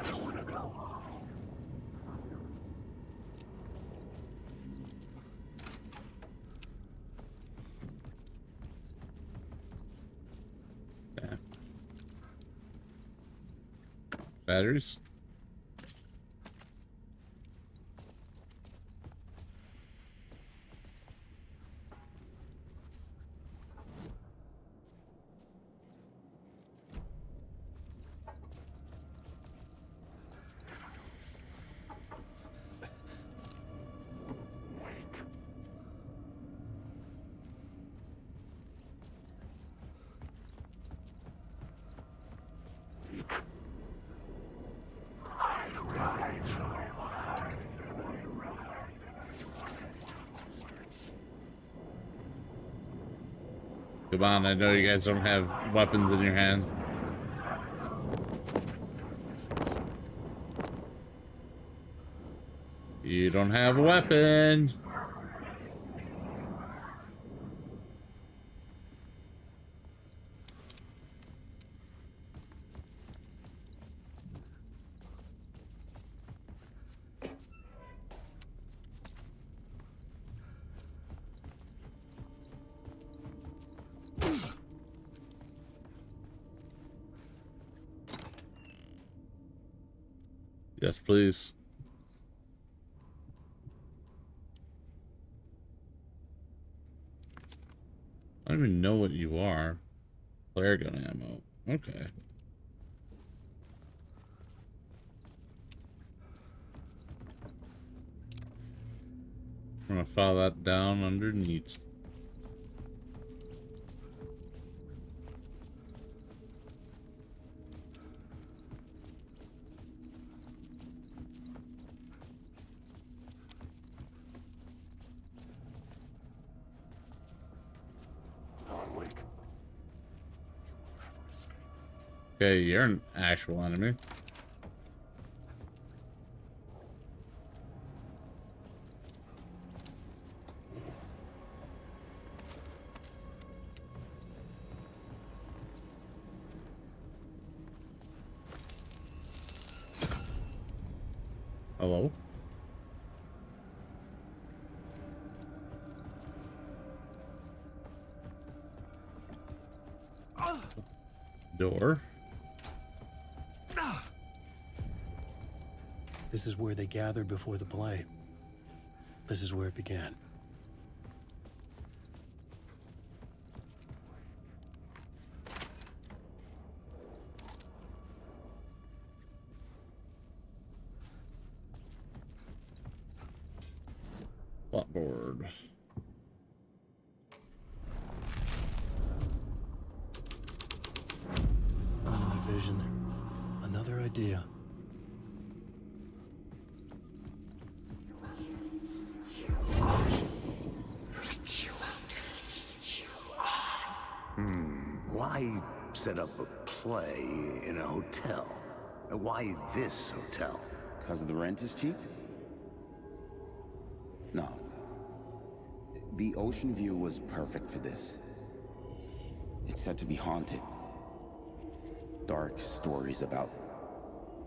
Yeah. Batteries? Come on, I know you guys don't have weapons in your hand. You don't have a weapon. Yes, please. I don't even know what you are. Flare gun ammo. Okay. I'm gonna file that down underneath. Okay, you're an actual enemy. Hello? Door. This is where they gathered before the play. This is where it began. Blackboard. vision. Another idea. Why set up a play in a hotel? Why this hotel? Because the rent is cheap? No. The ocean view was perfect for this. It's said to be haunted. Dark stories about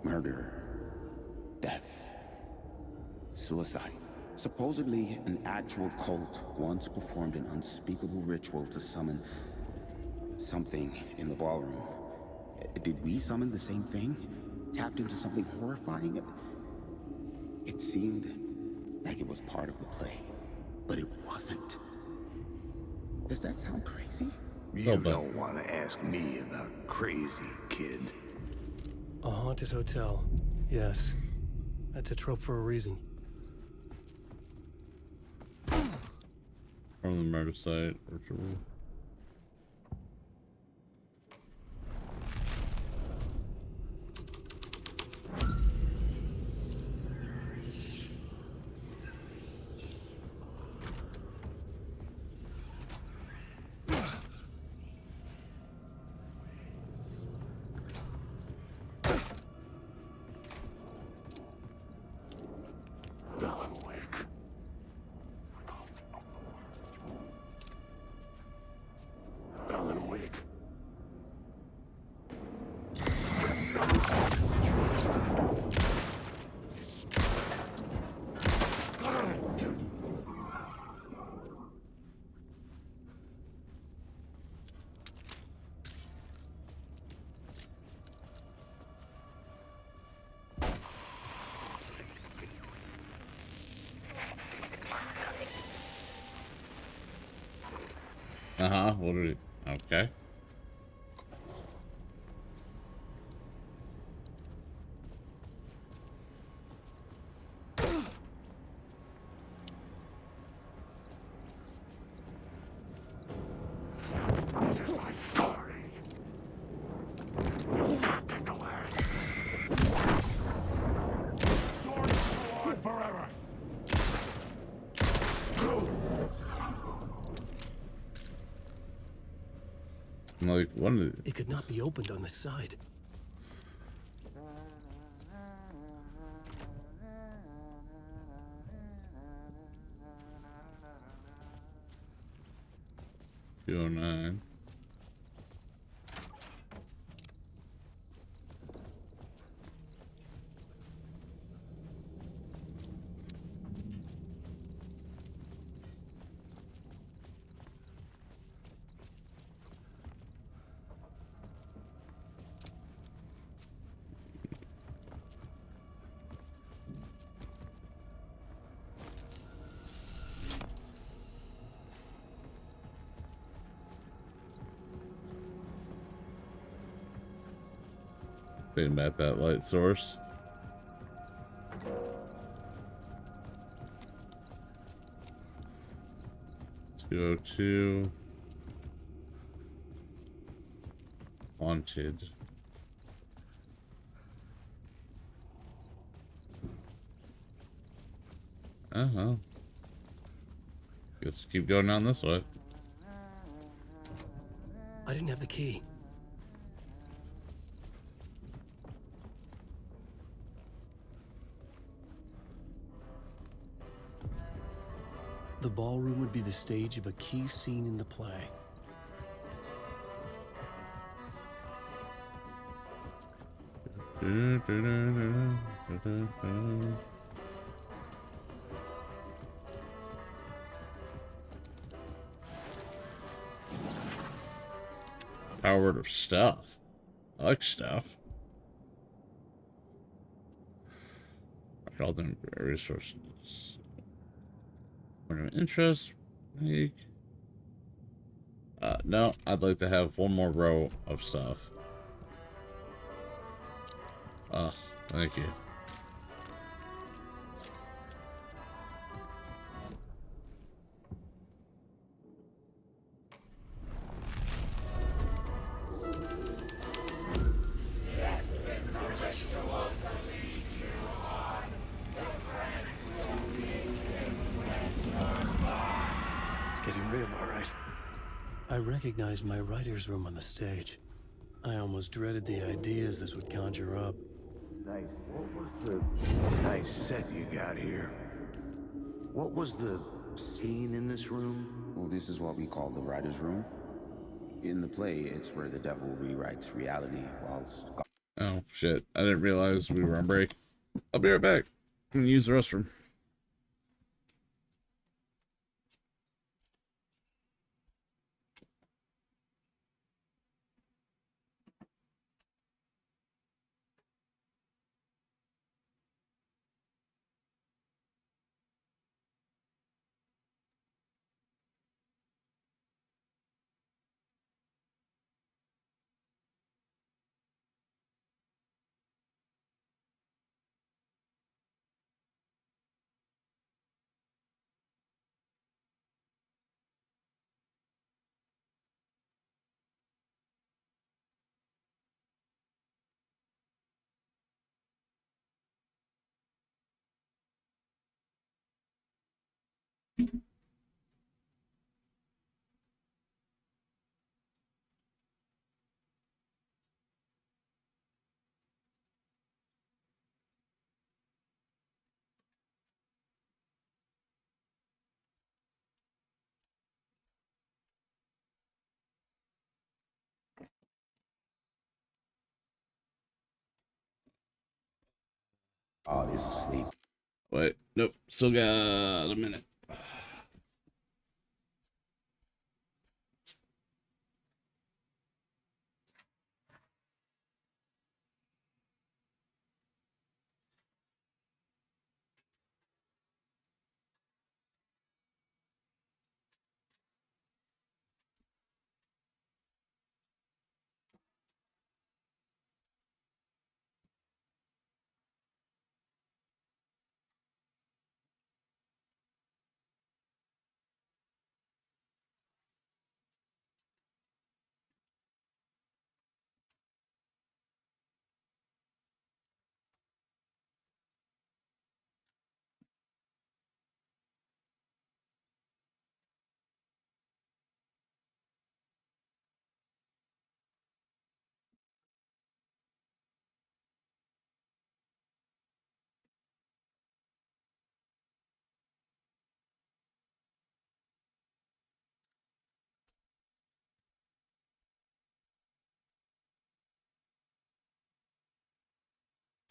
murder, death, suicide. Supposedly, an actual cult once performed an unspeakable ritual to summon something in the ballroom. Did we summon the same thing? Tapped into something horrifying? It seemed like it was part of the play, but it wasn't. Does that sound crazy? You don't want to ask me about crazy, kid. A haunted hotel. Yes. That's a trope for a reason. From the murder site, ritual. What did it? Okay. This is my story. You can't take away. Stories go on forever. Like, what is it? It could not be opened on the side. $209. Thinking about that light source. $202. Haunted. Guess keep going down this way. I didn't have the key. The ballroom would be the stage of a key scene in the play. Power of stuff. I like stuff. All them resources. Point of interest. Make. No, I'd like to have one more row of stuff. Thank you. I recognized my writer's room on the stage. I almost dreaded the ideas this would conjure up. Nice set you got here. What was the scene in this room? Well, this is what we call the writer's room. In the play, it's where the devil rewrites reality whilst... Oh, shit. I didn't realize we were on break. I'll be right back. I'm gonna use the restroom. God is asleep. Wait, nope. Still got a minute.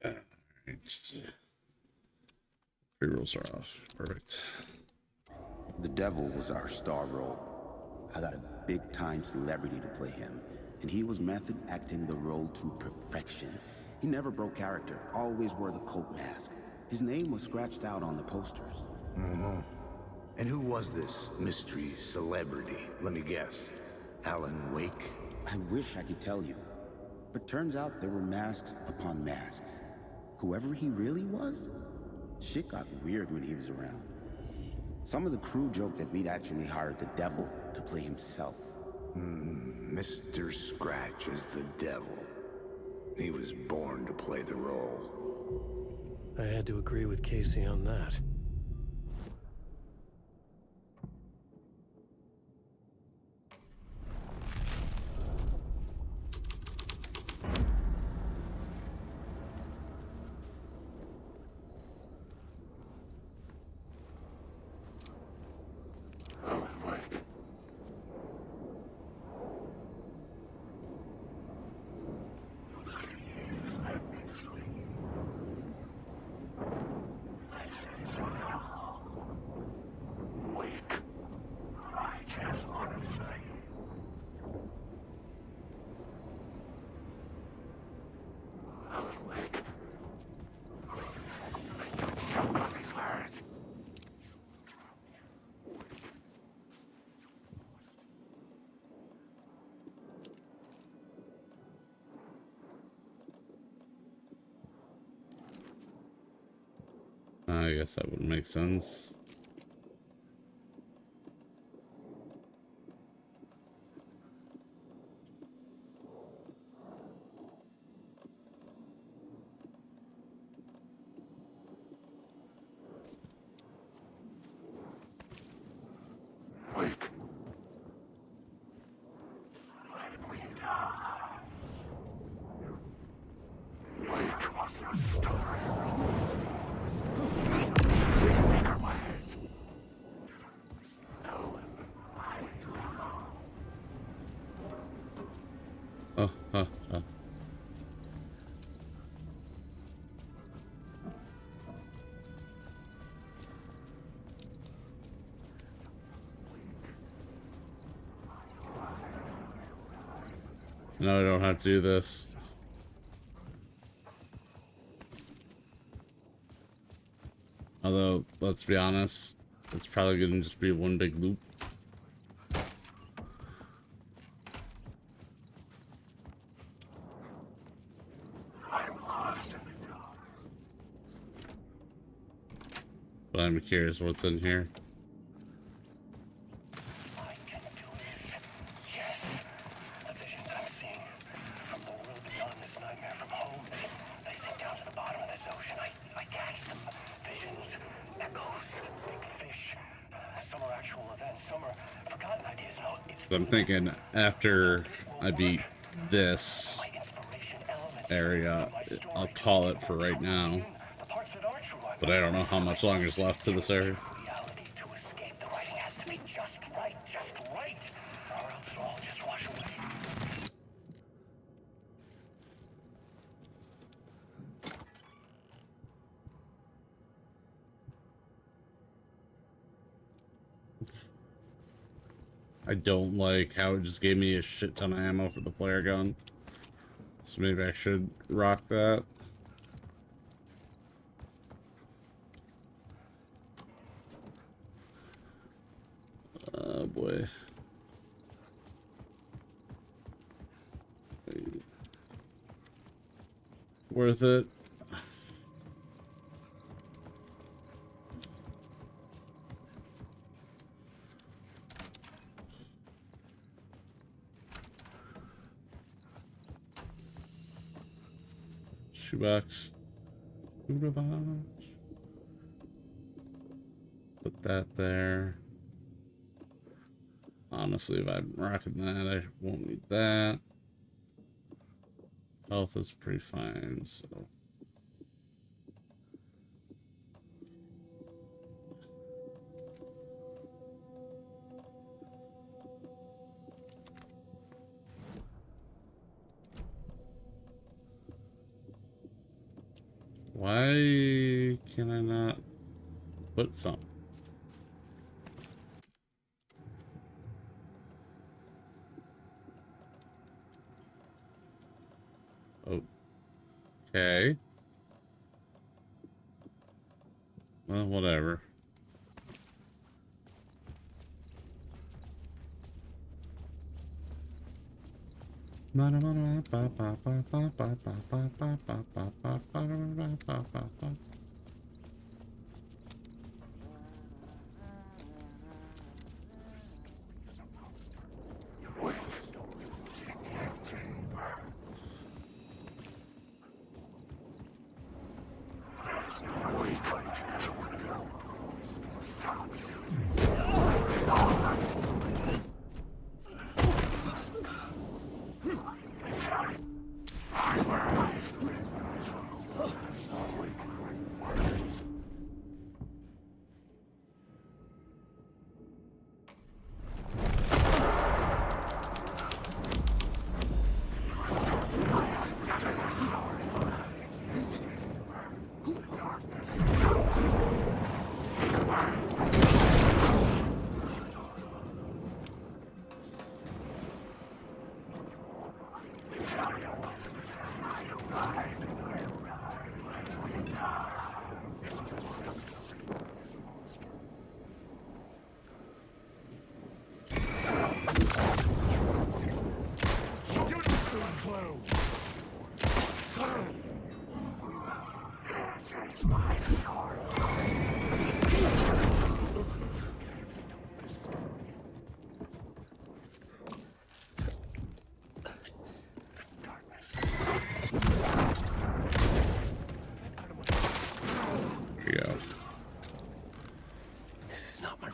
Alright. Pre-rolls are off. Perfect. The devil was our star role. I got a big-time celebrity to play him, and he was method acting the role to perfection. He never broke character, always wore the cult mask. His name was scratched out on the posters. Mm-hmm. And who was this mystery celebrity? Let me guess. Alan Wake? I wish I could tell you, but turns out there were masks upon masks. Whoever he really was, shit got weird when he was around. Some of the crew joked that we'd actually hired the devil to play himself. Mr. Scratch is the devil. He was born to play the role. I had to agree with Casey on that. I guess that would make sense. Huh, huh. No, I don't have to do this. Although, let's be honest, it's probably gonna just be one big loop. But I'm curious what's in here. The visions I'm seeing from the world beyond this nightmare from home, they sink down to the bottom of this ocean. I catch them. Visions, echoes, big fish. Some are actual events, some are forgotten ideas. No, it's I'm thinking after I beat this area, I'll call it for right now. But I don't know how much longer is left to this area. reality to escape. The writing has to be just right, or else it'll all just wash away. I don't like how it just gave me a shit ton of ammo for the flare gun. So maybe I should rock that. Oh boy. Worth it. Shoebox. Shoebox. Put that there. Honestly, if I'm rocking that, I won't need that. Health is pretty fine, so. Why can I not put some? Okay. Well, whatever.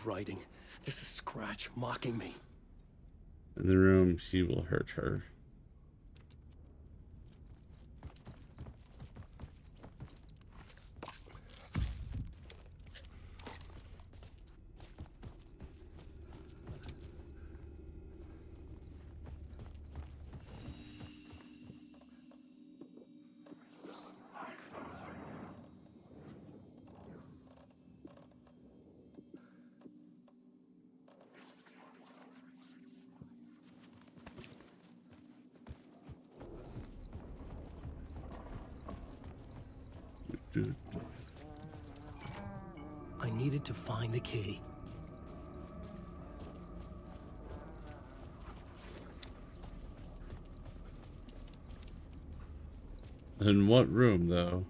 Writing. This is Scratch mocking me. In the room, he will hurt her. I needed to find the key. In what room, though?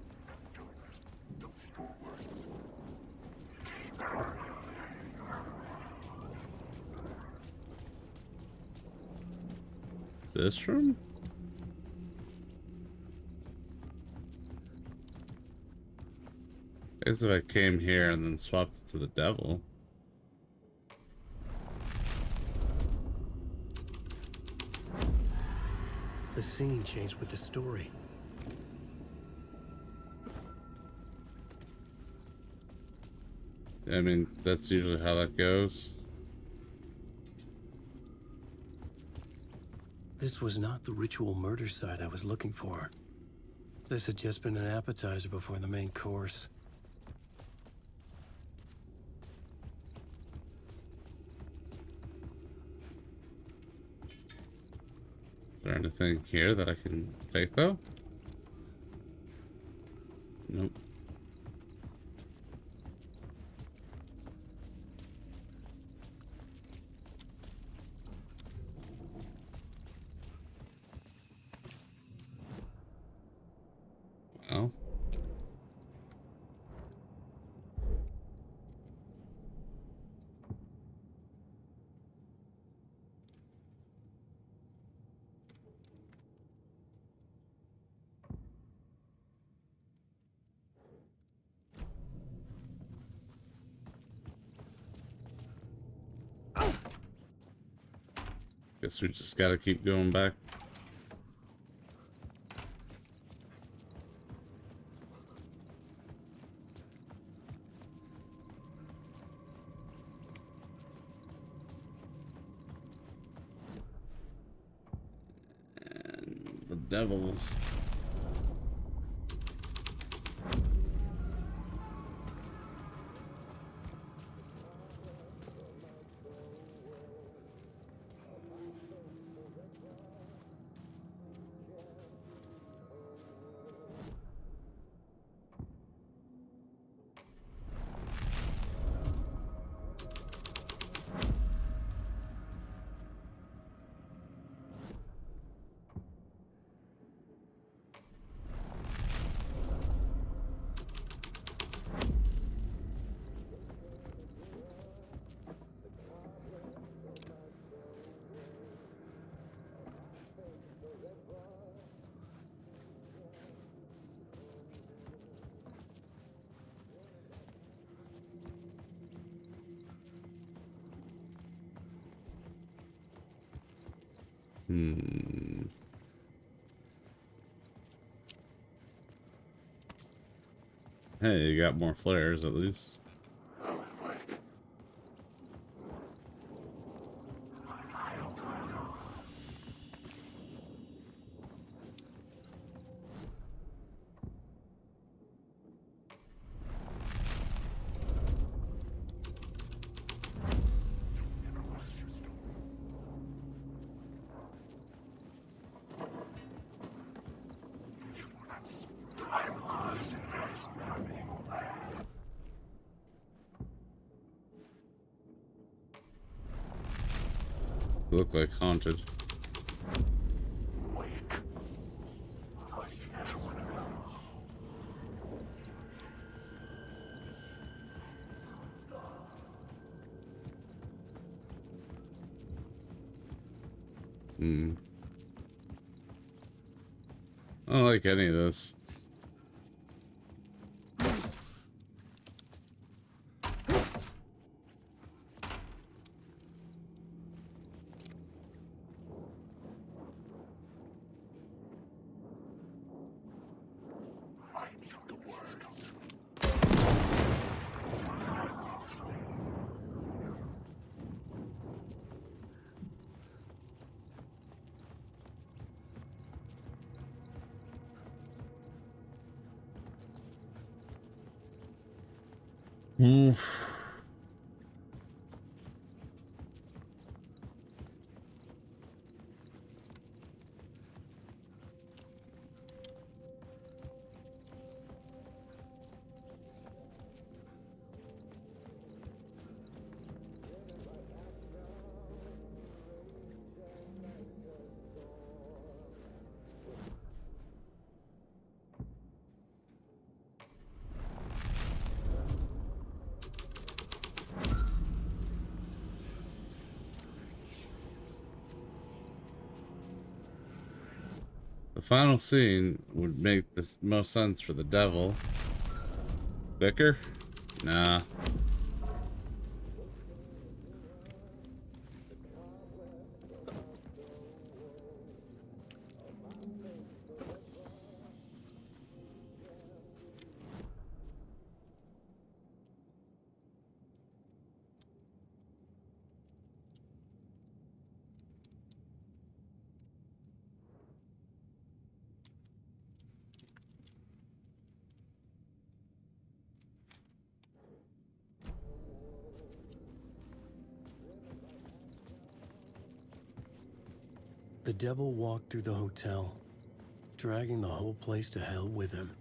This room? I guess if I came here and then swapped it to the devil. The scene changed with the story. I mean, that's usually how that goes. This was not the ritual murder site I was looking for. This had just been an appetizer before the main course. Is there anything here that I can take, though? Nope. Well. Guess we just gotta keep going back. And the devils. Hey, you got more flares at least. Look like haunted. I don't like any of this. The final scene would make the most sense for the devil. Vicar? Nah. The devil walked through the hotel, dragging the whole place to hell with him.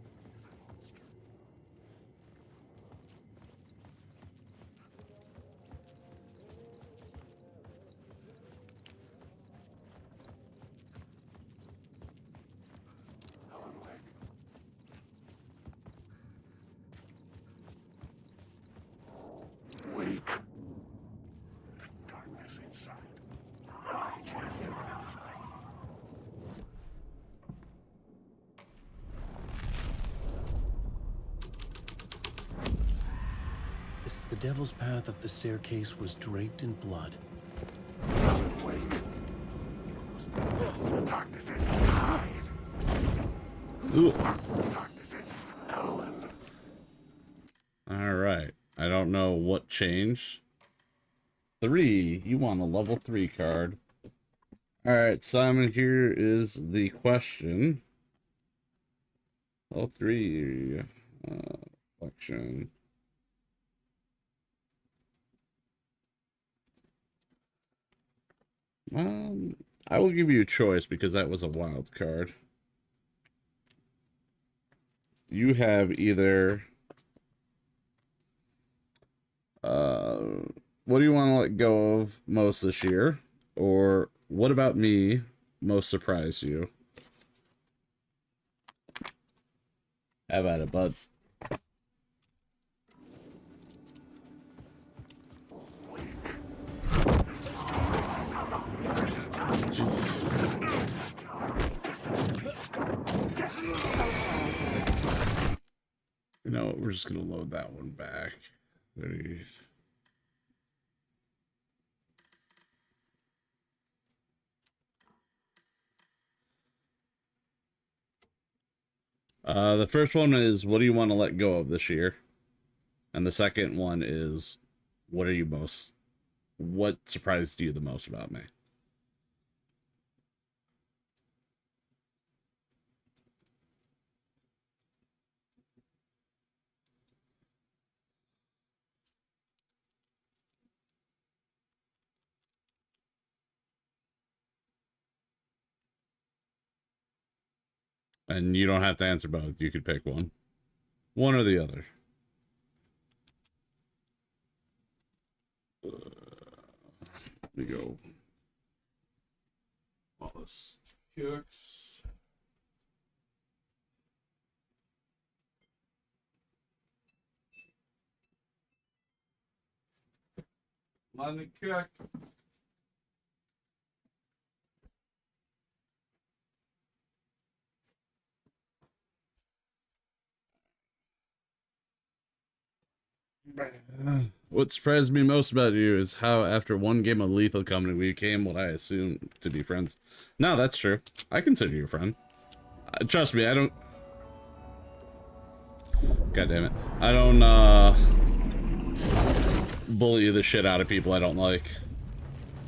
Wake. Darkness inside. I can't feel enough. The devil's path up the staircase was draped in blood. Wake. The darkness inside. Ooh. Darkness is stolen. Alright. I don't know what changed. 3. You want a level 3 card. Alright, Simon, here is the question. Level 3. Reflection. I will give you a choice because that was a wild card. You have either what do you want to let go of most this year, or what about me most surprised you? How about it, bud? Jesus. You know what? We're just gonna load that one back. The first one is, what do you want to let go of this year? And the second one is, what surprised you the most about me? And you don't have to answer both. You could pick one. One or the other. Let me go. Wallace Cooks. London Cook. What surprised me most about you is how after one game of Lethal Company we became what I assume to be friends. No, that's true. I consider you a friend. Trust me, I don't... God damn it. I don't, bully the shit out of people I don't like.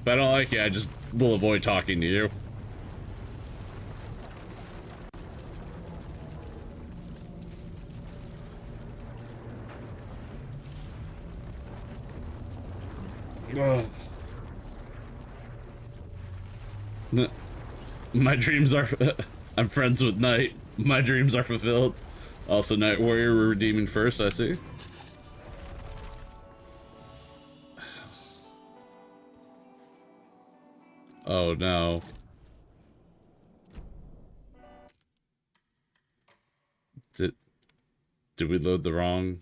If I don't like you, I just will avoid talking to you. Ugh. My dreams are... I'm friends with Night. My dreams are fulfilled. Also, Night Warrior, we're redeeming first, I see. Oh, no. Did we load the wrong...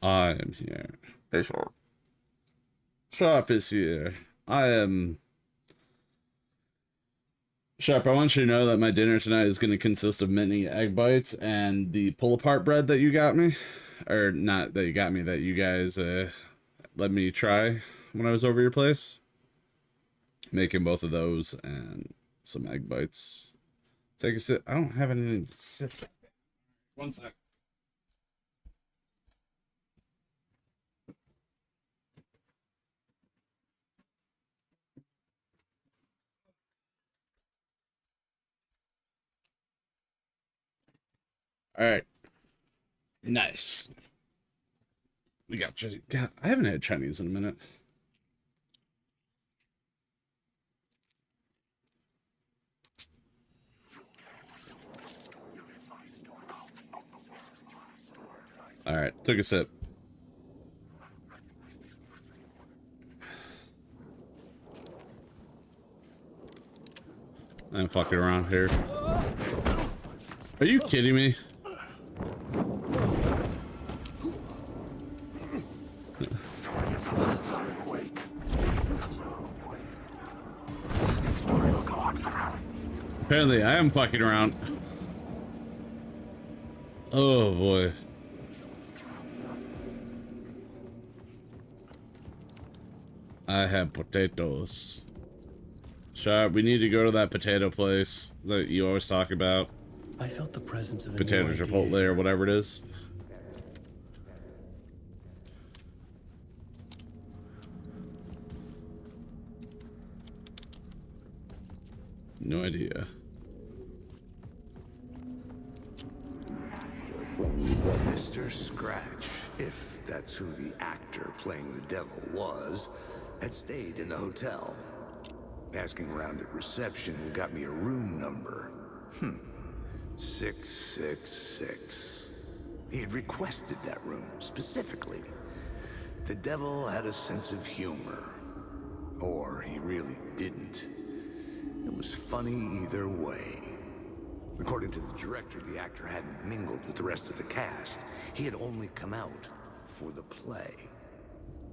I am here. Hey, Sharp. Sharp is here. I am... Sharp, I want you to know that my dinner tonight is going to consist of mini egg bites and the pull-apart bread that you got me. Or not that you got me, that you guys let me try when I was over your place. Making both of those and some egg bites. Take a sip. I don't have anything to sip. One sec. All right. Nice. We got Chinese. God, I haven't had Chinese in a minute. All right, took a sip. I'm fucking around here. Are you kidding me? Apparently, I am fucking around. Oh boy. I have potatoes. Sharp, we need to go to that potato place that you always talk about. I felt the presence of a potato new chipotle idea. or whatever it is. No idea. Mr. Scratch, if that's who the actor playing the devil was, had stayed in the hotel. Asking around at reception got me a room number. 666. He had requested that room, specifically. The devil had a sense of humor. Or he really didn't. It was funny either way. According to the director, the actor hadn't mingled with the rest of the cast. He had only come out for the play.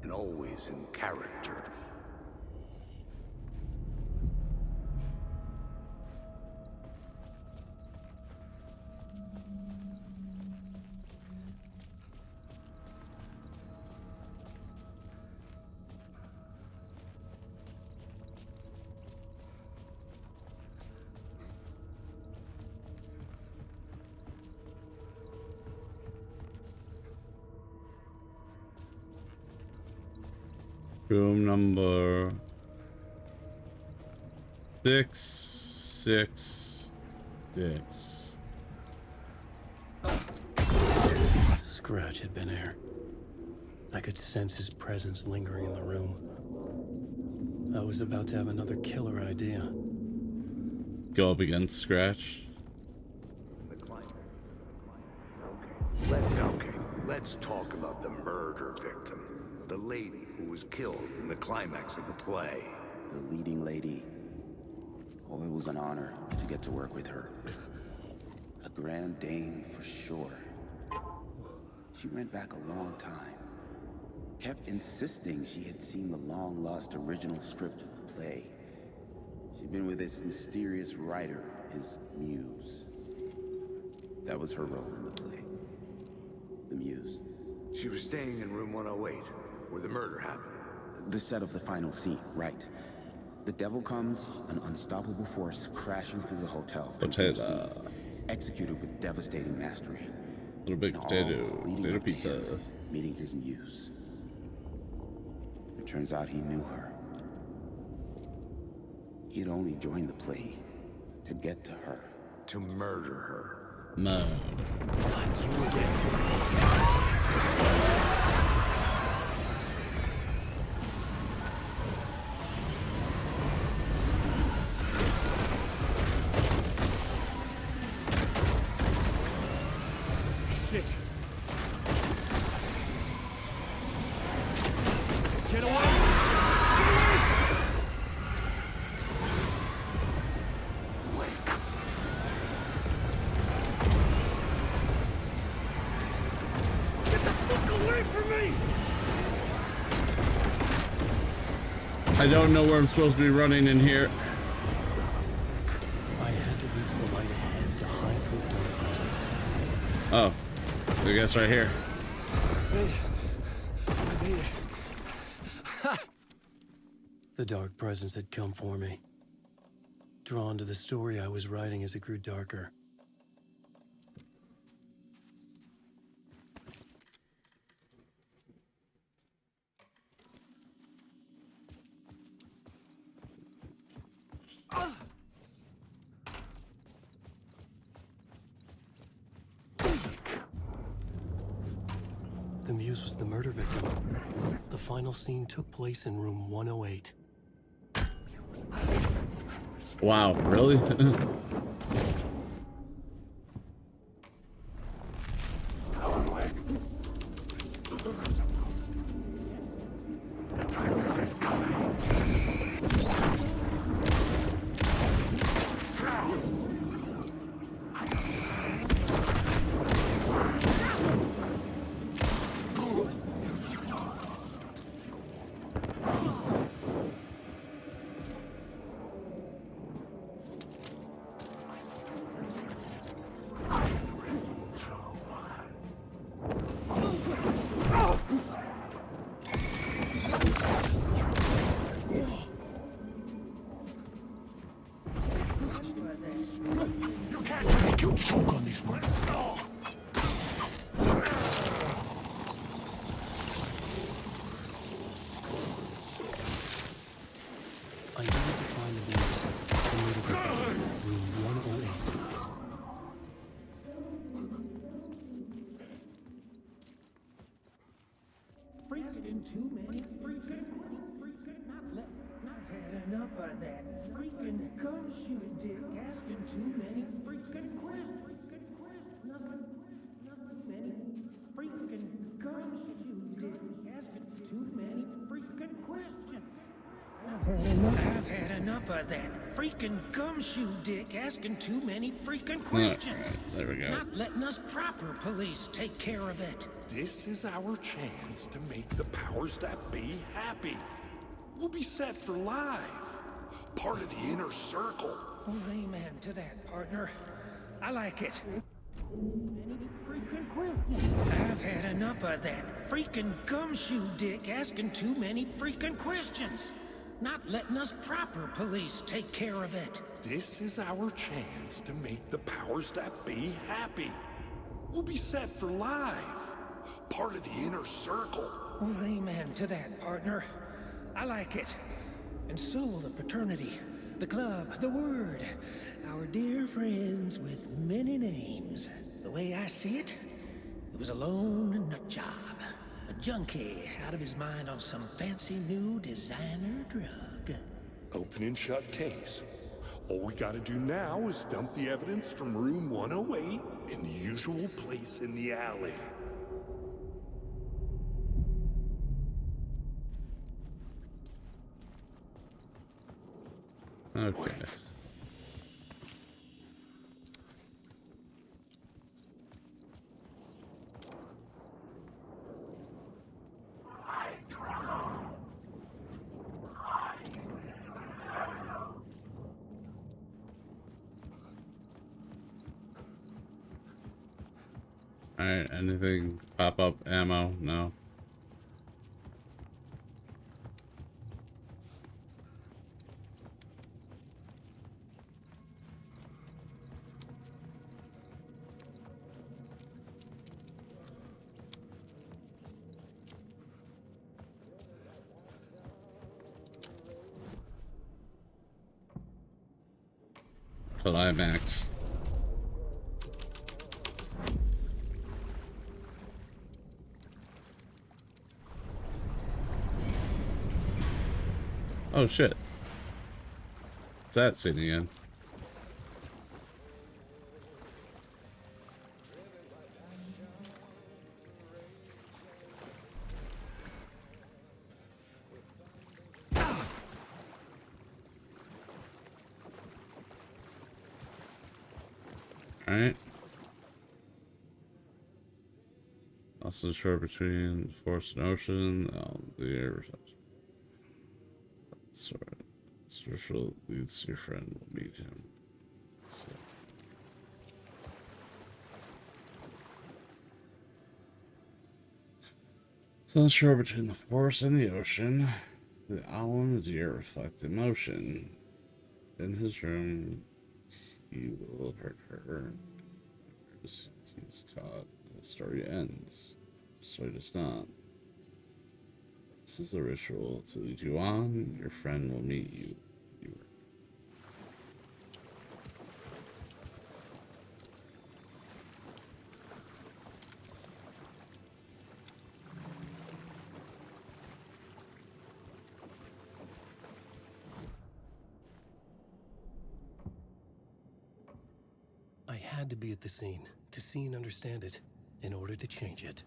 And always in character. Room number 666. Scratch had been here. I could sense his presence lingering in the room. I was about to have another killer idea. Go up against Scratch. Okay, let's talk about the murder victim. The lady who was killed in the climax of the play. The leading lady. Oh, it was an honor to get to work with her. A grand dame for sure. She went back a long time. Kept insisting she had seen the long-lost original script of the play. She'd been with this mysterious writer, his muse. That was her role in the play. The muse. She was staying in room 108, where the murder happened. The set of the final scene, right. The devil comes, an unstoppable force crashing through the hotel. Potato. Executed with devastating mastery. Little big potato. Potato pizza. Meeting his muse. It turns out he knew her. He'd only joined the play to get to her. To murder her. No. Not you again. Shit. Get away! Get the fuck away I don't know where I'm supposed to be running in here. I had to reach the light ahead to hide from the dark presence. Oh, I guess right here. The dark presence had come for me. Drawn to the story I was writing as it grew darker. The muse was the murder victim. The final scene took place in room 108. Wow, really? You can't take you choke on these words. No. I needed to find the muse. The murder victim. Room 108. Freaking too many freaking not had enough of that. Freaking come shoot a dick asking too many freaking questions. Nothing many freaking come shoot dick asking too many freaking questions. I've had enough of that. Freaking gumshoe dick asking too many freaking questions. Okay, there we go. Not letting us proper police take care of it. This is our chance to make the powers that be happy. We'll be set for life. Part of the inner circle. Well, amen to that, partner. I like it. Many freaking questions. I've had enough of that. Freaking gumshoe dick asking too many freaking questions. Not letting us proper police take care of it. This is our chance to make the powers that be happy. We'll be set for life. Part of the inner circle. Well, amen to that, partner. I like it. And so the fraternity, the club, the word, our dear friends with many names. The way I see it, it was a lone nut job. A junkie out of his mind on some fancy new designer drug. Open and shut case. All we gotta do now is dump the evidence from room 108 in the usual place in the alley. Okay. Alright, anything pop up ammo? No. Climax. Oh shit. What's that scene again? Alright. Also short between forest and ocean. The air reception. Let's Spiritual leads your friend will meet him. So. So on the shore between the forest and the ocean, the owl and the deer reflect emotion. In his room, he will hurt her. He's caught. The story ends. The story does not. This is the ritual to lead you on. Your friend will meet you. I had to be at the scene, to see and understand it, in order to change it.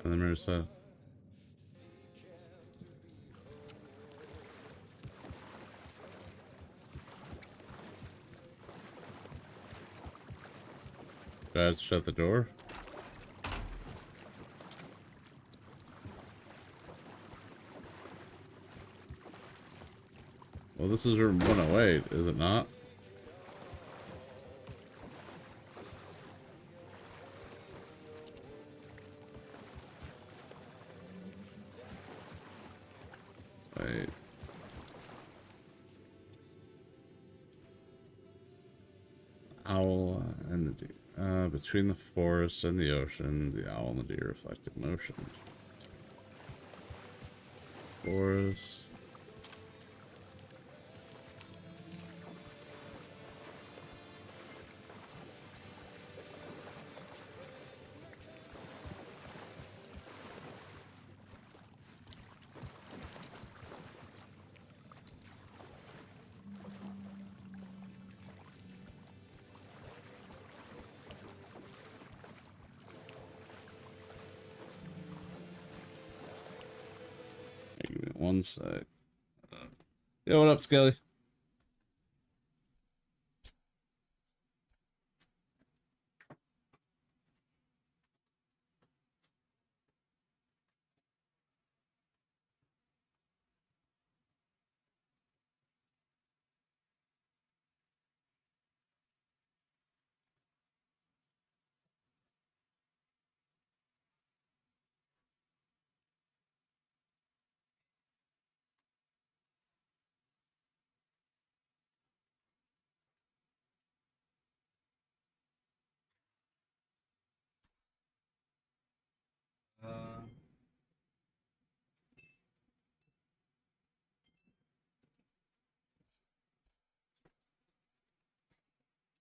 And the mirror said, guys, shut the door. Well, this is room 108, is it not? Wait. Owl and the deer. Between the forest and the ocean, the owl and the deer reflect emotions. Forest. Give me one sec. Yo, what up, Skelly?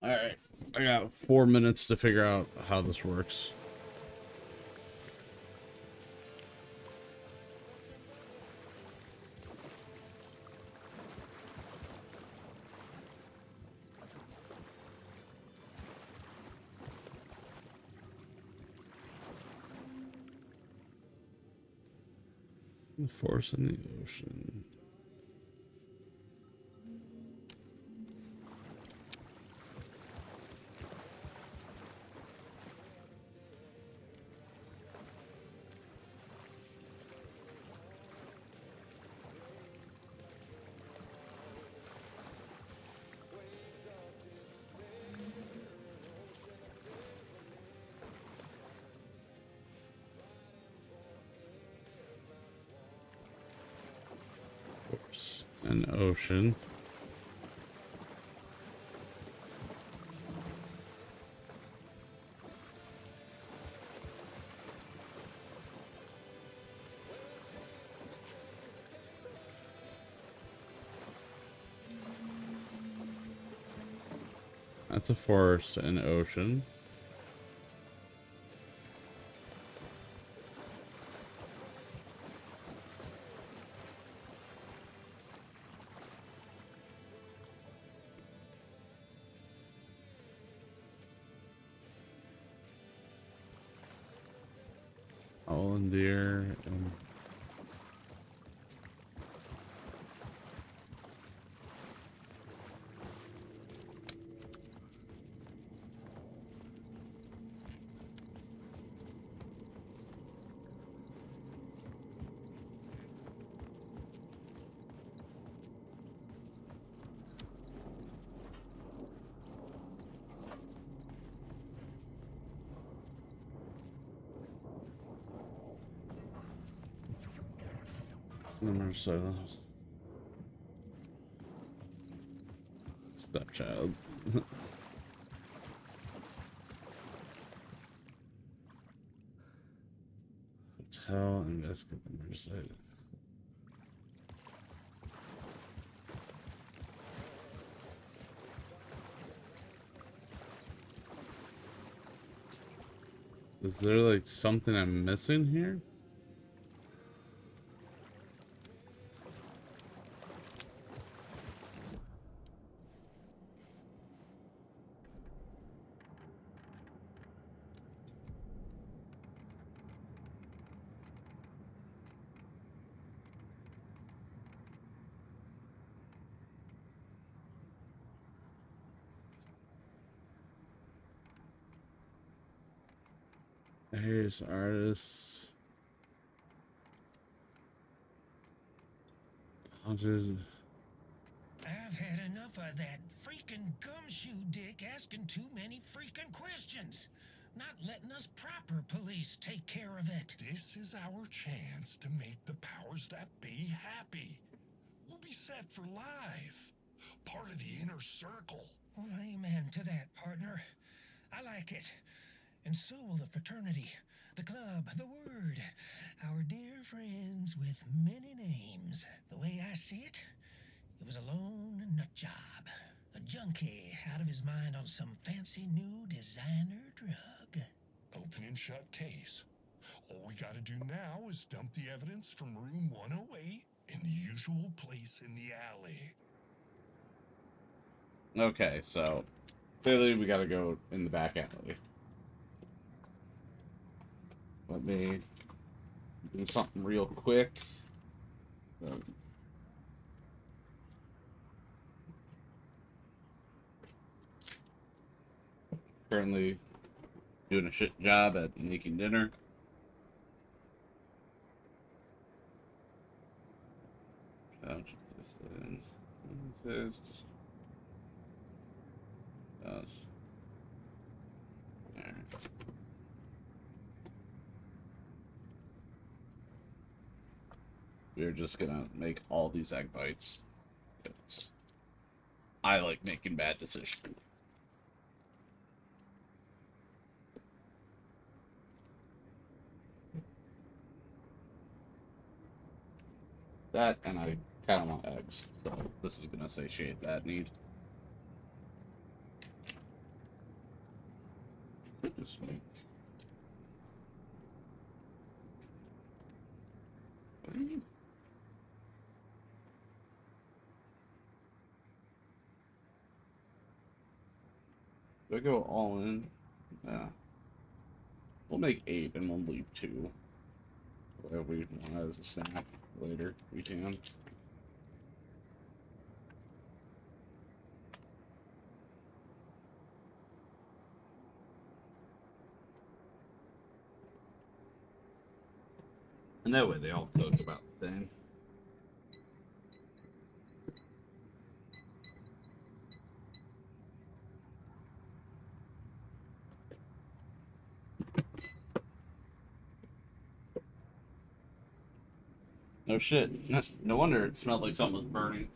Alright, I got 4 minutes to figure out how this works. The forest and the ocean. Forest and ocean. That's a forest and ocean. Owl and deer and silence. Stepchild. Hotel, investigate the murder site. Is there like something I'm missing here? Here's artists. I've had enough of that freaking gumshoe dick asking too many freaking questions. Not letting us proper police take care of it. This is our chance to make the powers that be happy. We'll be set for life. Part of the inner circle. Well, amen to that, partner. I like it. And so will the fraternity, the club, the word. Our dear friends with many names. The way I see it, it was a lone nut job. A junkie out of his mind on some fancy new designer drug. Open and shut case. All we gotta do now is dump the evidence from room 108 in the usual place in the alley. Okay, so clearly we gotta go in the back alley. Let me do something real quick. Currently doing a shit job at making dinner. We're just gonna make all these egg bites. I like making bad decisions. That, and I kind of want eggs, so this is gonna satiate that need. Just make. Do I go all in? Yeah. We'll make 8 and we'll leave 2. Whatever we want as a snack later, we can. And that way they all cook about the same. No shit. No wonder it smelled like something was burning.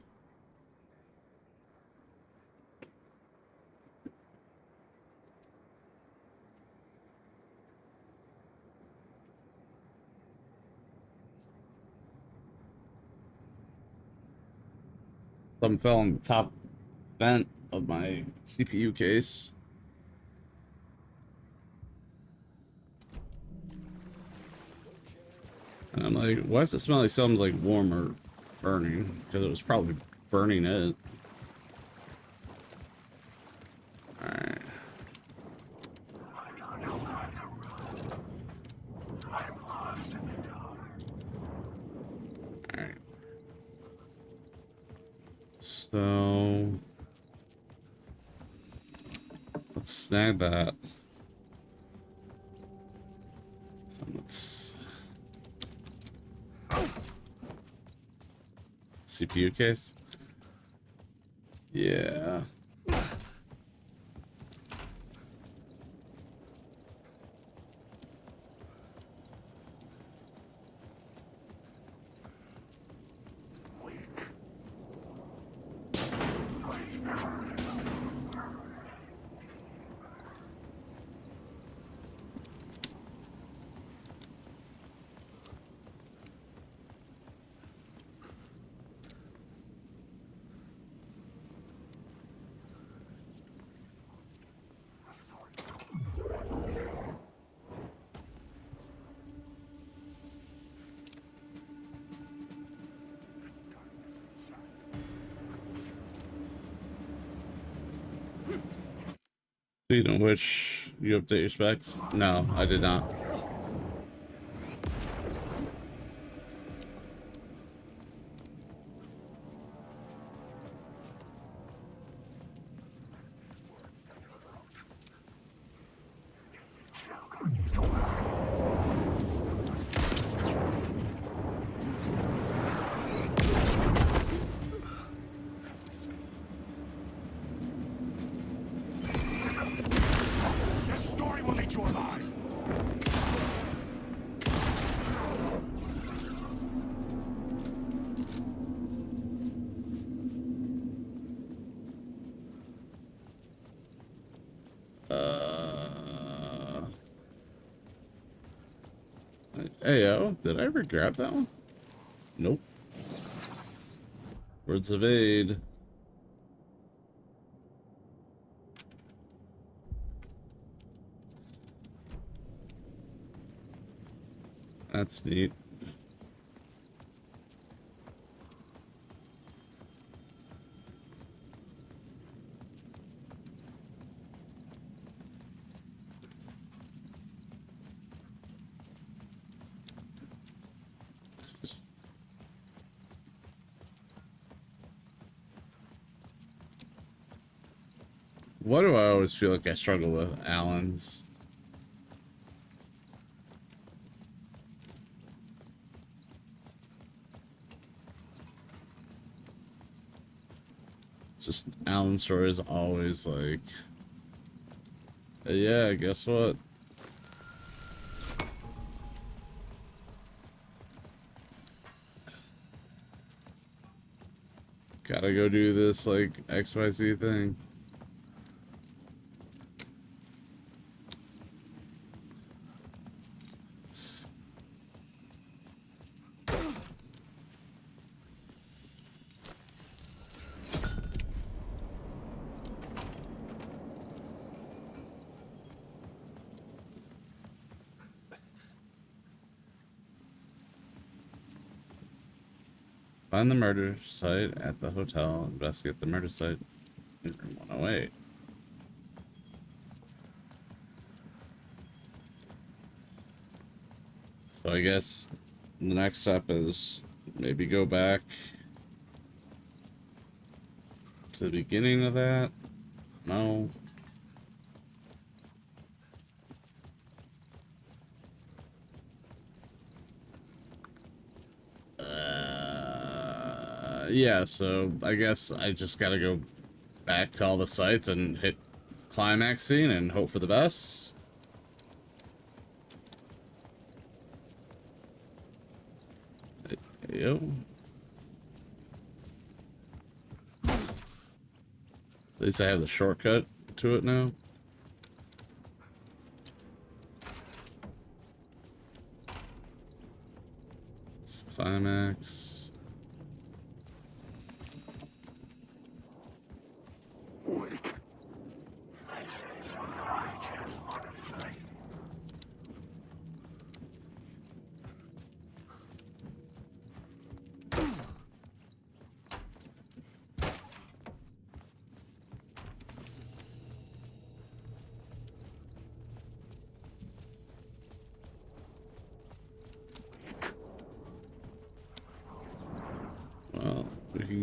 Something fell on the top vent of my CPU case. And I'm like, why does it smell like something's like warm or burning? Because it was probably burning it. Alright. Alright. So let's snag that. Let's CPU case. Yeah. Speaking of which, you update your specs? No, I did not. Hey, yo, did I ever grab that one? Nope. Words of aid. That's neat. Why do I always feel like I struggle with Allen's? Just Allen's story is always like, hey, yeah, guess what? Gotta go do this like XYZ thing. Find the murder site at the hotel. Investigate the murder site in room 108. So I guess the next step is maybe go back to the beginning of that. No. Yeah, so I guess I just gotta go back to all the sites and hit climax scene and hope for the best. Yo. At least I have the shortcut to it now. It's climax.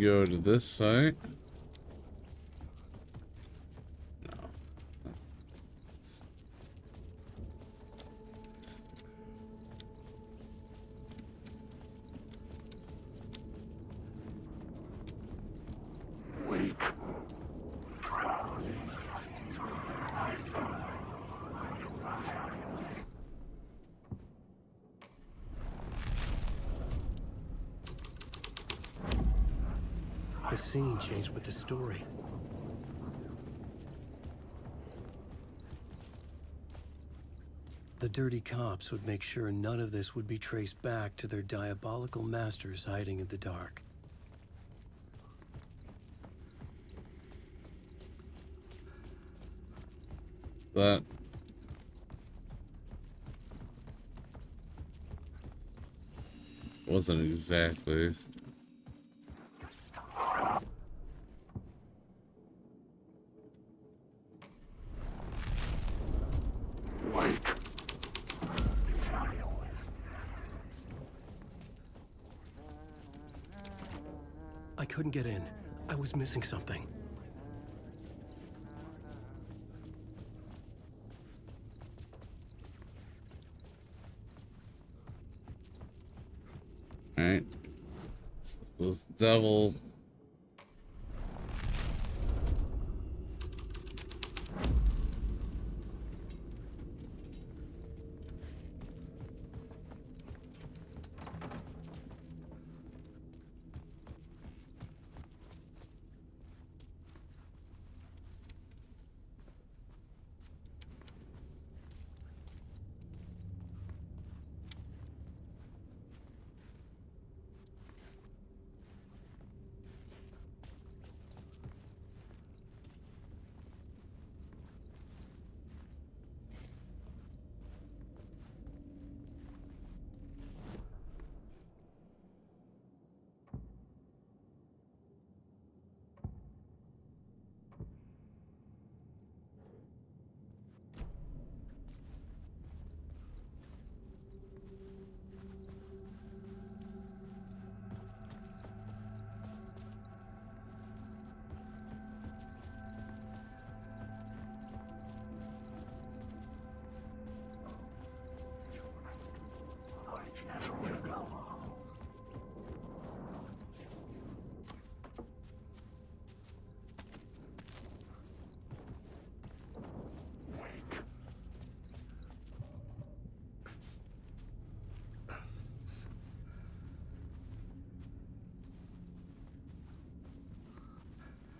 go to this site. No. Wake. The scene changed with the story. The dirty cops would make sure none of this would be traced back to their diabolical masters hiding in the dark. That wasn't exactly. I couldn't get in. I was missing something. Alright. Was devil.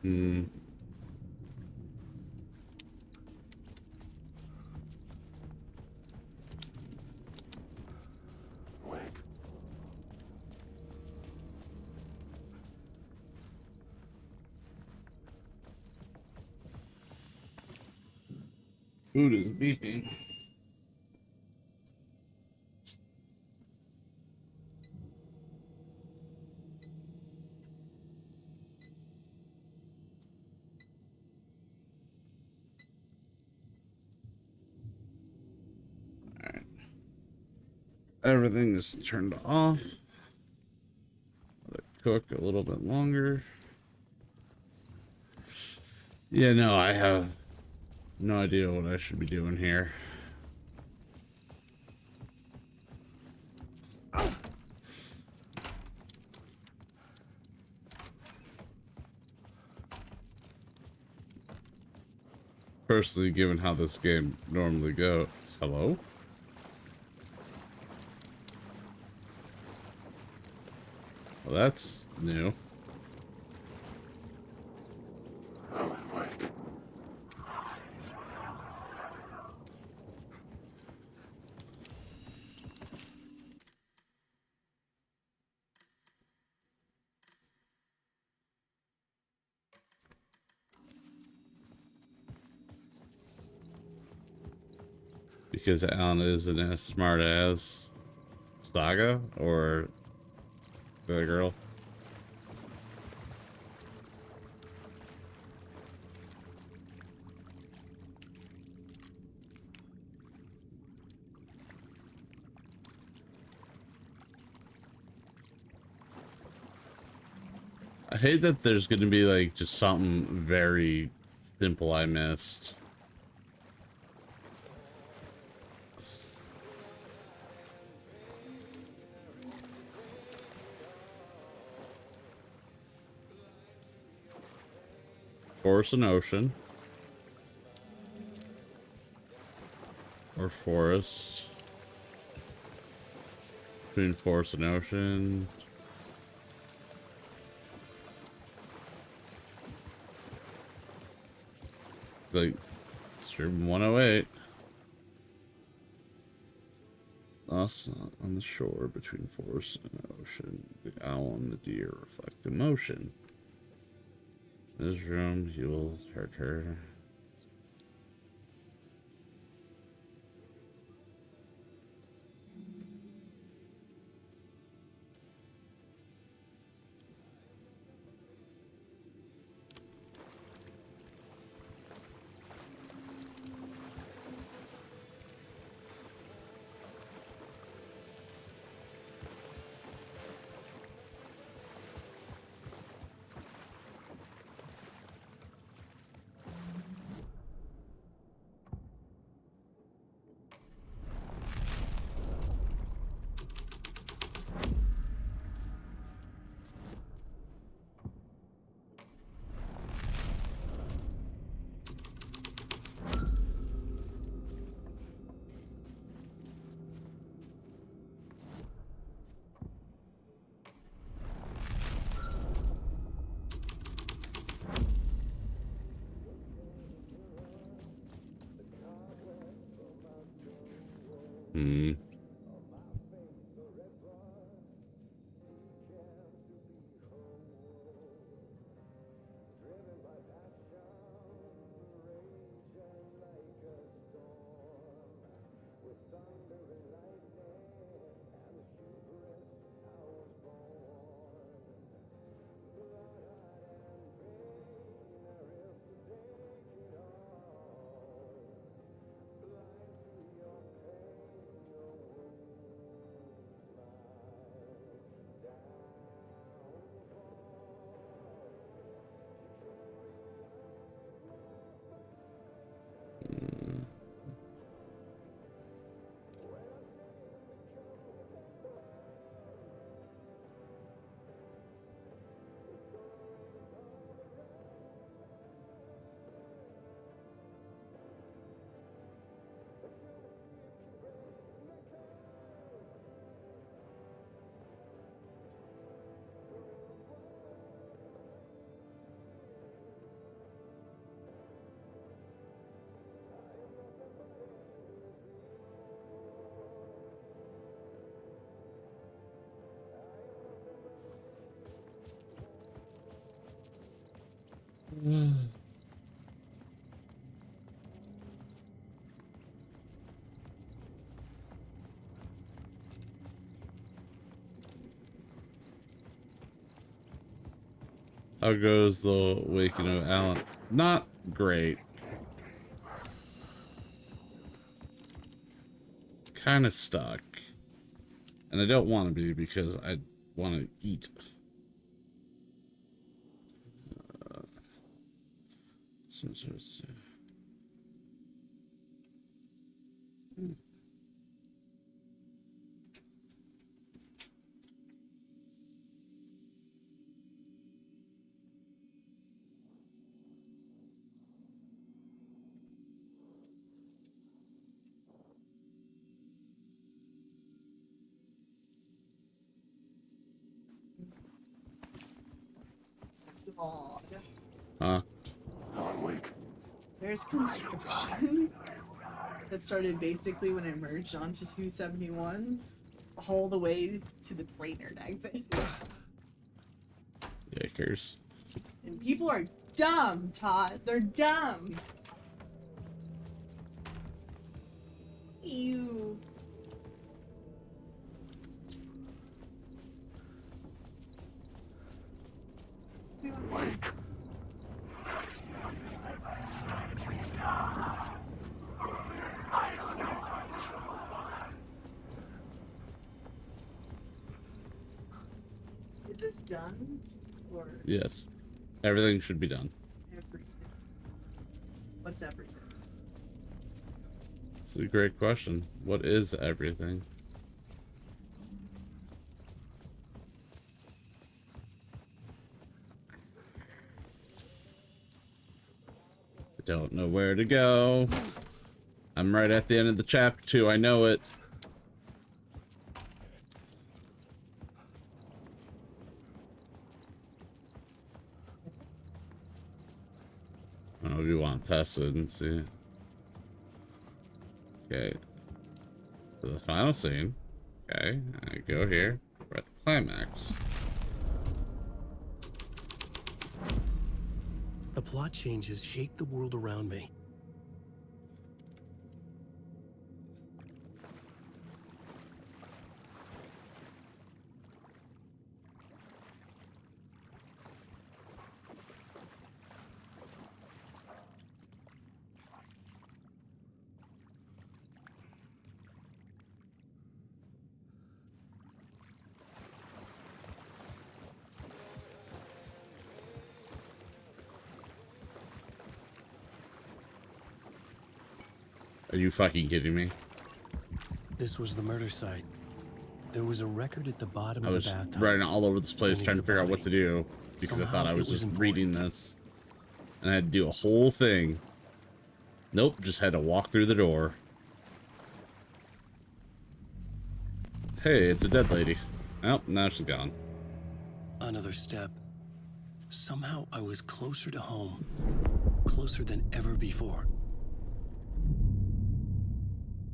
Hmm. Food is beeping. Everything is turned off. Let it cook a little bit longer. Yeah, no, I have no idea what I should be doing here. Personally, given how this game normally go. Hello? Well, that's new. Because Alan isn't as smart as Saga or the girl. I hate that there's gonna be like just something very simple I missed. Forest and ocean. Or forest. Between forest and ocean. Like, stream 108. Us on the shore between forest and ocean. The owl and the deer reflect emotion. In this room, he will hurt her. Hmm. How goes the waking of Alan? Not great. Kind of stuck. And I don't want to be because I want to eat. Huh? There's construction that started basically when I merged onto 271 all the way to the Brainerd exit. Yakers. And people are dumb, Todd. They're dumb. Ew. Wake. Is this done? Or Yes. Everything should be done. everything? What's everything? It's a great question. What is everything? I don't know where to go. I'm right at the end of the chapter too. I know it. Oh, we want to test it and see. Okay. So the final scene. Okay, I go here. We're at the climax. The plot changes shape the world around me. Are you fucking kidding me? This was the murder site. There was a record at the bottom I of was the bathtub. running all over this place Beneath trying to the figure out what body. to do because I thought Somehow I was it was just reading important. this. And I had to do a whole thing. Nope, just had to walk through the door. Hey, it's a dead lady. Oh, now she's gone. Another step. Somehow I was closer to home. Closer than ever before.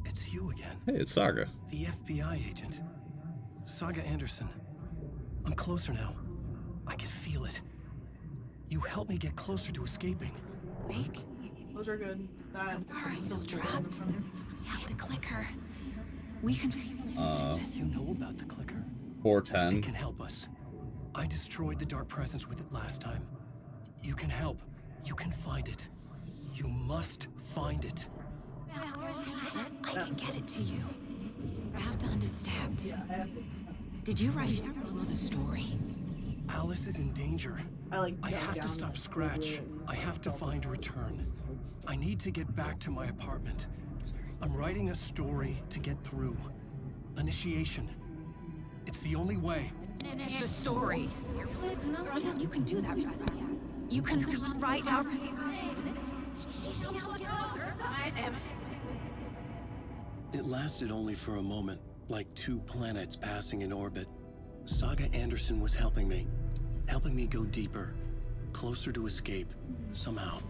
It's you again. Hey, it's Saga. The FBI agent. Saga Anderson. I'm closer now. I can feel it. You helped me get closer to escaping. Wake. Those are good. That Are still trapped? Yeah, the clicker. We can feel it. You know about the clicker? 410. It can help us. I destroyed the dark presence with it last time. You can help. You can find it. You must find it. I can get it to you. I have to understand. Did you write the story? Alice is in danger. I have to stop Scratch. I have to find Return. I need to get back to my apartment. I'm writing a story to get through. Initiation. It's the only way. The story. You can do that. You can write out. It lasted only for a moment, like two planets passing in orbit. Saga Anderson was helping me go deeper, closer to escape. Somehow,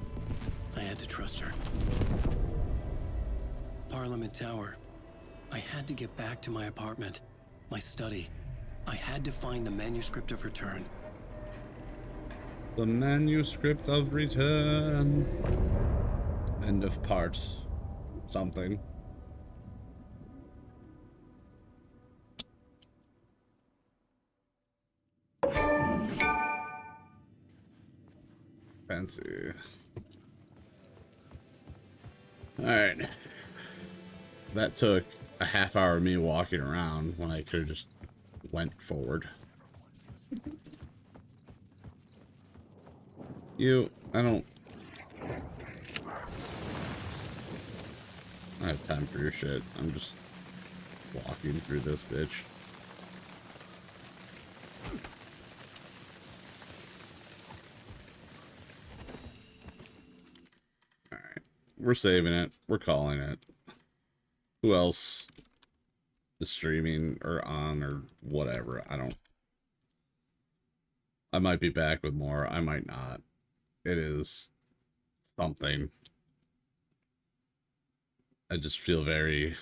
I had to trust her. Parliament Tower. I had to get back to my apartment, my study. I had to find the manuscript of Return. The manuscript of Return. End of part. Something. Fancy. Alright. That took a half hour of me walking around when I could have just went forward. I don't have time for your shit. I'm just walking through this bitch. Alright. We're saving it. We're calling it. Who else is streaming or on or whatever? I might be back with more. I might not. It is something. I just feel very